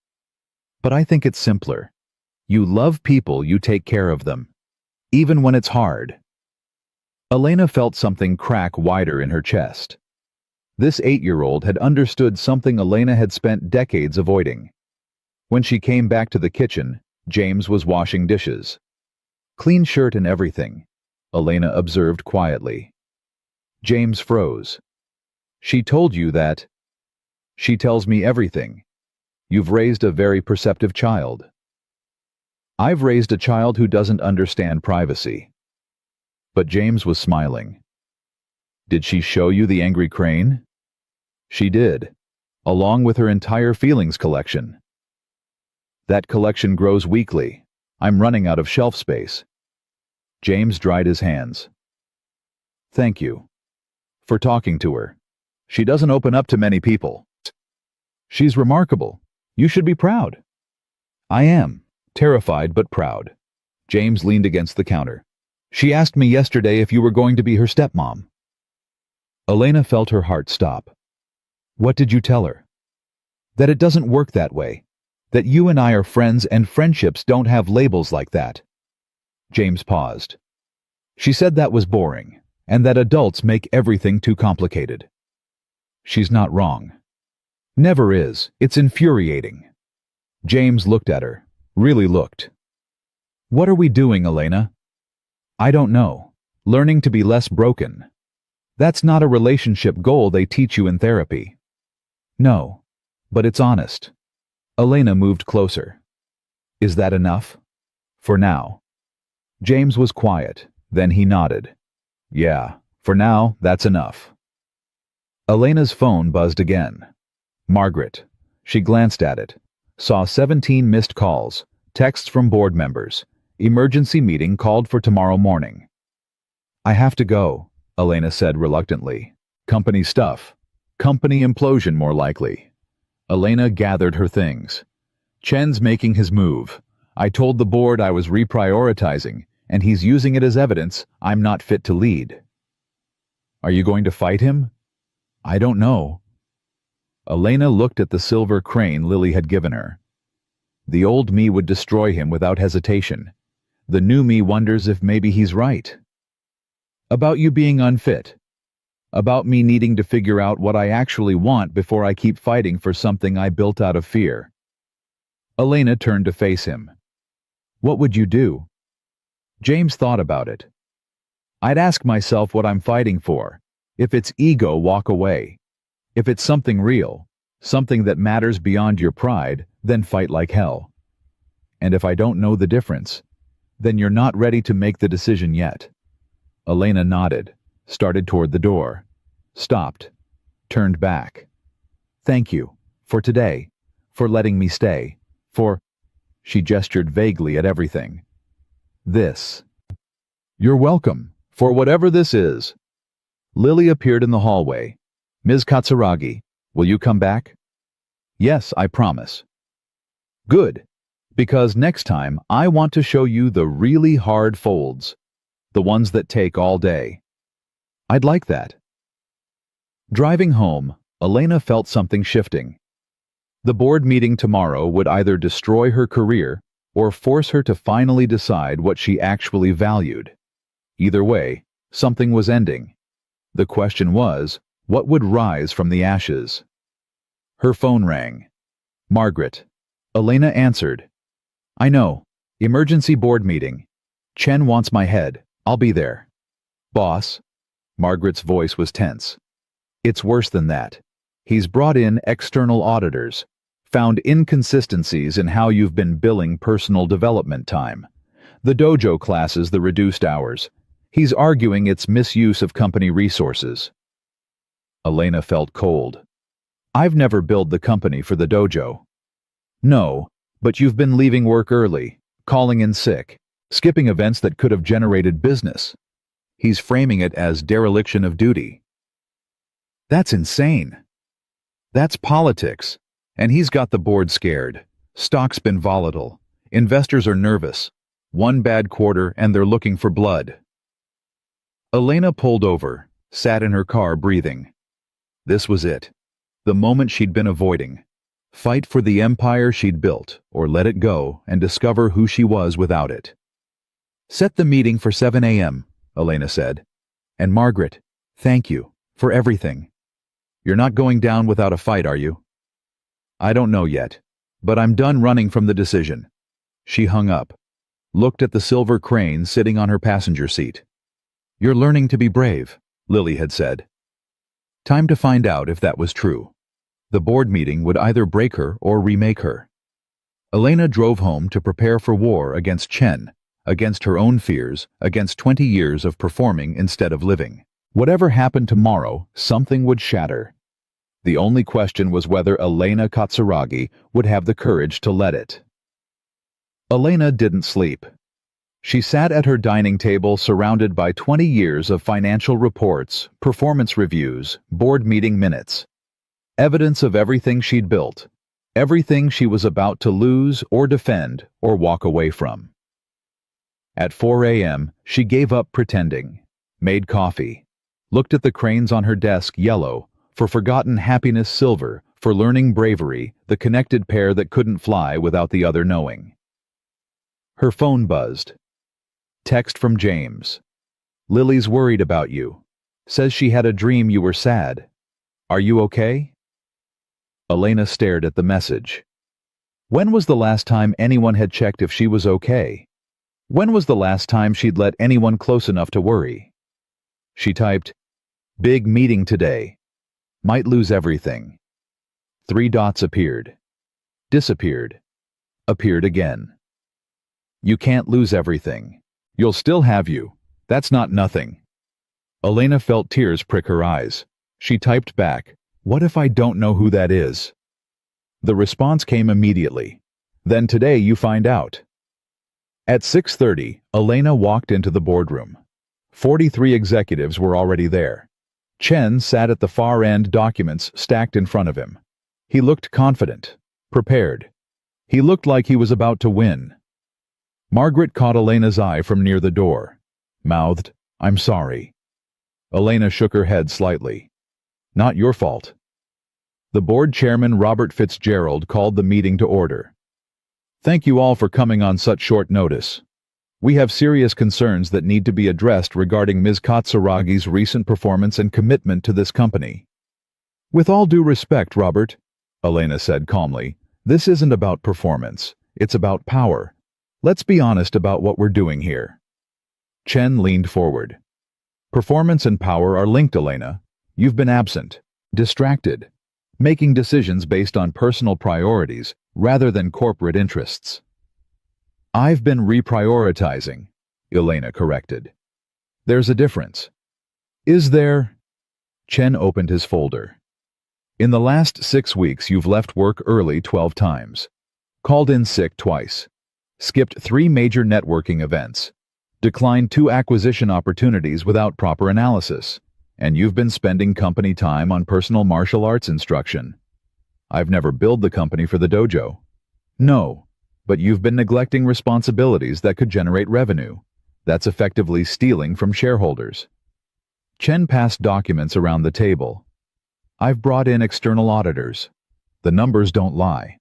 Speaker 1: But I think it's simpler. You love people, you take care of them. Even when it's hard. Elena felt something crack wider in her chest. This 8-year-old had understood something Elena had spent decades avoiding. When she came back to the kitchen, James was washing dishes. Clean shirt and everything, Elena observed quietly. James froze. She told you that? She tells me everything. You've raised a very perceptive child. I've raised a child who doesn't understand privacy. But James was smiling. Did she show you the angry crane? She did, along with her entire feelings collection. That collection grows weekly. I'm running out of shelf space. James dried his hands. Thank you. For talking to her. She doesn't open up to many people. She's remarkable. You should be proud. I am, terrified but proud. James leaned against the counter. She asked me yesterday if you were going to be her stepmom. Elena felt her heart stop. What did you tell her? That it doesn't work that way. That you and I are friends and friendships don't have labels like that. James paused. She said that was boring, and that adults make everything too complicated. She's not wrong. Never is. It's infuriating. James looked at her. Really looked. What are we doing, Elena? I don't know. Learning to be less broken. That's not a relationship goal they teach you in therapy. No, but it's honest. Elena moved closer. Is that enough? For now. James was quiet, then he nodded. Yeah, for now, that's enough. Elena's phone buzzed again. Margaret. She glanced at it. Saw 17 missed calls, texts from board members. Emergency meeting called for tomorrow morning. I have to go, Elena said reluctantly. Company stuff. Company implosion, more likely. Elena gathered her things. Chen's making his move. I told the board I was reprioritizing, and he's using it as evidence I'm not fit to lead. Are you going to fight him? I don't know. Elena looked at the silver crane Lily had given her. The old me would destroy him without hesitation. The new me wonders if maybe he's right. About you being unfit. About me needing to figure out what I actually want before I keep fighting for something I built out of fear. Elena turned to face him. What would you do? James thought about it. I'd ask myself what I'm fighting for. If it's ego, walk away. If it's something real, something that matters beyond your pride, then fight like hell. And if I don't know the difference, then you're not ready to make the decision yet. Elena nodded, started toward the door, stopped, turned back. Thank you, for today, for letting me stay, for... She gestured vaguely at everything. This. You're welcome, for whatever this is. Lily appeared in the hallway. Ms. Katsuragi, will you come back? Yes, I promise. Good, because next time I want to show you the really hard folds, the ones that take all day. I'd like that. Driving home, Elena felt something shifting. The board meeting tomorrow would either destroy her career or force her to finally decide what she actually valued. Either way, something was ending. The question was, what would rise from the ashes? Her phone rang. Margaret. Elena answered. I know. Emergency board meeting. Chen wants my head. I'll be there. Boss. Margaret's voice was tense. It's worse than that. He's brought in external auditors, found inconsistencies in how you've been billing personal development time. The dojo classes the reduced hours. He's arguing it's misuse of company resources. Elena felt cold. I've never billed the company for the dojo. No, but you've been leaving work early, calling in sick, skipping events that could have generated business. He's framing it as dereliction of duty. That's insane. That's politics, and he's got the board scared. Stock's been volatile. Investors are nervous. One bad quarter and they're looking for blood. Elena pulled over, sat in her car breathing. This was it. The moment she'd been avoiding. Fight for the empire she'd built, or let it go and discover who she was without it. Set the meeting for 7 a.m., Elena said. And Margaret, thank you for everything. You're not going down without a fight, are you? I don't know yet, but I'm done running from the decision. She hung up, looked at the silver crane sitting on her passenger seat. You're learning to be brave, Lily had said. Time to find out if that was true. The board meeting would either break her or remake her. Elena drove home to prepare for war against Chen, against her own fears, against 20 years of performing instead of living. Whatever happened tomorrow, something would shatter. The only question was whether Elena Katsuragi would have the courage to let it. Elena didn't sleep. She sat at her dining table surrounded by 20 years of financial reports, performance reviews, board meeting minutes. Evidence of everything she'd built, everything she was about to lose or defend or walk away from. At 4 a.m., she gave up pretending, made coffee, looked at the cranes on her desk yellow, for forgotten happiness silver, for learning bravery, the connected pair that couldn't fly without the other knowing. Her phone buzzed. Text from James. Lily's worried about you. Says she had a dream you were sad. Are you okay? Elena stared at the message. When was the last time anyone had checked if she was okay? When was the last time she'd let anyone close enough to worry? She typed, "Big meeting today. Might lose everything." 3 dots appeared. Disappeared. Appeared again. You can't lose everything. You'll still have you. That's not nothing. Elena felt tears prick her eyes. She typed back, "What if I don't know who that is?" The response came immediately. "Then today you find out." At 6:30, Elena walked into the boardroom. 43 executives were already there. Chen sat at the far end, documents stacked in front of him. He looked confident, prepared. He looked like he was about to win. Margaret caught Elena's eye from near the door. Mouthed, "I'm sorry." Elena shook her head slightly. "Not your fault." The board chairman, Robert Fitzgerald, called the meeting to order. "Thank you all for coming on such short notice. We have serious concerns that need to be addressed regarding Ms. Katsuragi's recent performance and commitment to this company." "With all due respect, Robert," Elena said calmly, "this isn't about performance. It's about power. Let's be honest about what we're doing here." Chen leaned forward. "Performance and power are linked, Elena. You've been absent, distracted, making decisions based on personal priorities rather than corporate interests." "I've been reprioritizing," Elena corrected. "There's a difference." "Is there?" Chen opened his folder. "In the last 6 weeks you've left work early 12 times, called in sick twice, skipped 3 major networking events, declined 2 acquisition opportunities without proper analysis, and you've been spending company time on personal martial arts instruction. I've never billed the company for the dojo. No, but you've been neglecting responsibilities that could generate revenue. That's effectively stealing from shareholders." Chen passed documents around the table. "I've brought in external auditors. The numbers don't lie."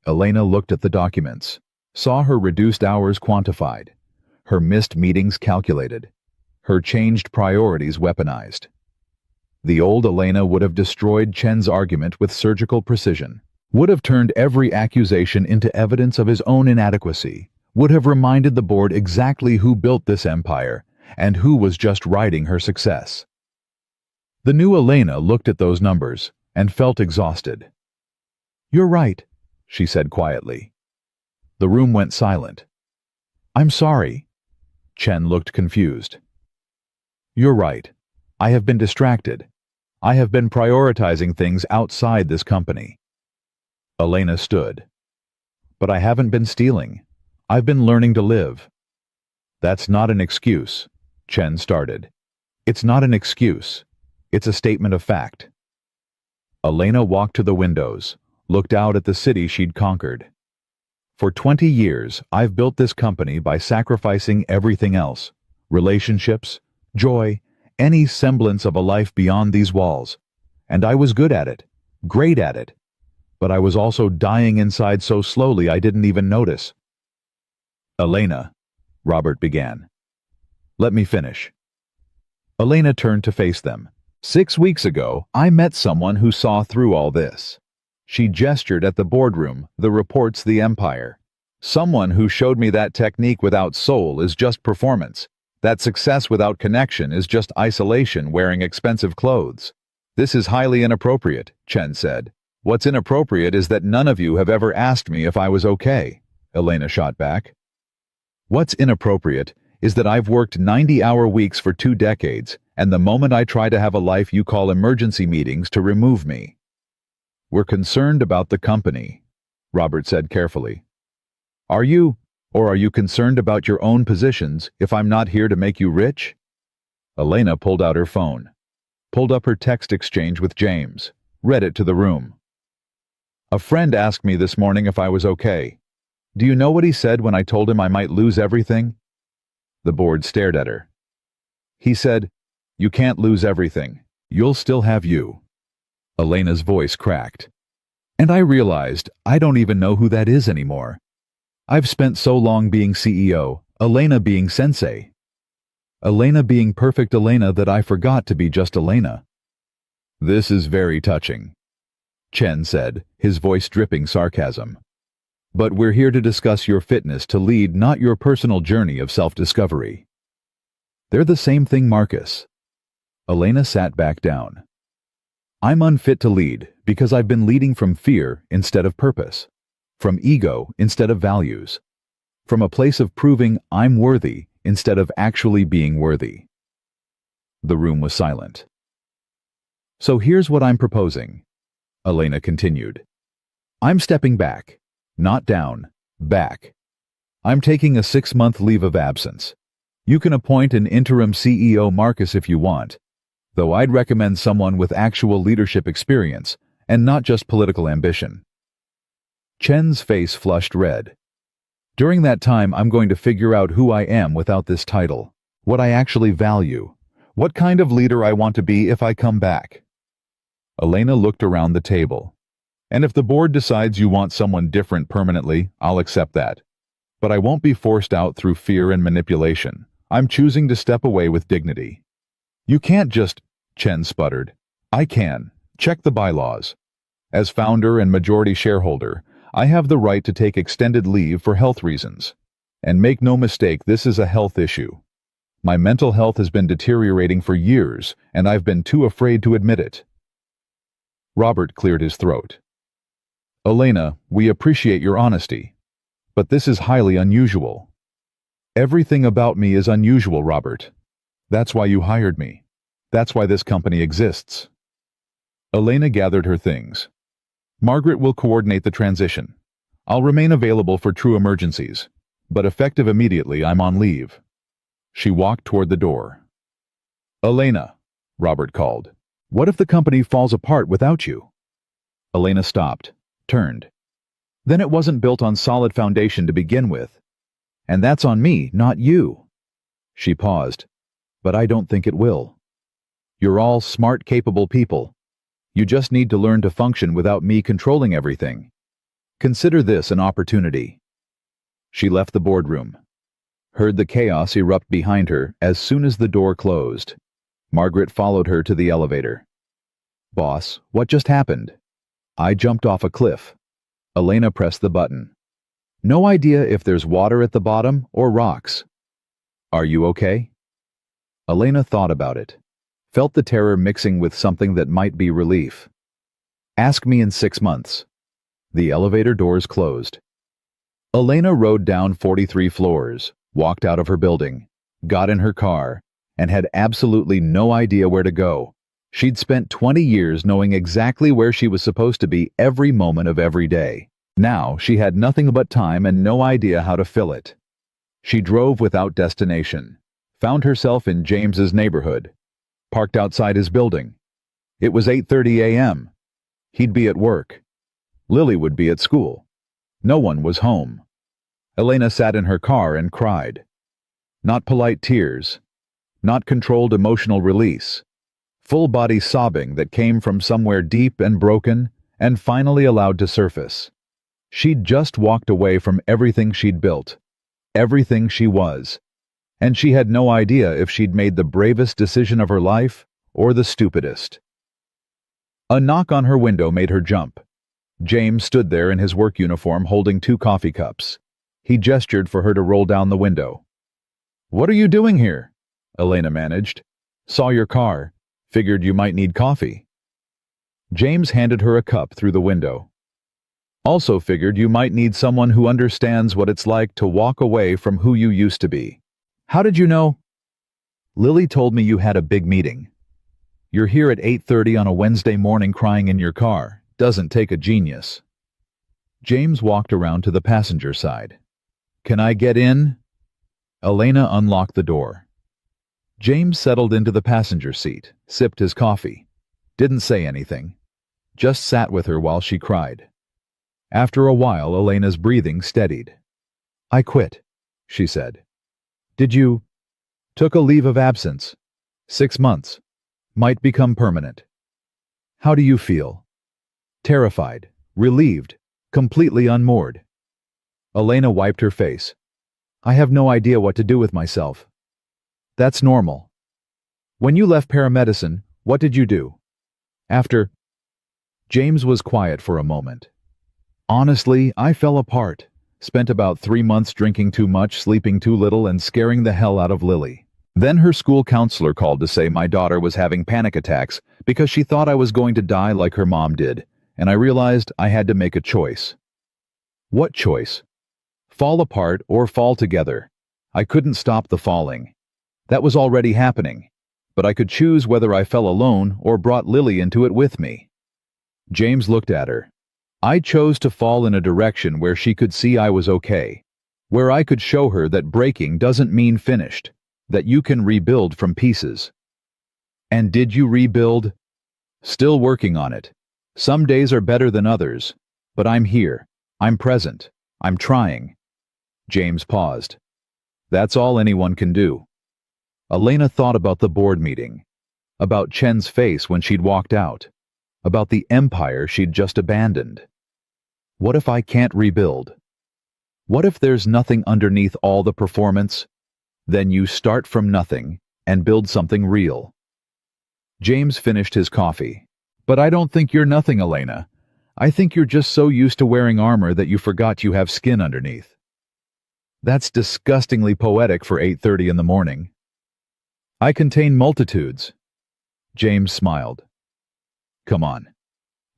Speaker 1: Elena looked at the documents, saw her reduced hours quantified, her missed meetings calculated, her changed priorities weaponized. The old Elena would have destroyed Chen's argument with surgical precision, would have turned every accusation into evidence of his own inadequacy, would have reminded the board exactly who built this empire and who was just riding her success. The new Elena looked at those numbers and felt exhausted. "You're right," she said quietly. The room went silent. "I'm sorry." Chen looked confused. "You're right. I have been distracted. I have been prioritizing things outside this company." Elena stood. "But I haven't been stealing. I've been learning to live." "That's not an excuse," Chen started. "It's not an excuse. It's a statement of fact." Elena walked to the windows, looked out at the city she'd conquered. "For 20 years, I've built this company by sacrificing everything else: relationships, joy, any semblance of a life beyond these walls. And I was good at it, great at it. But I was also dying inside so slowly I didn't even notice." "Elena," Robert began. "Let me finish." Elena turned to face them. "6 weeks ago, I met someone who saw through all this." She gestured at the boardroom, the reports, the empire. "Someone who showed me that technique without soul is just performance. That success without connection is just isolation wearing expensive clothes. This is highly inappropriate," Chen said. "What's inappropriate is that none of you have ever asked me if I was okay," Elena shot back. "What's inappropriate is that I've worked 90-hour weeks for 2 decades, and the moment I try to have a life you call emergency meetings to remove me." "We're concerned about the company," Robert said carefully. Are you concerned about your own positions if I'm not here to make you rich?" Elena pulled out her phone, pulled up her text exchange with James, read it to the room. "A friend asked me this morning if I was okay. Do you know what he said when I told him I might lose everything?" The board stared at her. "He said, 'You can't lose everything. You'll still have you.'" Elena's voice cracked. "And I realized I don't even know who that is anymore. I've spent so long being CEO, Elena being sensei. Elena being perfect Elena that I forgot to be just Elena." This is very touching, Chen said, his voice dripping sarcasm. But we're here to discuss your fitness to lead, not your personal journey of self-discovery. They're the same thing, Marcus. Elena sat back down. I'm unfit to lead because I've been leading from fear instead of purpose, from ego instead of values, from a place of proving I'm worthy instead of actually being worthy. The room was silent. So here's what I'm proposing, Elena continued. I'm stepping back, not down, back. I'm taking a 6-month leave of absence. You can appoint an interim CEO, Marcus, if you want, though I'd recommend someone with actual leadership experience and not just political ambition. Chen's face flushed red. During that time, I'm going to figure out who I am without this title, what I actually value, what kind of leader I want to be if I come back. Elena looked around the table. And if the board decides you want someone different permanently, I'll accept that. But I won't be forced out through fear and manipulation. I'm choosing to step away with dignity. You can't just, Chen sputtered. I can. Check the bylaws. As founder and majority shareholder, I have the right to take extended leave for health reasons. And make no mistake, this is a health issue. My mental health has been deteriorating for years, and I've been too afraid to admit it. Robert cleared his throat. Elena, we appreciate your honesty, but this is highly unusual. Everything about me is unusual, Robert. That's why you hired me. That's why this company exists. Elena gathered her things. Margaret will coordinate the transition. I'll remain available for true emergencies, but effective immediately, I'm on leave. She walked toward the door. Elena, Robert called. What if the company falls apart without you? Elena stopped, turned. Then it wasn't built on solid foundation to begin with. And that's on me, not you. She paused. But I don't think it will. You're all smart, capable people. You just need to learn to function without me controlling everything. Consider this an opportunity. She left the boardroom. Heard the chaos erupt behind her as soon as the door closed. Margaret followed her to the elevator. Boss, what just happened? I jumped off a cliff. Elena pressed the button. No idea if there's water at the bottom or rocks. Are you okay? Elena thought about it. Felt the terror mixing with something that might be relief. Ask me in 6 months. The elevator doors closed. Elena rode down 43 floors, walked out of her building, got in her car, and had absolutely no idea where to go. She'd spent 20 years knowing exactly where she was supposed to be every moment of every day. Now she had nothing but time and no idea how to fill it. She drove without destination, found herself in James's neighborhood, parked outside his building. It was 8:30 a.m. He'd be at work. Lily would be at school. No one was home. Elena sat in her car and cried. Not polite tears, not controlled emotional release. Full-body sobbing that came from somewhere deep and broken and finally allowed to surface. She'd just walked away from everything she'd built, everything she was, and she had no idea if she'd made the bravest decision of her life or the stupidest. A knock on her window made her jump. James stood there in his work uniform holding 2 coffee cups. He gestured for her to roll down the window. "What are you doing here?" Elena managed. "Saw your car. Figured you might need coffee." James handed her a cup through the window. "Also figured you might need someone who understands what it's like to walk away from who you used to be." "How did you know?" "Lily told me you had a big meeting. You're here at 8:30 on a Wednesday morning crying in your car. Doesn't take a genius." James walked around to the passenger side. "Can I get in?" Elena unlocked the door. James settled into the passenger seat, sipped his coffee, didn't say anything, just sat with her while she cried. After a while, Elena's breathing steadied. "I quit," she said. "Did you?" "Took a leave of absence. 6 months. Might become permanent." "How do you feel?" "Terrified, relieved, completely unmoored." Elena wiped her face. "I have no idea what to do with myself." "That's normal. When you left paramedicine, what did you do?" After James was quiet for a moment. Honestly, I fell apart. Spent about 3 months drinking too much, sleeping too little, and scaring the hell out of Lily. Then her school counselor called to say my daughter was having panic attacks because she thought I was going to die like her mom did, and I realized I had to make a choice. What choice? Fall apart or fall together. I couldn't stop the falling. That was already happening, but I could choose whether I fell alone or brought Lily into it with me. James looked at her. I chose to fall in a direction where she could see I was okay, where I could show her that breaking doesn't mean finished, that you can rebuild from pieces. And did you rebuild? Still working on it. Some days are better than others, but I'm here. I'm present. I'm trying. James paused. That's all anyone can do. Elena thought about the board meeting, about Chen's face when she'd walked out, about the empire she'd just abandoned. What if I can't rebuild? What if there's nothing underneath all the performance? Then you start from nothing and build something real. James finished his coffee. But I don't think you're nothing, Elena. I think you're just so used to wearing armor that you forgot you have skin underneath. That's disgustingly poetic for 8:30 in the morning. I contain multitudes. James smiled. Come on.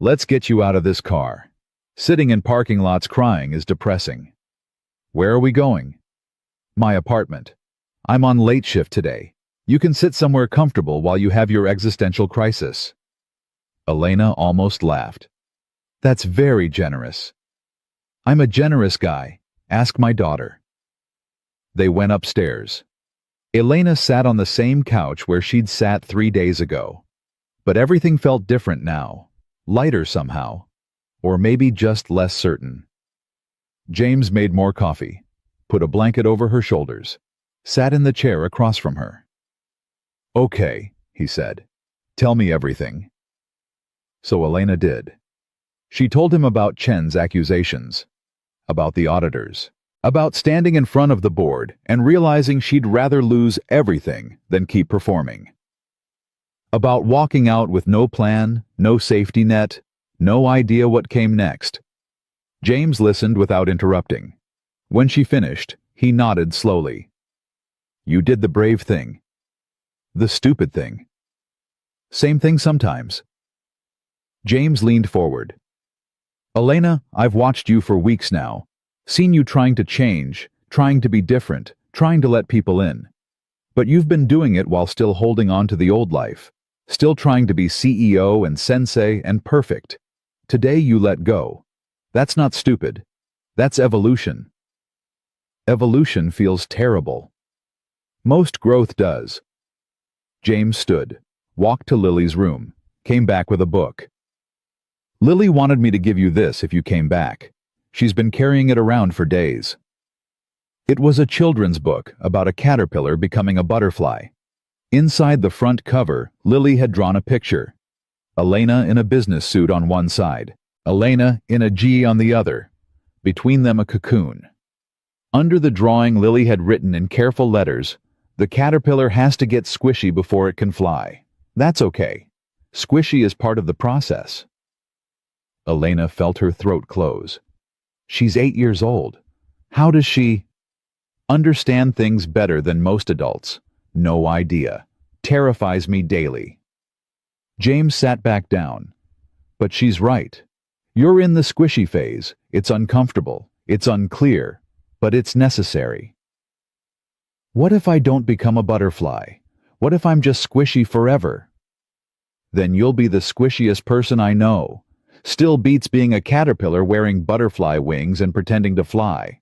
Speaker 1: Let's get you out of this car. Sitting in parking lots crying is depressing. Where are we going? My apartment. I'm on late shift today. You can sit somewhere comfortable while you have your existential crisis. Elena almost laughed. That's very generous. I'm a generous guy. Ask my daughter. They went upstairs. Elena sat on the same couch where she'd sat 3 days ago. But everything felt different now. Lighter somehow. Or maybe just less certain. James made more coffee, put a blanket over her shoulders, sat in the chair across from her. Okay, he said. Tell me everything. So Elena did. She told him about Chen's accusations, about the auditors, about standing in front of the board and realizing she'd rather lose everything than keep performing. About walking out with no plan, no safety net, no idea what came next. James listened without interrupting. When she finished, he nodded slowly. You did the brave thing. The stupid thing. Same thing sometimes. James leaned forward. Elena, I've watched you for weeks now, seen you trying to change, trying to be different, trying to let people in. But you've been doing it while still holding on to the old life, still trying to be CEO and sensei and perfect. Today you let go. That's not stupid. That's evolution. Evolution feels terrible. Most growth does. James stood, walked to Lily's room, came back with a book. Lily wanted me to give you this if you came back. She's been carrying it around for days. It was a children's book about a caterpillar becoming a butterfly. Inside the front cover, Lily had drawn a picture. Elena in a business suit on one side, Elena in a G on the other. Between them a cocoon. Under the drawing, Lily had written in careful letters, "The caterpillar has to get squishy before it can fly. That's okay. Squishy is part of the process." Elena felt her throat close. She's 8 years old. How does she understand things better than most adults? No idea. Terrifies me daily. James sat back down. But she's right. You're in the squishy phase. It's uncomfortable. It's unclear. But it's necessary. What if I don't become a butterfly? What if I'm just squishy forever? Then you'll be the squishiest person I know. Still beats being a caterpillar wearing butterfly wings and pretending to fly.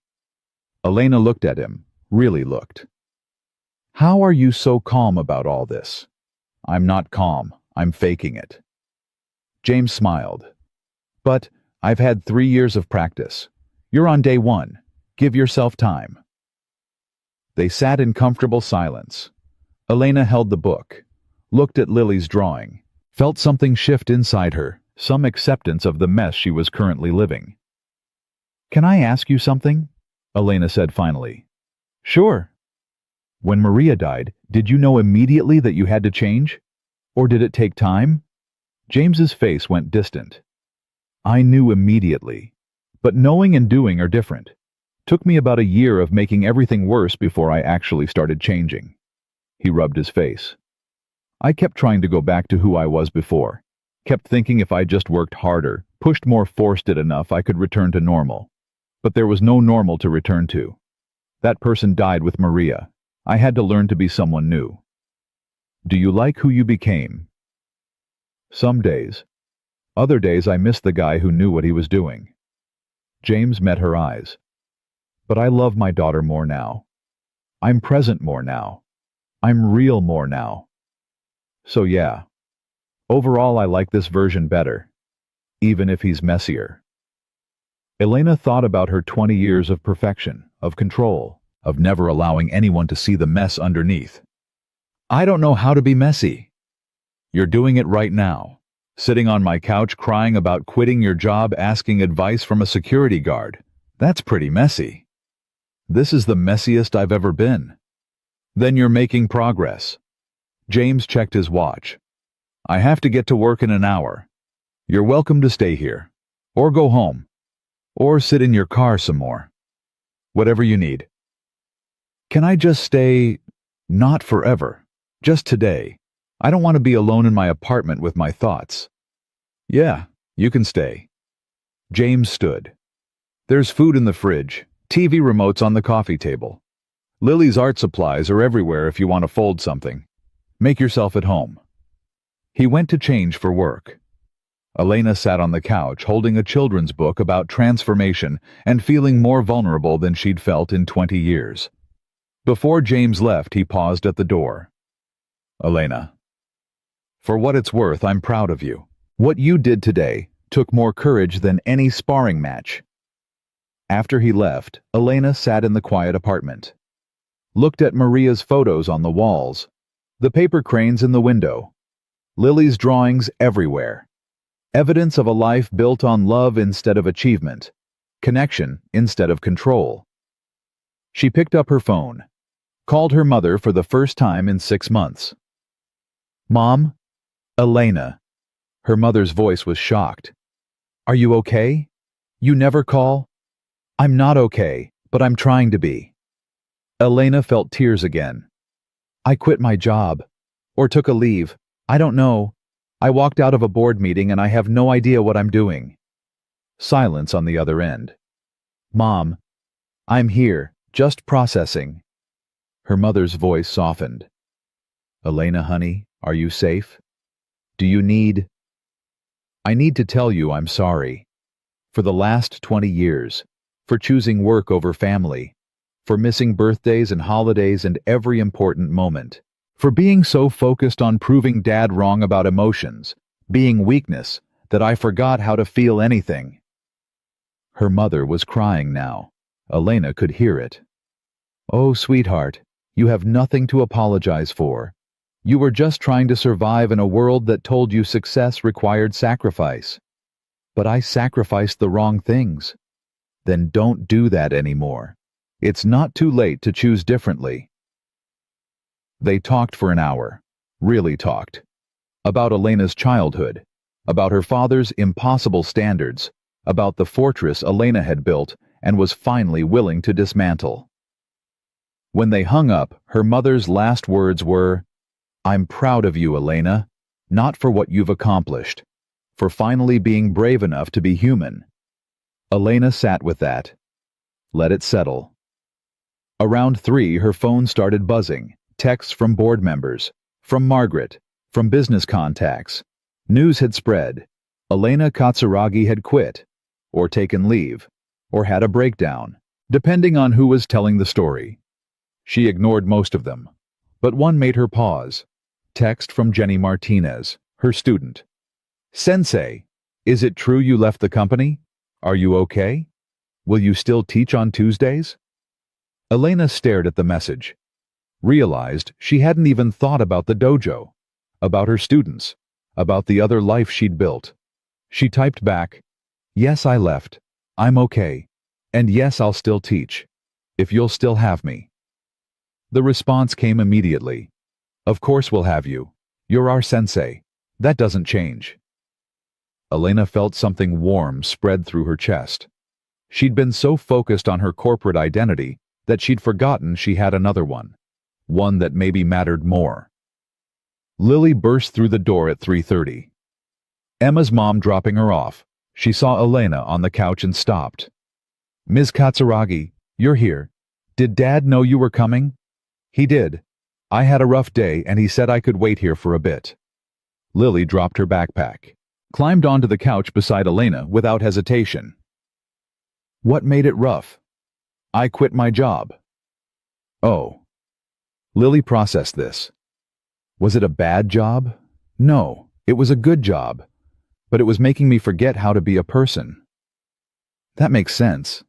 Speaker 1: Elena looked at him, really looked. How are you so calm about all this? I'm not calm. I'm faking it. James smiled. But I've had 3 years of practice. You're on day 1. Give yourself time. They sat in comfortable silence. Elena held the book, looked at Lily's drawing, felt something shift inside her, some acceptance of the mess she was currently living. Can I ask you something? Elena said finally. Sure. When Maria died, did you know immediately that you had to change? Or did it take time? James's face went distant. I knew immediately. But knowing and doing are different. Took me about a year of making everything worse before I actually started changing. He rubbed his face. I kept trying to go back to who I was before. Kept thinking if I just worked harder, pushed more, forced it enough, I could return to normal. But there was no normal to return to. That person died with Maria. I had to learn to be someone new. Do you like who you became? Some days. Other days I miss the guy who knew what he was doing. James met her eyes. But I love my daughter more now. I'm present more now. I'm real more now. So yeah. Overall I like this version better. Even if he's messier. Elena thought about her 20 years of perfection, of control, of never allowing anyone to see the mess underneath. I don't know how to be messy. You're doing it right now. Sitting on my couch crying about quitting your job, asking advice from a security guard. That's pretty messy. This is the messiest I've ever been. Then you're making progress. James checked his watch. I have to get to work in an hour. You're welcome to stay here. Or go home. Or sit in your car some more. Whatever you need. Can I just stay? Not forever. Just today. I don't want to be alone in my apartment with my thoughts. Yeah, you can stay. James stood. There's food in the fridge, TV remotes on the coffee table. Lily's art supplies are everywhere if you want to fold something. Make yourself at home. He went to change for work. Elena sat on the couch holding a children's book about transformation and feeling more vulnerable than she'd felt in 20 years. Before James left, he paused at the door. Elena. For what it's worth, I'm proud of you. What you did today took more courage than any sparring match. After he left, Elena sat in the quiet apartment. Looked at Maria's photos on the walls, the paper cranes in the window, Lily's drawings everywhere. Evidence of a life built on love instead of achievement, connection instead of control. She picked up her phone, called her mother for the first time in 6 months. Mom? Elena. Her mother's voice was shocked. Are you okay? You never call? I'm not okay, but I'm trying to be. Elena felt tears again. I quit my job. Or took a leave. I don't know. I walked out of a board meeting and I have no idea what I'm doing. Silence on the other end. Mom, I'm here, just processing. Her mother's voice softened. Elena, honey, are you safe? Do you need... I need to tell you I'm sorry. For the last 20 years. For choosing work over family. For missing birthdays and holidays and every important moment. For being so focused on proving Dad wrong about emotions, being weakness, that I forgot how to feel anything. Her mother was crying now. Elena could hear it. Oh, sweetheart, you have nothing to apologize for. You were just trying to survive in a world that told you success required sacrifice. But I sacrificed the wrong things. Then don't do that anymore. It's not too late to choose differently. They talked for an hour. Really talked. About Elena's childhood. About her father's impossible standards. About the fortress Elena had built and was finally willing to dismantle. When they hung up, her mother's last words were, I'm proud of you, Elena, not for what you've accomplished, for finally being brave enough to be human. Elena sat with that. Let it settle. Around 3, her phone started buzzing. Texts from board members, from Margaret, from business contacts. News had spread. Elena Katsuragi had quit, or taken leave, or had a breakdown, depending on who was telling the story. She ignored most of them, but one made her pause. Text from Jenny Martinez, her student. Sensei, is it true you left the company? Are you okay? Will you still teach on Tuesdays? Elena stared at the message. Realized she hadn't even thought about the dojo, about her students, about the other life she'd built. She typed back, yes, I left. I'm okay. And yes, I'll still teach. If you'll still have me. The response came immediately. Of course we'll have you. You're our sensei. That doesn't change. Elena felt something warm spread through her chest. She'd been so focused on her corporate identity that she'd forgotten she had another one that maybe mattered more. Lily burst through the door at 3:30. Emma's mom dropping her off. She saw Elena on the couch and stopped. "Ms. Katsuragi, you're here. Did Dad know you were coming?" "He did. I had a rough day and he said I could wait here for a bit." Lily dropped her backpack, climbed onto the couch beside Elena without hesitation. "What made it rough?" "I quit my job." "Oh." Lily processed this. Was it a bad job? No, it was a good job. But it was making me forget how to be a person. That makes sense.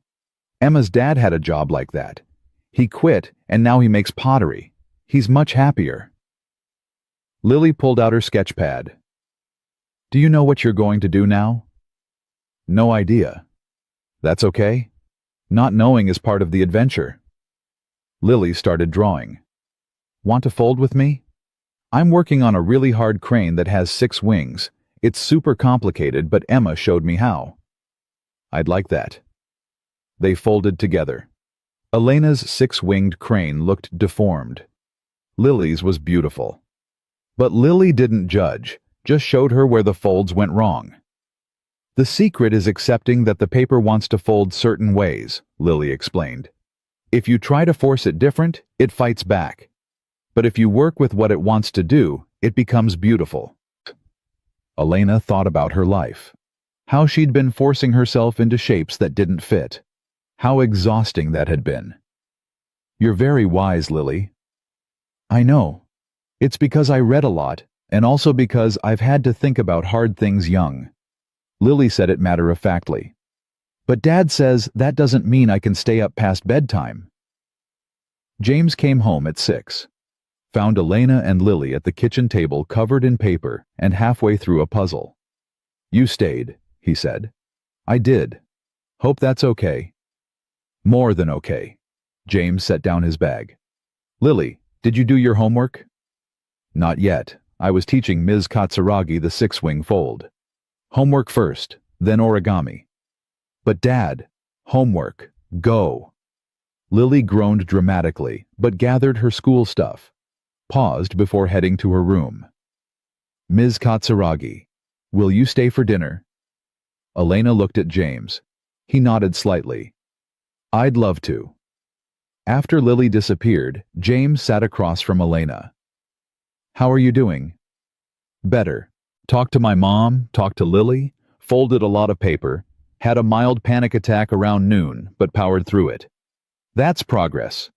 Speaker 1: Emma's dad had a job like that. He quit and now he makes pottery. He's much happier. Lily pulled out her sketch pad. "Do you know what you're going to do now?" "No idea." "That's okay. Not knowing is part of the adventure." Lily started drawing. "Want to fold with me? I'm working on a really hard crane that has 6 wings. It's super complicated, but Emma showed me how." "I'd like that." They folded together. Elena's 6-winged crane looked deformed. Lily's was beautiful. But Lily didn't judge, just showed her where the folds went wrong. "The secret is accepting that the paper wants to fold certain ways," Lily explained. "If you try to force it different, it fights back. But if you work with what it wants to do, it becomes beautiful." Elena thought about her life. How she'd been forcing herself into shapes that didn't fit. How exhausting that had been. "You're very wise, Lily." "I know. It's because I read a lot, and also because I've had to think about hard things young." Lily said it matter-of-factly. "But Dad says that doesn't mean I can stay up past bedtime." James came home at 6. Found Elena and Lily at the kitchen table covered in paper and halfway through a puzzle. "You stayed," he said. "I did. Hope that's okay." "More than okay." James set down his bag. "Lily, did you do your homework?" "Not yet. I was teaching Ms. Katsuragi the 6-wing fold." "Homework first, then origami." "But Dad, homework, go." Lily groaned dramatically, but gathered her school stuff. Paused before heading to her room. "Ms. Katsuragi, will you stay for dinner?" Elena looked at James. He nodded slightly. "I'd love to." After Lily disappeared, James sat across from Elena. "How are you doing?" "Better. Talked to my mom, talked to Lily, folded a lot of paper, had a mild panic attack around noon, but powered through it. That's progress.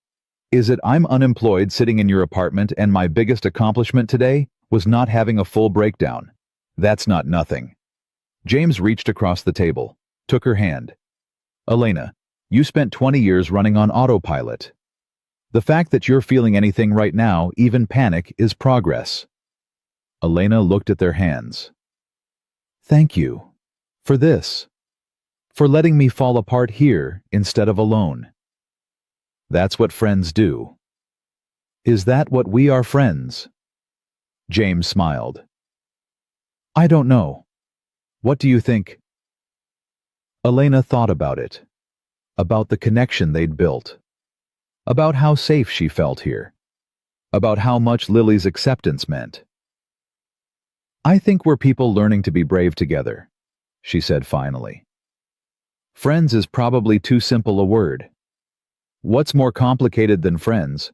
Speaker 1: Is it I'm unemployed sitting in your apartment and my biggest accomplishment today was not having a full breakdown? That's not nothing." James reached across the table, took her hand. "Elena, you spent 20 years running on autopilot. The fact that you're feeling anything right now, even panic, is progress." Elena looked at their hands. "Thank you. For this. For letting me fall apart here instead of alone." "That's what friends do." "Is that what we are, friends?" James smiled. "I don't know. What do you think?" Elena thought about it. About the connection they'd built. About how safe she felt here. About how much Lily's acceptance meant. "I think we're people learning to be brave together," she said finally. "Friends is probably too simple a word. What's more complicated than friends?"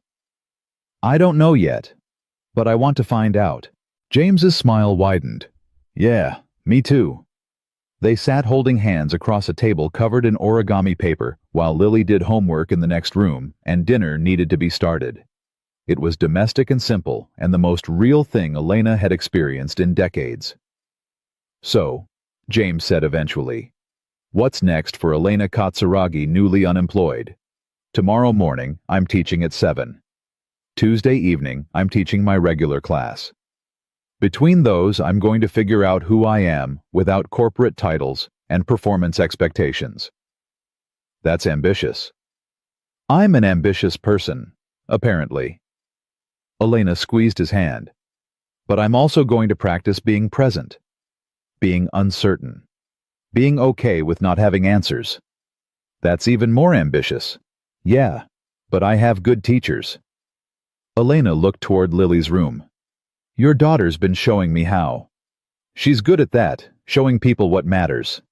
Speaker 1: "I don't know yet, but I want to find out." James's smile widened. "Yeah, me too." They sat holding hands across a table covered in origami paper while Lily did homework in the next room and dinner needed to be started. It was domestic and simple and the most real thing Elena had experienced in decades. "So," James said eventually, "what's next for Elena Katsuragi, newly unemployed? Tomorrow morning, I'm teaching at 7. Tuesday evening, I'm teaching my regular class. Between those, I'm going to figure out who I am without corporate titles and performance expectations." "That's ambitious." "I'm an ambitious person, apparently." Elena squeezed his hand. "But I'm also going to practice being present." being uncertain, being okay with not having answers. That's even more ambitious. Yeah, but I have good teachers. Elena looked toward Lily's room. Your daughter's been showing me how. She's good at that, showing people what matters.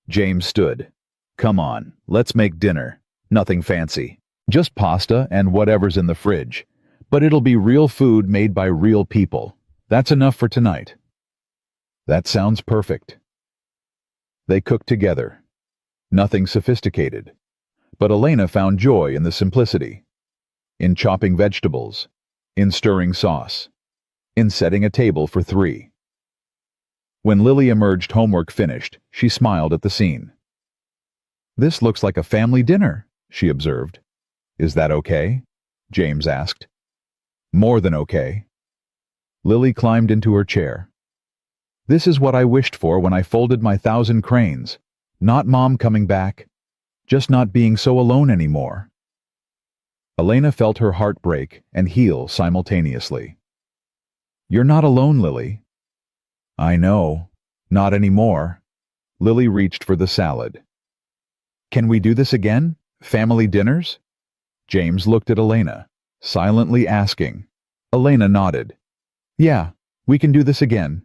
Speaker 1: James stood. Come on, let's make dinner. Nothing fancy. Just pasta and whatever's in the fridge. But it'll be real food made by real people. That's enough for tonight. That sounds perfect. They cooked together. Nothing sophisticated. But Elena found joy in the simplicity. In chopping vegetables. In stirring sauce. In setting a table for 3. When Lily emerged homework finished, she smiled at the scene. This looks like a family dinner, she observed. Is that okay? James asked. More than okay. Lily climbed into her chair. This is what I wished for when I folded my 1,000 cranes. Not Mom coming back. Just not being so alone anymore. Elena felt her heart break and heal simultaneously. You're not alone, Lily. I know. Not anymore. Lily reached for the salad. Can we do this again? Family dinners? James looked at Elena, silently asking. Elena nodded. Yeah, we can do this again.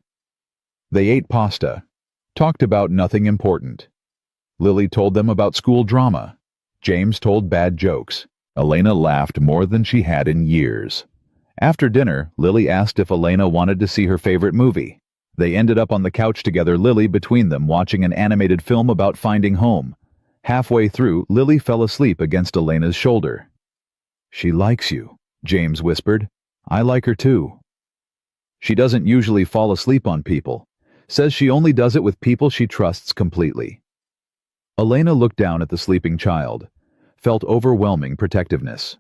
Speaker 1: They ate pasta, talked about nothing important. Lily told them about school drama. James told bad jokes. Elena laughed more than she had in years. After dinner, Lily asked if Elena wanted to see her favorite movie. They ended up on the couch together, Lily between them, watching an animated film about finding home. Halfway through, Lily fell asleep against Elena's shoulder. She likes you, James whispered. I like her too. She doesn't usually fall asleep on people. Says she only does it with people she trusts completely. Elena looked down at the sleeping child, felt overwhelming protectiveness.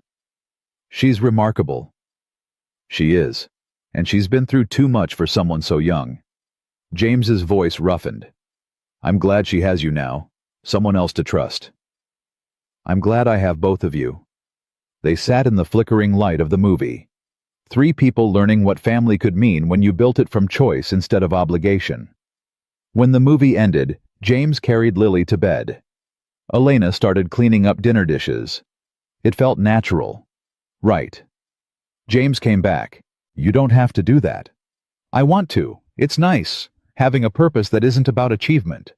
Speaker 1: She's remarkable. She is, and she's been through too much for someone so young. James's voice roughened. I'm glad she has you now, someone else to trust. I'm glad I have both of you. They sat in the flickering light of the movie. 3 people learning what family could mean when you built it from choice instead of obligation. When the movie ended, James carried Lily to bed. Elena started cleaning up dinner dishes. It felt natural. Right. James came back. You don't have to do that. I want to. It's nice, having a purpose that isn't about achievement.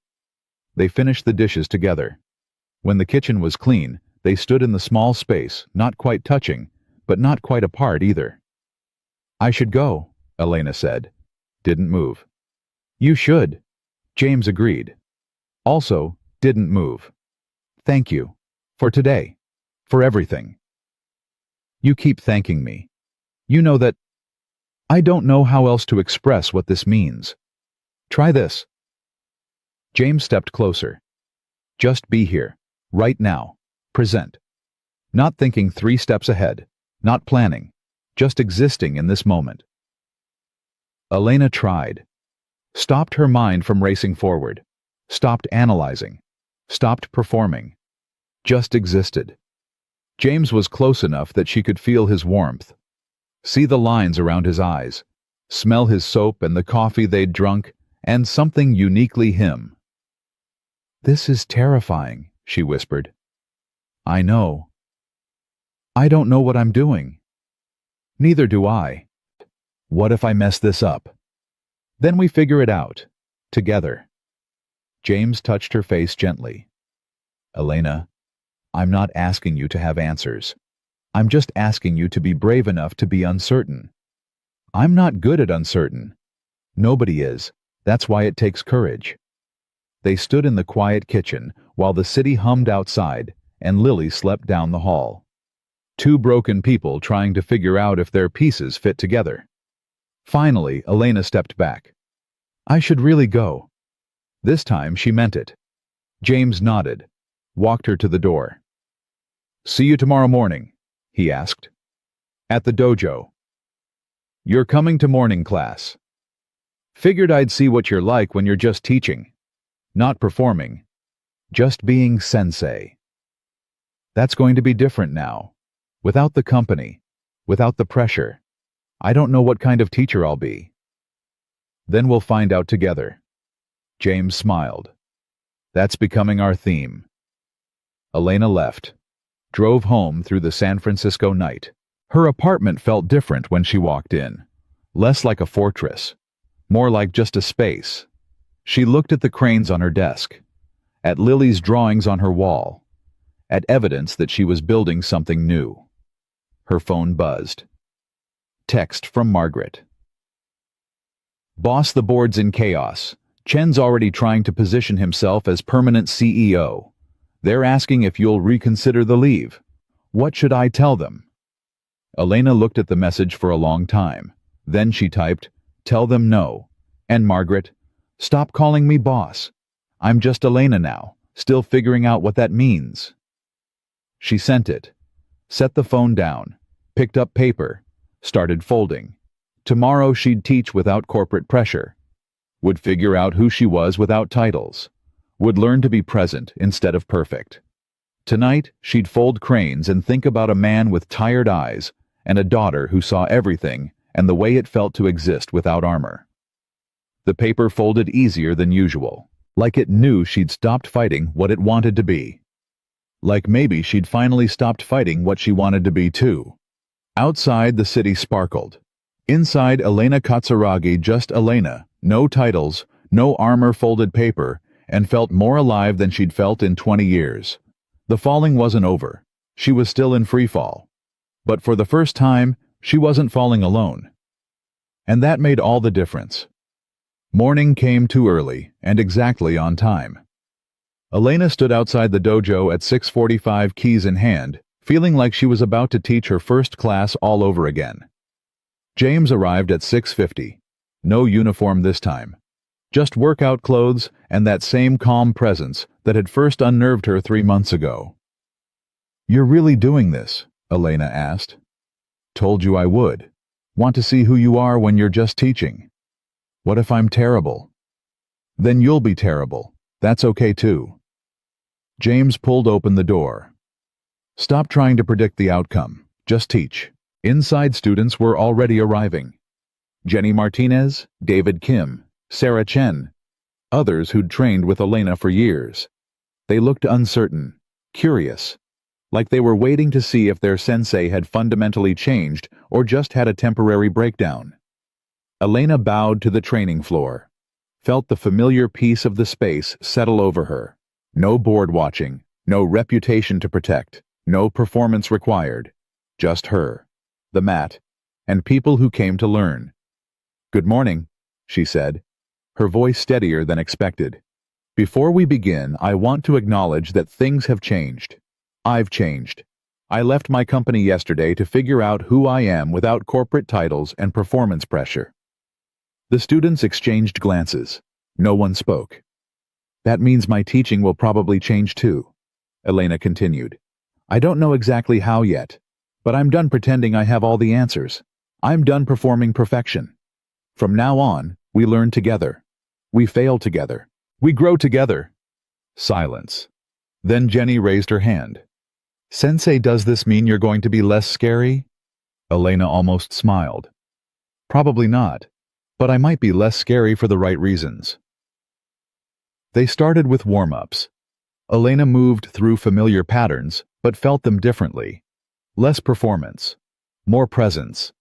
Speaker 1: They finished the dishes together. When the kitchen was clean, they stood in the small space, not quite touching, but not quite apart either. I should go, Elena said. Didn't move. You should. James agreed. Also, didn't move. Thank you. For today. For everything. You keep thanking me. You know that I don't know how else to express what this means. Try this. James stepped closer. Just be here. Right now. Present. Not thinking 3 steps ahead. Not planning. Just existing in this moment. Elena tried. Stopped her mind from racing forward. Stopped analyzing. Stopped performing. Just existed. James was close enough that she could feel his warmth. See the lines around his eyes. Smell his soap and the coffee they'd drunk, and something uniquely him. This is terrifying, she whispered. I know. I don't know what I'm doing. Neither do I. What if I mess this up? Then we figure it out. Together. James touched her face gently. Elena, I'm not asking you to have answers. I'm just asking you to be brave enough to be uncertain. I'm not good at uncertain. Nobody is. That's why it takes courage. They stood in the quiet kitchen while the city hummed outside and Lily slept down the hall. 2 broken people trying to figure out if their pieces fit together. Finally, Elena stepped back. I should really go. This time she meant it. James nodded, walked her to the door. See you tomorrow morning, he asked. At the dojo. You're coming to morning class. Figured I'd see what you're like when you're just teaching. Not performing. Just being sensei. That's going to be different now. Without the company. Without the pressure. I don't know what kind of teacher I'll be. Then we'll find out together. James smiled. That's becoming our theme. Elena left, drove home through the San Francisco night. Her apartment felt different when she walked in. Less like a fortress, more like just a space. She looked at the cranes on her desk, at Lily's drawings on her wall, at evidence that she was building something new. Her phone buzzed. Text from Margaret. Boss, the board's in chaos. Chen's already trying to position himself as permanent CEO. They're asking if you'll reconsider the leave. What should I tell them? Elena looked at the message for a long time. Then she typed, "Tell them no." And Margaret, "Stop calling me boss. I'm just Elena now, still figuring out what that means." She sent it, set the phone down, picked up paper, started folding. Tomorrow she'd teach without corporate pressure, would figure out who she was without titles, would learn to be present instead of perfect. Tonight she'd fold cranes and think about a man with tired eyes and a daughter who saw everything and the way it felt to exist without armor. The paper folded easier than usual, like it knew she'd stopped fighting what it wanted to be. Like maybe she'd finally stopped fighting what she wanted to be too. Outside, the city sparkled. Inside, Elena Katsuragi, just Elena, no titles, no armor-folded paper, and felt more alive than she'd felt in 20 years. The falling wasn't over. She was still in freefall. But for the first time, she wasn't falling alone. And that made all the difference. Morning came too early, and exactly on time. Elena stood outside the dojo at 6:45, keys in hand, feeling like she was about to teach her first class all over again. James arrived at 6:50. No uniform this time. Just workout clothes and that same calm presence that had first unnerved her 3 months ago. "You're really doing this?" Elena asked. "Told you I would. Want to see who you are when you're just teaching. What if I'm terrible?" "Then you'll be terrible. That's okay too." James pulled open the door. "Stop trying to predict the outcome. Just teach." Inside, students were already arriving. Jenny Martinez, David Kim, Sarah Chen, others who'd trained with Elena for years. They looked uncertain, curious, like they were waiting to see if their sensei had fundamentally changed or just had a temporary breakdown. Elena bowed to the training floor, felt the familiar peace of the space settle over her. No board watching, no reputation to protect, no performance required. Just her, the mat, and people who came to learn. "Good morning," she said, her voice steadier than expected. "Before we begin, I want to acknowledge that things have changed. I've changed. I left my company yesterday to figure out who I am without corporate titles and performance pressure." The students exchanged glances. No one spoke. "That means my teaching will probably change too," Elena continued. "I don't know exactly how yet, but I'm done pretending I have all the answers. I'm done performing perfection. From now on, we learn together. We fail together. We grow together." Silence. Then Jenny raised her hand. "Sensei, does this mean you're going to be less scary?" Elena almost smiled. "Probably not, but I might be less scary for the right reasons." They started with warm-ups. Elena moved through familiar patterns, but felt them differently. Less performance, more presence.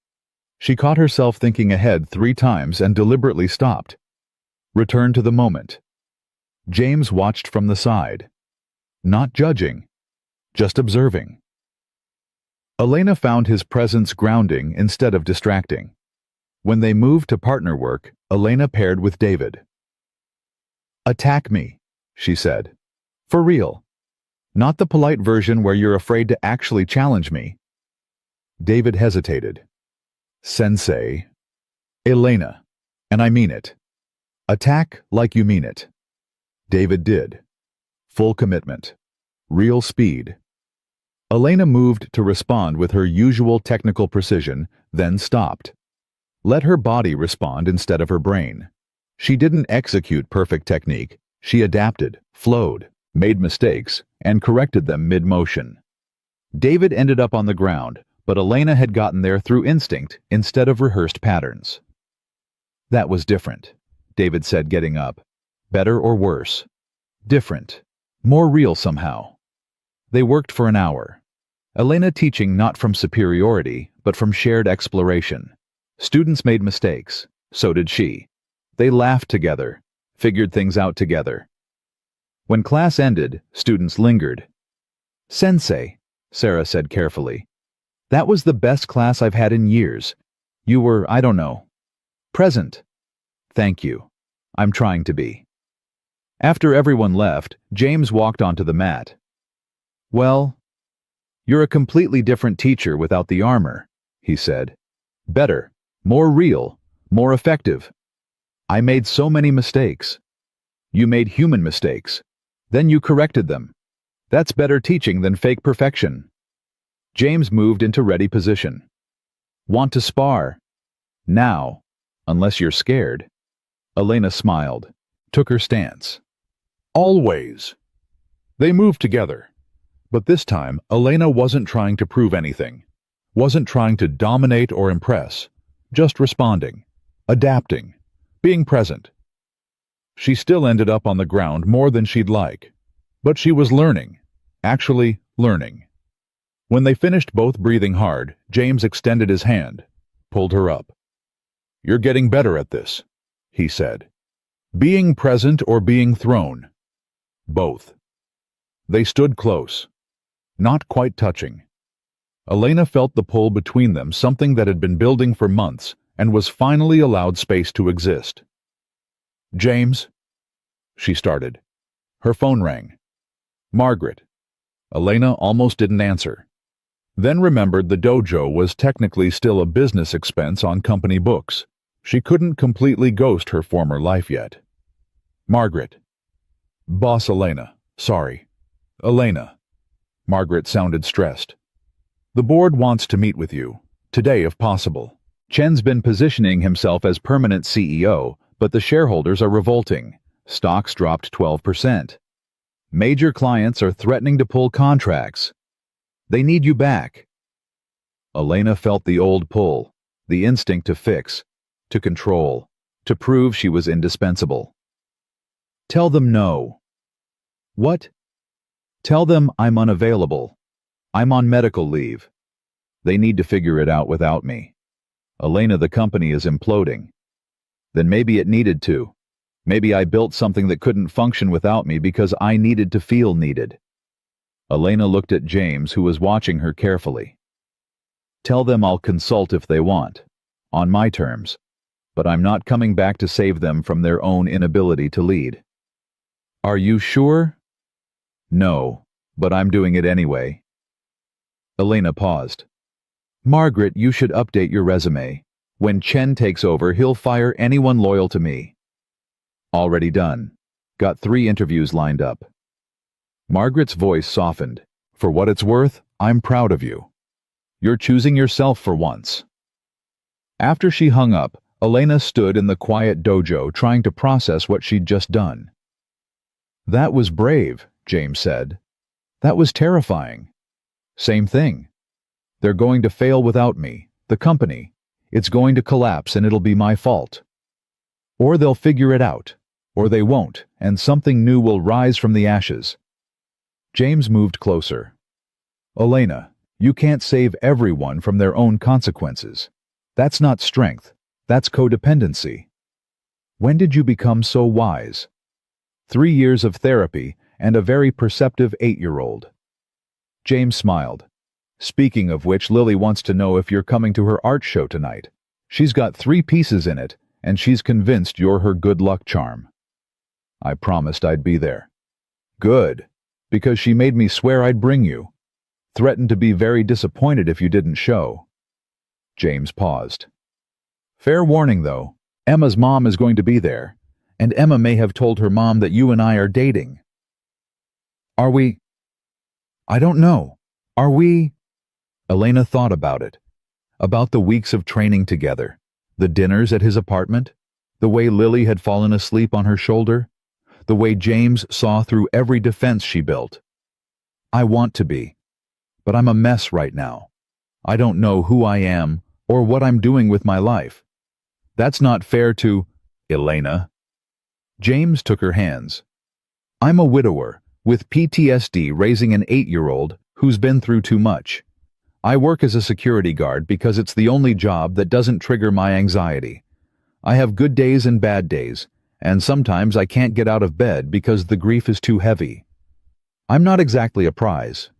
Speaker 1: She caught herself thinking ahead 3 times and deliberately stopped. Returned to the moment. James watched from the side. Not judging, just observing. Elena found his presence grounding instead of distracting. When they moved to partner work, Elena paired with David. "Attack me," she said. "For real. Not the polite version where you're afraid to actually challenge me." David hesitated. "Sensei." "Elena, and I mean it. Attack like you mean it." David did. Full commitment. Real speed. Elena moved to respond with her usual technical precision, then stopped. Let her body respond instead of her brain. She didn't execute perfect technique. She adapted, flowed, made mistakes, and corrected them mid-motion. David ended up on the ground, but Elena had gotten there through instinct instead of rehearsed patterns. "That was different," David said, getting up. Better or worse? Different. More real somehow. They worked for an hour. Elena teaching not from superiority, but from shared exploration. Students made mistakes. So did she. They laughed together, figured things out together. When class ended, students lingered. "Sensei," Sarah said carefully, "that was the best class I've had in years. You were, I don't know, present." "Thank you. I'm trying to be." After everyone left, James walked onto the mat. "Well, you're a completely different teacher without the armor," he said. "Better, more real, more effective. I made so many mistakes. You made human mistakes. Then you corrected them. That's better teaching than fake perfection." James moved into ready position. "Want to spar?" "Now, unless you're scared." Elena smiled, took her stance. "Always." They moved together. But this time, Elena wasn't trying to prove anything. Wasn't trying to dominate or impress. Just responding. Adapting. Being present. She still ended up on the ground more than she'd like. But she was learning. Actually, learning. When they finished both breathing hard, James extended his hand, pulled her up. "You're getting better at this," he said. "Being present or being thrown?" "Both." They stood close, not quite touching. Elena felt the pull between them, something that had been building for months and was finally allowed space to exist. "James," she started. Her phone rang. "Margaret." Elena almost didn't answer. Then remembered the dojo was technically still a business expense on company books. She couldn't completely ghost her former life yet. "Margaret." "Boss Elena. Sorry." "Elena." Margaret sounded stressed. "The board wants to meet with you. Today, if possible. Chen's been positioning himself as permanent CEO, but the shareholders are revolting. Stocks dropped 12%. Major clients are threatening to pull contracts. They need you back." Elena felt the old pull, the instinct to fix, to control, to prove she was indispensable. "Tell them no." "What?" "Tell them I'm unavailable. I'm on medical leave. They need to figure it out without me. Elena, the company is imploding." "Then maybe it needed to. Maybe I built something that couldn't function without me because I needed to feel needed." Elena looked at James, who was watching her carefully. "Tell them I'll consult if they want, on my terms, but I'm not coming back to save them from their own inability to lead." "Are you sure?" "No, but I'm doing it anyway." Elena paused. "Margaret, you should update your resume. When Chen takes over, he'll fire anyone loyal to me." "Already done. Got 3 interviews lined up." Margaret's voice softened. "For what it's worth, I'm proud of you. You're choosing yourself for once." After she hung up, Elena stood in the quiet dojo trying to process what she'd just done. "That was brave," James said. "That was terrifying." "Same thing. They're going to fail without me, the company. It's going to collapse and it'll be my fault. Or they'll figure it out, or they won't, and something new will rise from the ashes." James moved closer. "Elena, you can't save everyone from their own consequences. That's not strength. That's codependency. When did you become so wise?" 3 years of therapy and a very perceptive 8-year-old. James smiled. "Speaking of which, Lily wants to know if you're coming to her art show tonight. She's got 3 pieces in it, and she's convinced you're her good luck charm." "I promised I'd be there." "Good. Because she made me swear I'd bring you. Threatened to be very disappointed if you didn't show." James paused. "Fair warning, though. Emma's mom is going to be there, and Emma may have told her mom that you and I are dating." "Are we?" "I don't know. Are we?" Elena thought about it. About the weeks of training together, the dinners at his apartment, the way Lily had fallen asleep on her shoulder, the way James saw through every defense she built. "I want to be. But I'm a mess right now. I don't know who I am or what I'm doing with my life. That's not fair to..." "Elena." James took her hands. I'm a widower, with PTSD raising an 8-year-old who's been through too much. I work as a security guard because it's the only job that doesn't trigger my anxiety. I have good days and bad days, and sometimes I can't get out of bed because the grief is too heavy. I'm not exactly a prize.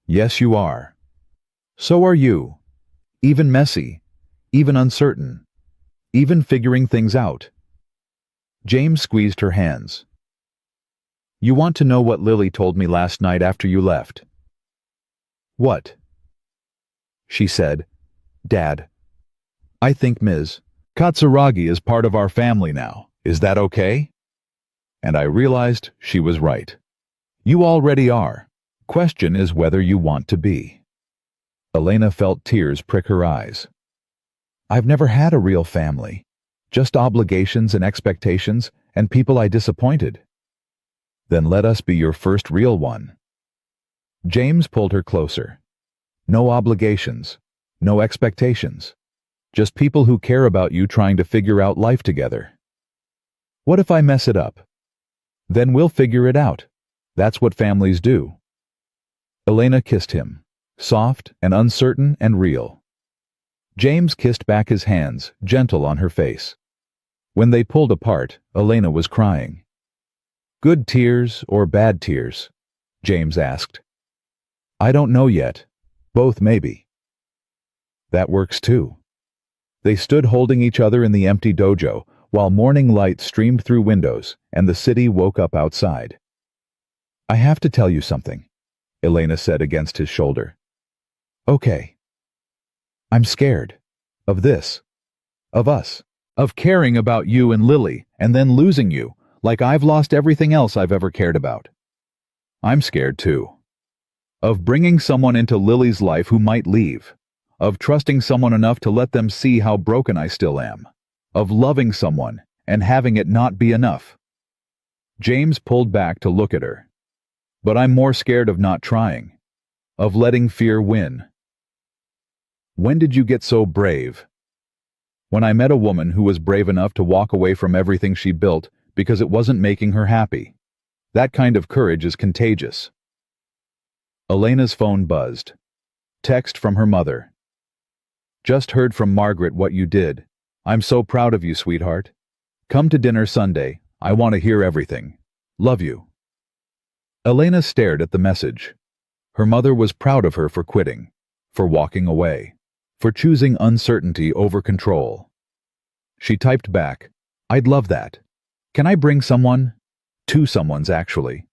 Speaker 1: Yes, you are. So are you. Even messy, even uncertain, even figuring things out. James squeezed her hands. You want to know what Lily told me last night after you left? What? She said, Dad, I think Ms. Katsuragi is part of our family now. Is that okay? And I realized she was right. You already are. Question is whether you want to be. Elena felt tears prick her eyes. I've never had a real family. Just obligations and expectations and people I disappointed. Then let us be your first real one. James pulled her closer. No obligations, no expectations. Just people who care about you trying to figure out life together. What if I mess it up? Then we'll figure it out. That's what families do. Elena kissed him, soft and uncertain and real. James kissed back his hands, gentle on her face. When they pulled apart, Elena was crying. Good tears or bad tears? James asked. I don't know yet. Both maybe. That works too. They stood holding each other in the empty dojo, while morning light streamed through windows and the city woke up outside. I have to tell you something, Elena said against his shoulder. Okay. I'm scared. Of this. Of us. Of caring about you and Lily, and then losing you, like I've lost everything else I've ever cared about. I'm scared too. Of bringing someone into Lily's life who might leave. Of trusting someone enough to let them see how broken I still am. Of loving someone and having it not be enough. James pulled back to look at her. But I'm more scared of not trying. Of letting fear win. When did you get so brave? When I met a woman who was brave enough to walk away from everything she built because it wasn't making her happy. That kind of courage is contagious. Elena's phone buzzed. Text from her mother. Just heard from Margaret what you did. I'm so proud of you, sweetheart. Come to dinner Sunday. I want to hear everything. Love you. Elena stared at the message. Her mother was proud of her for quitting, for walking away, for choosing uncertainty over control. She typed back, I'd love that. Can I bring someone? 2 someones, actually.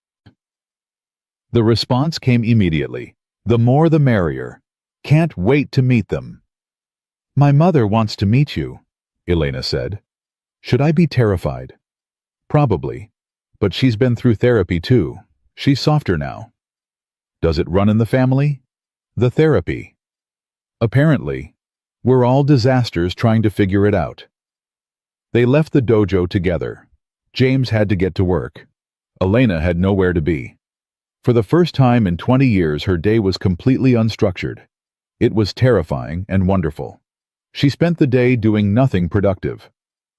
Speaker 1: The response came immediately. The more the merrier. Can't wait to meet them. My mother wants to meet you, Elena said. Should I be terrified? Probably. But she's been through therapy too. She's softer now. Does it run in the family? The therapy. Apparently. We're all disasters trying to figure it out. They left the dojo together. James had to get to work. Elena had nowhere to be. For the first time in 20 years, her day was completely unstructured. It was terrifying and wonderful. She spent the day doing nothing productive.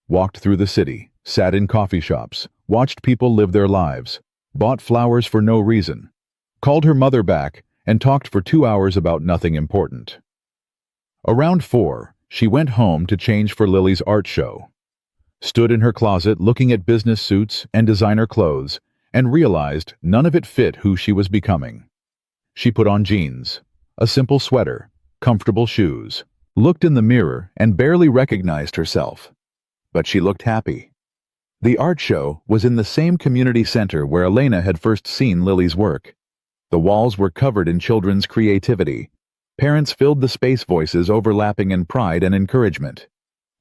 Speaker 1: Walked through the city, sat in coffee shops, watched people live their lives, bought flowers for no reason, called her mother back, and talked for 2 hours about nothing important. Around 4, she went home to change for Lily's art show. Stood in her closet looking at business suits and designer clothes, and realized none of it fit who she was becoming. She put on jeans, a simple sweater, comfortable shoes, looked in the mirror and barely recognized herself. But she looked happy. The art show was in the same community center where Elena had first seen Lily's work. The walls were covered in children's creativity. Parents filled the space, voices overlapping in pride and encouragement.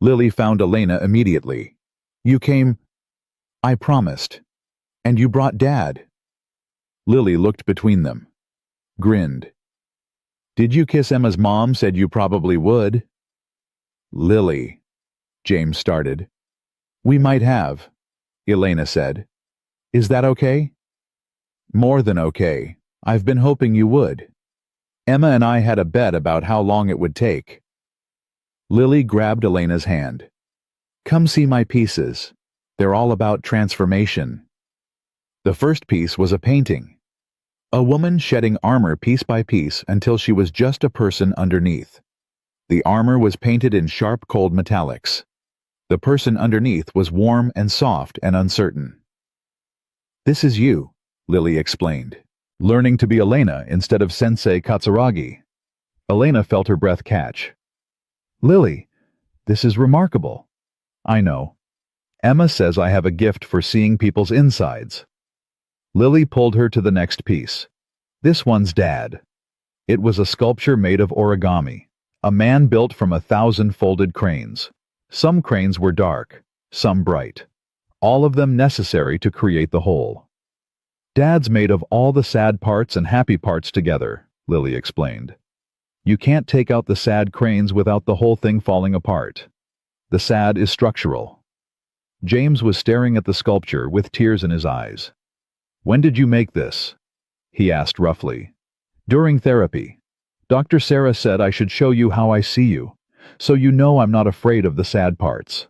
Speaker 1: Lily found Elena immediately. You came. I promised. And you brought Dad. Lily looked between them. Grinned. Did you kiss Emma's mom? Said you probably would. Lily, James started. We might have, Elena said. Is that okay? More than okay. I've been hoping you would. Emma and I had a bet about how long it would take. Lily grabbed Elena's hand. Come see my pieces. They're all about transformation. The first piece was a painting. A woman shedding armor piece by piece until she was just a person underneath. The armor was painted in sharp, cold metallics. The person underneath was warm and soft and uncertain. "This is you," Lily explained, learning to be Elena instead of Sensei Katsuragi. Elena felt her breath catch. "Lily, this is remarkable." "I know. Emma says I have a gift for seeing people's insides." Lily pulled her to the next piece. This one's Dad. It was a sculpture made of origami, a man built from 1,000 folded cranes. Some cranes were dark, some bright, all of them necessary to create the whole. "Dad's made of all the sad parts and happy parts together," Lily explained. "You can't take out the sad cranes without the whole thing falling apart. The sad is structural." James was staring at the sculpture with tears in his eyes. "When did you make this?" he asked roughly. "During therapy. Dr. Sarah said I should show you how I see you, so you know I'm not afraid of the sad parts."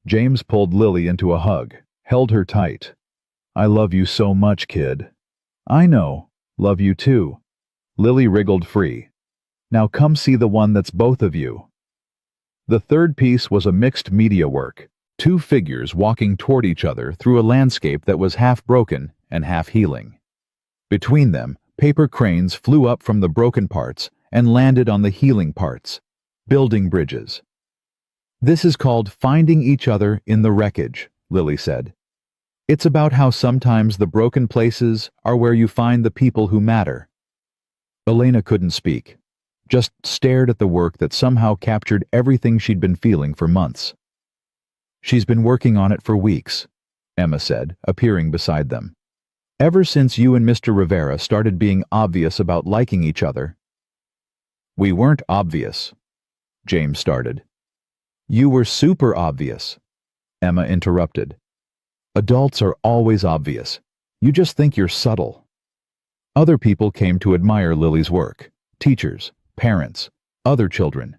Speaker 1: James pulled Lily into a hug, held her tight. "I love you so much, kid." "I know. Love you too." Lily wriggled free. "Now come see the one that's both of you." The third piece was a mixed media work, two figures walking toward each other through a landscape that was half broken and half healing. Between them, paper cranes flew up from the broken parts and landed on the healing parts, building bridges. "This is called finding each other in the wreckage," Lily said. "It's about how sometimes the broken places are where you find the people who matter." Elena couldn't speak, just stared at the work that somehow captured everything she'd been feeling for months. "She's been working on it for weeks," Emma said, appearing beside them. "Ever since you and Mr. Rivera started being obvious about liking each other." "We weren't obvious," James started. "You were super obvious," Emma interrupted. "Adults are always obvious. You just think you're subtle." Other people came to admire Lily's work. Teachers, parents, other children.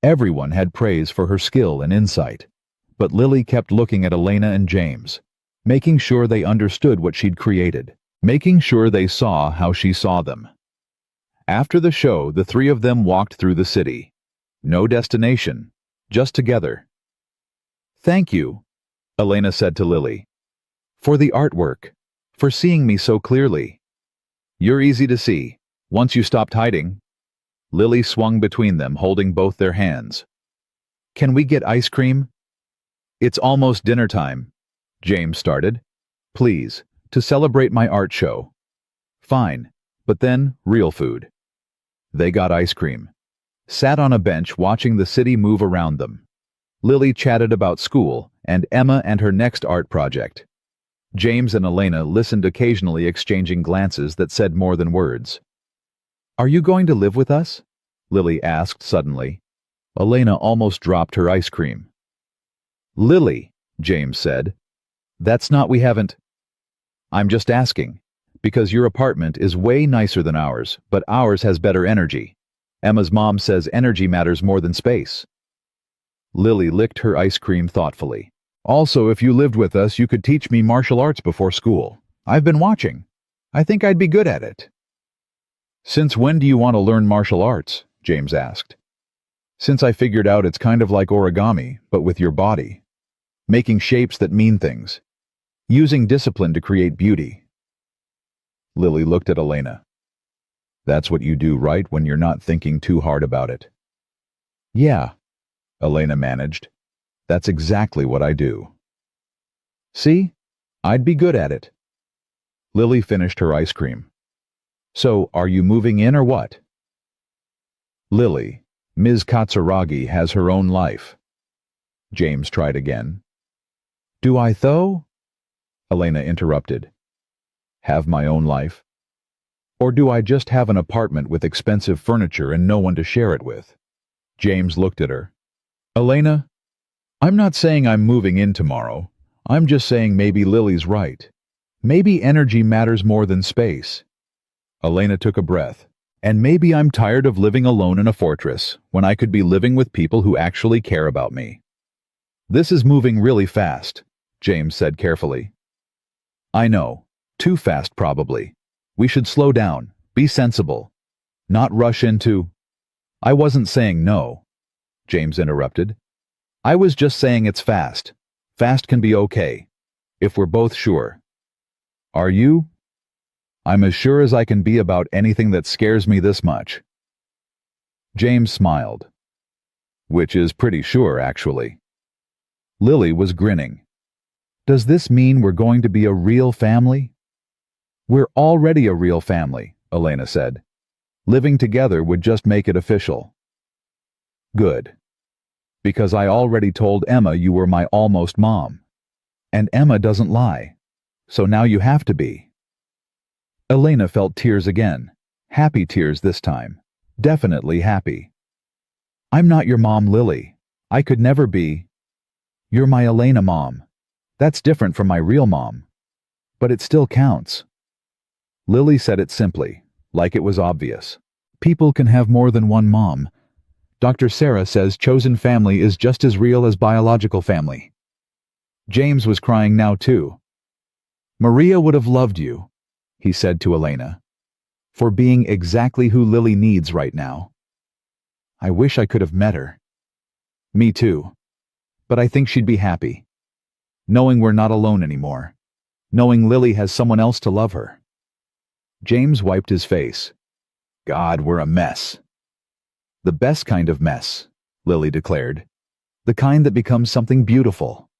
Speaker 1: Everyone had praise for her skill and insight. But Lily kept looking at Elena and James, making sure they understood what she'd created, making sure they saw how she saw them. After the show, the three of them walked through the city. No destination, just together. "Thank you," Elena said to Lily, "for the artwork, for seeing me so clearly. You're easy to see, once you stopped hiding." Lily swung between them, holding both their hands. "Can we get ice cream?" "It's almost dinner time," James started. "Please, to celebrate my art show." "Fine, but then real food." They got ice cream, sat on a bench watching the city move around them. Lily chatted about school and Emma and her next art project. James and Elena listened, occasionally exchanging glances that said more than words. "Are you going to live with us?" Lily asked suddenly. Elena almost dropped her ice cream. "Lily," James said, "that's not we haven't." "I'm just asking, because your apartment is way nicer than ours, but ours has better energy. Emma's mom says energy matters more than space." Lily licked her ice cream thoughtfully. "Also, if you lived with us, you could teach me martial arts before school. I've been watching. I think I'd be good at it." "Since when do you want to learn martial arts?" James asked. "Since I figured out it's kind of like origami, but with your body. Making shapes that mean things. Using discipline to create beauty." Lily looked at Elena. "That's what you do, right, when you're not thinking too hard about it?" "Yeah," Elena managed. "That's exactly what I do." "See? I'd be good at it." Lily finished her ice cream. "So, are you moving in or what?" "Lily, Ms. Katsuragi has her own life." James tried again. "Do I though?" Elena interrupted. "Have my own life? Or do I just have an apartment with expensive furniture and no one to share it with?" James looked at her. "Elena, I'm not saying I'm moving in tomorrow. I'm just saying maybe Lily's right. Maybe energy matters more than space." Elena took a breath. "And maybe I'm tired of living alone in a fortress when I could be living with people who actually care about me. This is moving really fast. James said carefully. I know. Too fast probably. We should slow down, be sensible. Not rush into— I wasn't saying no, James interrupted. I was just saying it's fast. Fast can be okay, if we're both sure. Are you? I'm as sure as I can be about anything that scares me this much. James smiled. Which is pretty sure, actually. Lily was grinning. Does this mean we're going to be a real family? We're already a real family, Elena said. Living together would just make it official. Good. Because I already told Emma you were my almost mom. And Emma doesn't lie. So now you have to be. Elena felt tears again. Happy tears this time. Definitely happy. I'm not your mom, Lily. I could never be. You're my Elena mom. That's different from my real mom. But it still counts. Lily said it simply, like it was obvious. People can have more than one mom. Dr. Sarah says chosen family is just as real as biological family. James was crying now too. Maria would have loved you, he said to Elena, for being exactly who Lily needs right now. I wish I could have met her. Me too. But I think she'd be happy. Knowing we're not alone anymore. Knowing Lily has someone else to love her. James wiped his face. God, we're a mess. The best kind of mess, Lily declared. The kind that becomes something beautiful.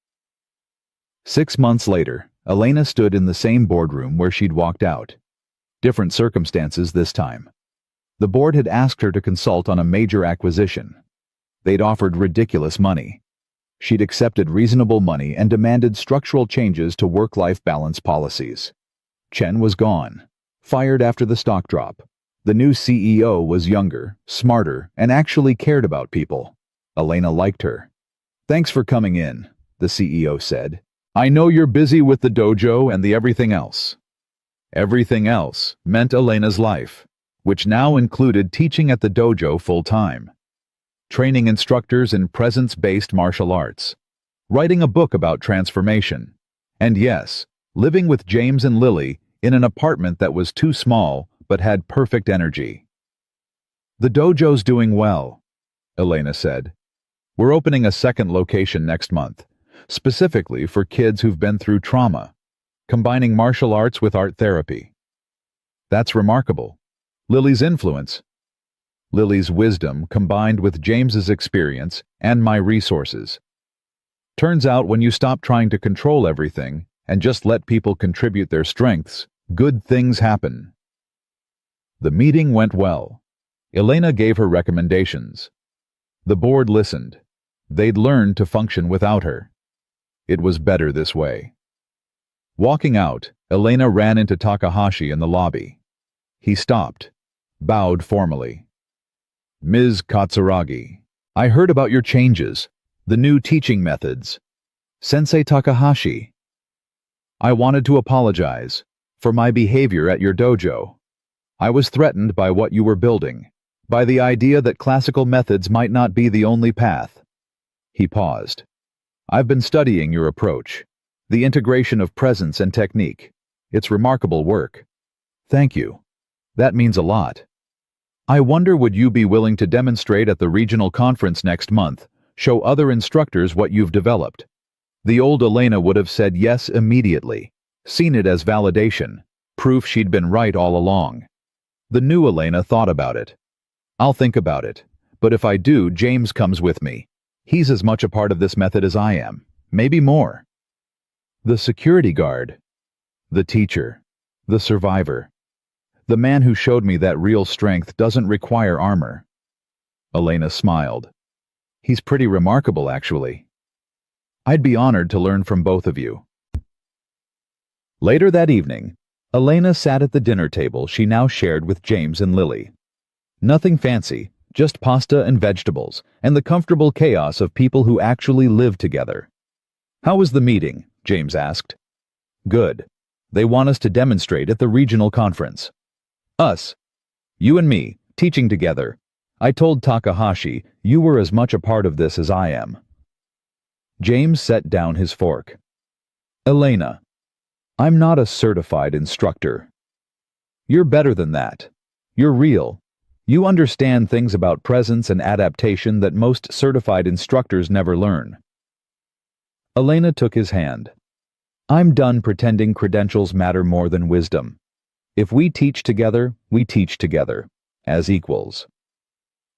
Speaker 1: 6 months later, Elena stood in the same boardroom where she'd walked out. Different circumstances this time. The board had asked her to consult on a major acquisition. They'd offered ridiculous money. She'd accepted reasonable money and demanded structural changes to work-life balance policies. Chen was gone, fired after the stock drop. The new CEO was younger, smarter, and actually cared about people. Elena liked her. Thanks for coming in, the CEO said. I know you're busy with the dojo and the everything else. Everything else meant Elena's life, which now included teaching at the dojo full-time. Training instructors in presence-based martial arts, writing a book about transformation, and yes, living with James and Lily in an apartment that was too small but had perfect energy. The dojo's doing well, Elena said. We're opening a second location next month, specifically for kids who've been through trauma, combining martial arts with art therapy. That's remarkable. Lily's influence, Lily's wisdom combined with James's experience and my resources. Turns out when you stop trying to control everything and just let people contribute their strengths, good things happen. The meeting went well. Elena gave her recommendations. The board listened. They'd learned to function without her. It was better this way. Walking out, Elena ran into Takahashi in the lobby. He stopped, bowed formally. Ms. Katsuragi, I heard about your changes, the new teaching methods. Sensei Takahashi. I wanted to apologize for my behavior at your dojo. I was threatened by what you were building, by the idea that classical methods might not be the only path. He paused. I've been studying your approach, the integration of presence and technique. It's remarkable work. Thank you. That means a lot. I wonder would you be willing to demonstrate at the regional conference next month, show other instructors what you've developed? The old Elena would have said yes immediately, seen it as validation, proof she'd been right all along. The new Elena thought about it. I'll think about it, but if I do, James comes with me. He's as much a part of this method as I am, maybe more. The security guard, the teacher, the survivor. The man who showed me that real strength doesn't require armor. Elena smiled. He's pretty remarkable, actually. I'd be honored to learn from both of you. Later that evening, Elena sat at the dinner table she now shared with James and Lily. Nothing fancy, just pasta and vegetables, and the comfortable chaos of people who actually live together. How was the meeting? James asked. Good. They want us to demonstrate at the regional conference. Us. You and me, teaching together. I told Takahashi you were as much a part of this as I am. James set down his fork. Elena, I'm not a certified instructor. You're better than that. You're real. You understand things about presence and adaptation that most certified instructors never learn. Elena took his hand. I'm done pretending credentials matter more than wisdom. If we teach together, we teach together, as equals.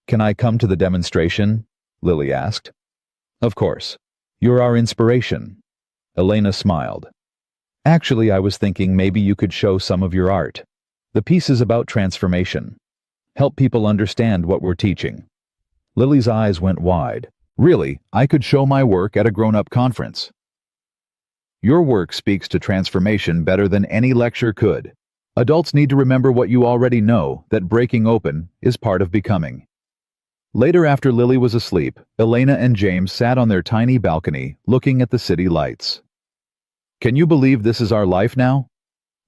Speaker 1: Can I come to the demonstration? Lily asked. Of course. You're our inspiration. Elena smiled. Actually, I was thinking maybe you could show some of your art. The piece is about transformation. Help people understand what we're teaching. Lily's eyes went wide. Really, I could show my work at a grown-up conference. Your work speaks to transformation better than any lecture could. Adults need to remember what you already know, that breaking open is part of becoming. Later, after Lily was asleep, Elena and James sat on their tiny balcony, looking at the city lights. Can you believe this is our life now?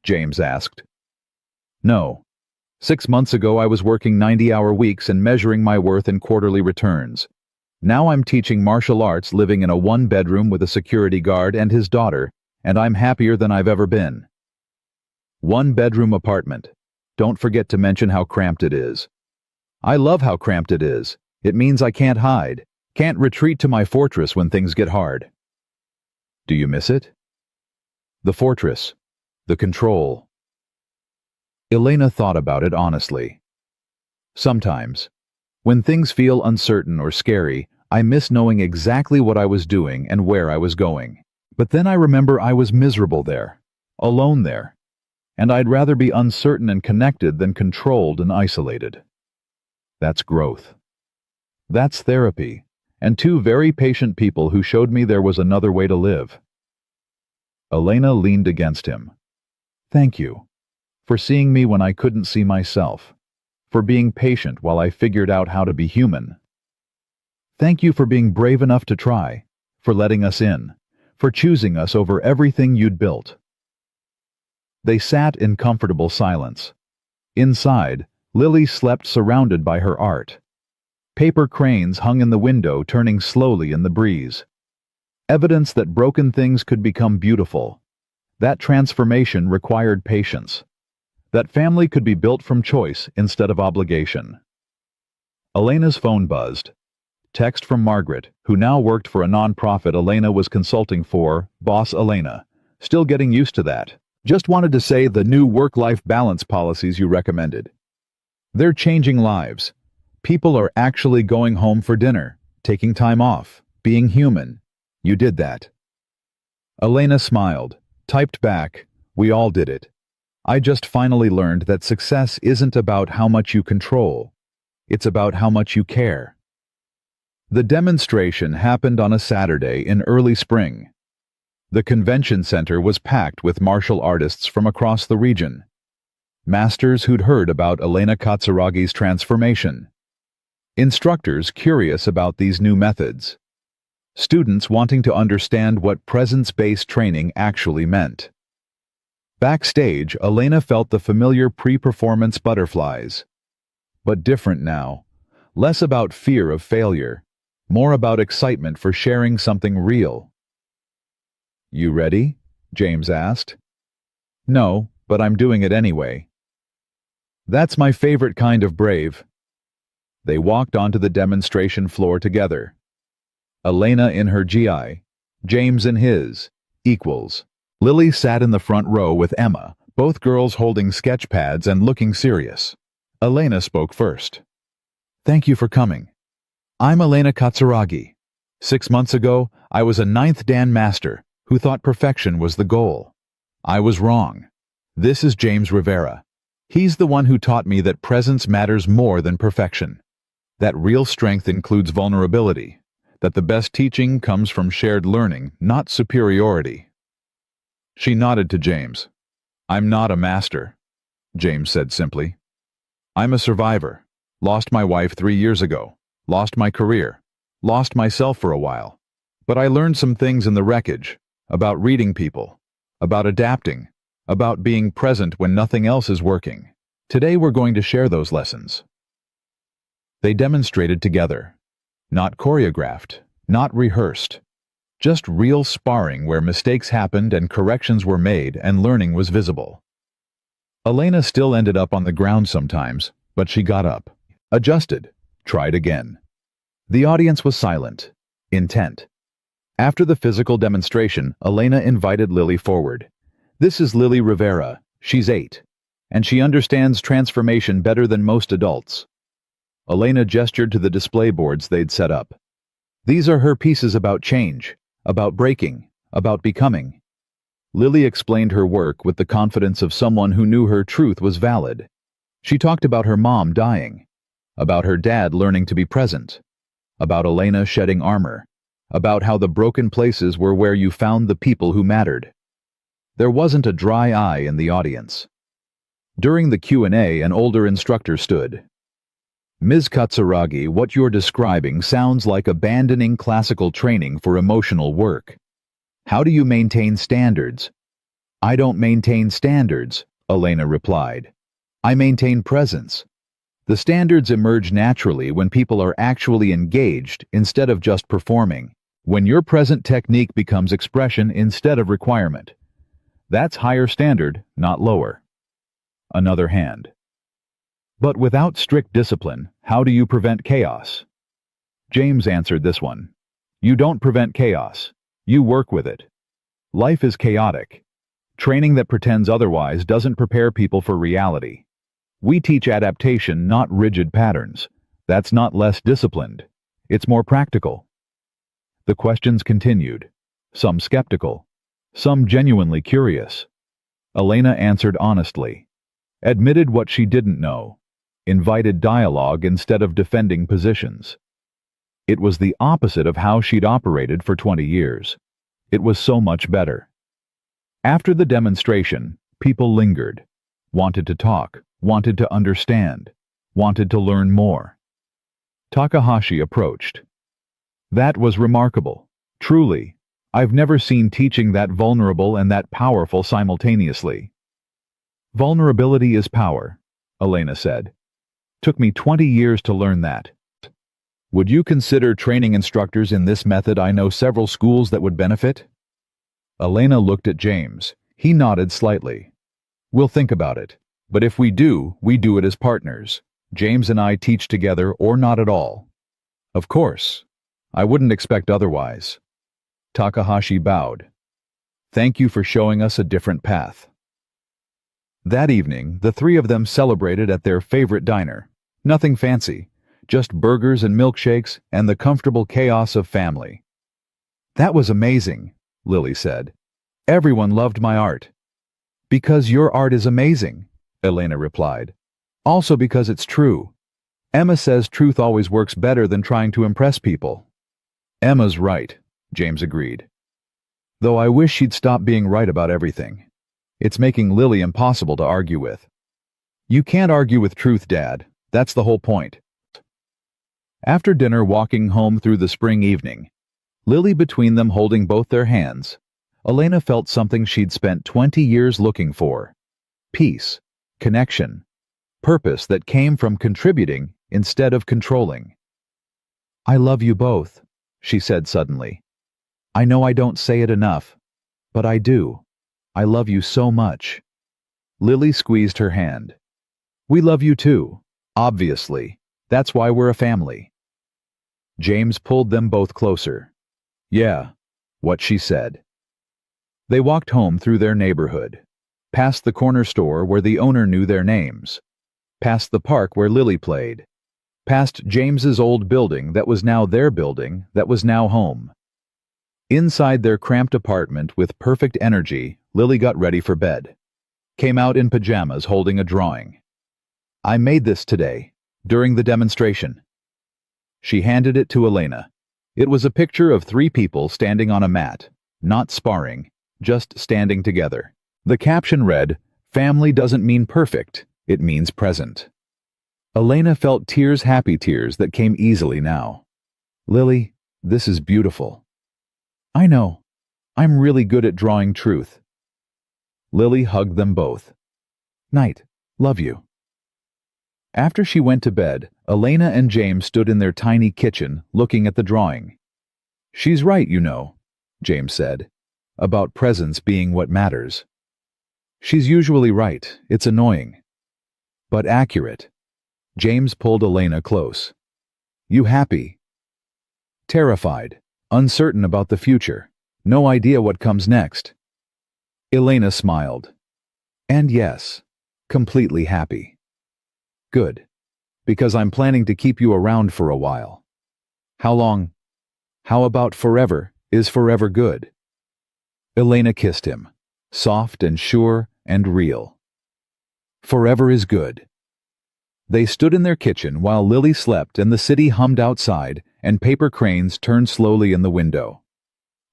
Speaker 1: James asked. No. 6 months ago I was working 90-hour weeks and measuring my worth in quarterly returns. Now I'm teaching martial arts, living in a one-bedroom with a security guard and his daughter, and I'm happier than I've ever been. One-bedroom apartment. Don't forget to mention how cramped it is. I love how cramped it is. It means I can't hide, can't retreat to my fortress when things get hard. Do you miss it? The fortress. The control. Elena thought about it honestly. Sometimes, when things feel uncertain or scary, I miss knowing exactly what I was doing and where I was going. But then I remember I was miserable there, alone there, and I'd rather be uncertain and connected than controlled and isolated. That's growth. That's therapy, and 2 very patient people who showed me there was another way to live. Elena leaned against him. Thank you, for seeing me when I couldn't see myself, for being patient while I figured out how to be human. Thank you for being brave enough to try, for letting us in, for choosing us over everything you'd built. They sat in comfortable silence. Inside, Lily slept surrounded by her art. Paper cranes hung in the window, turning slowly in the breeze. Evidence that broken things could become beautiful. That transformation required patience. That family could be built from choice instead of obligation. Elena's phone buzzed. Text from Margaret, who now worked for a nonprofit Elena was consulting for, Boss Elena. Still getting used to that. Just wanted to say the new work-life balance policies you recommended. They're changing lives. People are actually going home for dinner, taking time off, being human. You did that. Elena smiled, typed back, we all did it. I just finally learned that success isn't about how much you control. It's about how much you care. The demonstration happened on a Saturday in early spring. The convention center was packed with martial artists from across the region. Masters who'd heard about Elena Katsuragi's transformation. Instructors curious about these new methods. Students wanting to understand what presence-based training actually meant. Backstage, Elena felt the familiar pre-performance butterflies. But different now. Less about fear of failure. More about excitement for sharing something real. You ready? James asked. No, but I'm doing it anyway. That's my favorite kind of brave. They walked onto the demonstration floor together. Elena in her GI, James in his, equals. Lily sat in the front row with Emma, both girls holding sketch pads and looking serious. Elena spoke first. Thank you for coming. I'm Elena Katsuragi. 6 months ago, I was a 8th-Dan master who thought perfection was the goal. I was wrong. This is James Rivera. He's the one who taught me that presence matters more than perfection. That real strength includes vulnerability. That the best teaching comes from shared learning, not superiority. She nodded to James. I'm not a master, James said simply. I'm a survivor. Lost my wife 3 years ago. Lost my career. Lost myself for a while. But I learned some things in the wreckage. About reading people. About adapting. About being present when nothing else is working. Today we're going to share those lessons. They demonstrated together. Not choreographed. Not rehearsed. Just real sparring where mistakes happened and corrections were made and learning was visible. Elena still ended up on the ground sometimes, but she got up, adjusted, tried again. The audience was silent, intent. After the physical demonstration, Elena invited Lily forward. This is Lily Rivera. She's 8, and she understands transformation better than most adults. Elena gestured to the display boards they'd set up. These are her pieces about change, about breaking, about becoming. Lily explained her work with the confidence of someone who knew her truth was valid. She talked about her mom dying, about her dad learning to be present, about Elena shedding armor, about how the broken places were where you found the people who mattered. There wasn't a dry eye in the audience. During the Q&A, an older instructor stood. Ms. Katsuragi, what you're describing sounds like abandoning classical training for emotional work. How do you maintain standards? I don't maintain standards, Elena replied. I maintain presence. The standards emerge naturally when people are actually engaged instead of just performing, when your present technique becomes expression instead of requirement. That's higher standard, not lower. Another hand. But without strict discipline, how do you prevent chaos? James answered this one. You don't prevent chaos. You work with it. Life is chaotic. Training that pretends otherwise doesn't prepare people for reality. We teach adaptation, not rigid patterns. That's not less disciplined. It's more practical. The questions continued, some skeptical, some genuinely curious. Elena answered honestly, admitted what she didn't know, invited dialogue instead of defending positions. It was the opposite of how she'd operated for 20 years. It was so much better. After the demonstration, people lingered, wanted to talk, wanted to understand, wanted to learn more. Takahashi approached. That was remarkable. Truly, I've never seen teaching that vulnerable and that powerful simultaneously. Vulnerability is power, Elena said. Took me 20 years to learn that. Would you consider training instructors in this method? I know several schools that would benefit. Elena looked at James. He nodded slightly. We'll think about it. But if we do it as partners. James and I teach together or not at all. Of course. I wouldn't expect otherwise. Takahashi bowed. Thank you for showing us a different path. That evening, the three of them celebrated at their favorite diner. Nothing fancy, just burgers and milkshakes and the comfortable chaos of family. That was amazing, Lily said. Everyone loved my art. Because your art is amazing, Elena replied. Also because it's true. Emma says truth always works better than trying to impress people. Emma's right, James agreed. Though I wish she'd stop being right about everything. It's making Lily impossible to argue with. You can't argue with truth, Dad. That's the whole point. After dinner, walking home through the spring evening, Lily between them holding both their hands, Elena felt something she'd spent 20 years looking for. Peace, connection, purpose that came from contributing instead of controlling. I love you both, she said suddenly. I know I don't say it enough, but I do. I love you so much. Lily squeezed her hand. We love you too, obviously. That's why we're a family. James pulled them both closer. Yeah, what she said. They walked home through their neighborhood, past the corner store where the owner knew their names, past the park where Lily played, past James's old building that was now their building, that was now home. Inside their cramped apartment with perfect energy, Lily got ready for bed. Came out in pajamas holding a drawing. I made this today, during the demonstration. She handed it to Elena. It was a picture of three people standing on a mat, not sparring, just standing together. The caption read, "Family doesn't mean perfect, it means present." Elena felt tears, happy tears that came easily now. Lily, this is beautiful. I know. I'm really good at drawing truth. Lily hugged them both. Night. Love you. After she went to bed, Elena and James stood in their tiny kitchen, looking at the drawing. She's right, you know. James said, about presence being what matters. She's usually right, it's annoying. But accurate. James pulled Elena close. You happy? Terrified, uncertain about the future, no idea what comes next. Elena smiled. And yes, completely happy. Good. Because I'm planning to keep you around for a while. How long? How about forever? Is forever good? Elena kissed him, soft and sure and real. Forever is good. They stood in their kitchen while Lily slept and the city hummed outside and paper cranes turned slowly in the window.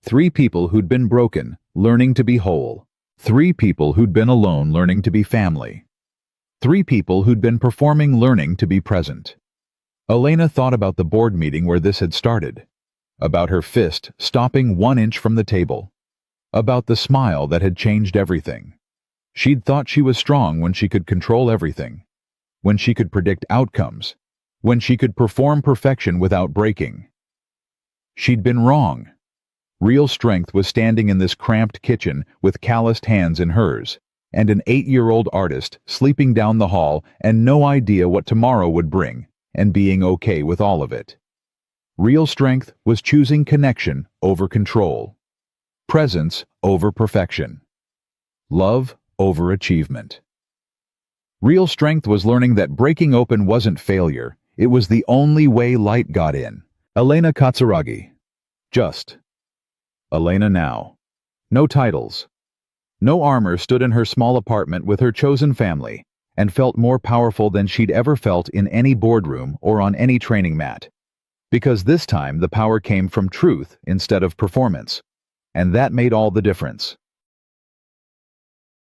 Speaker 1: 3 people who'd been broken, learning to be whole. 3 people who'd been alone, learning to be family. 3 people who'd been performing, learning to be present. Elena thought about the board meeting where this had started, about her fist stopping 1 inch from the table, about the smile that had changed everything. She'd thought she was strong when she could control everything, when she could predict outcomes, when she could perform perfection without breaking. She'd been wrong. Real strength was standing in this cramped kitchen with calloused hands in hers, and an 8-year-old artist sleeping down the hall and no idea what tomorrow would bring, and being okay with all of it. Real strength was choosing connection over control, presence over perfection, love over achievement. Real strength was learning that breaking open wasn't failure, it was the only way light got in. Elena Katsuragi. Just. Elena now. No titles. No armor, stood in her small apartment with her chosen family, and felt more powerful than she'd ever felt in any boardroom or on any training mat. Because this time the power came from truth instead of performance. And that made all the difference.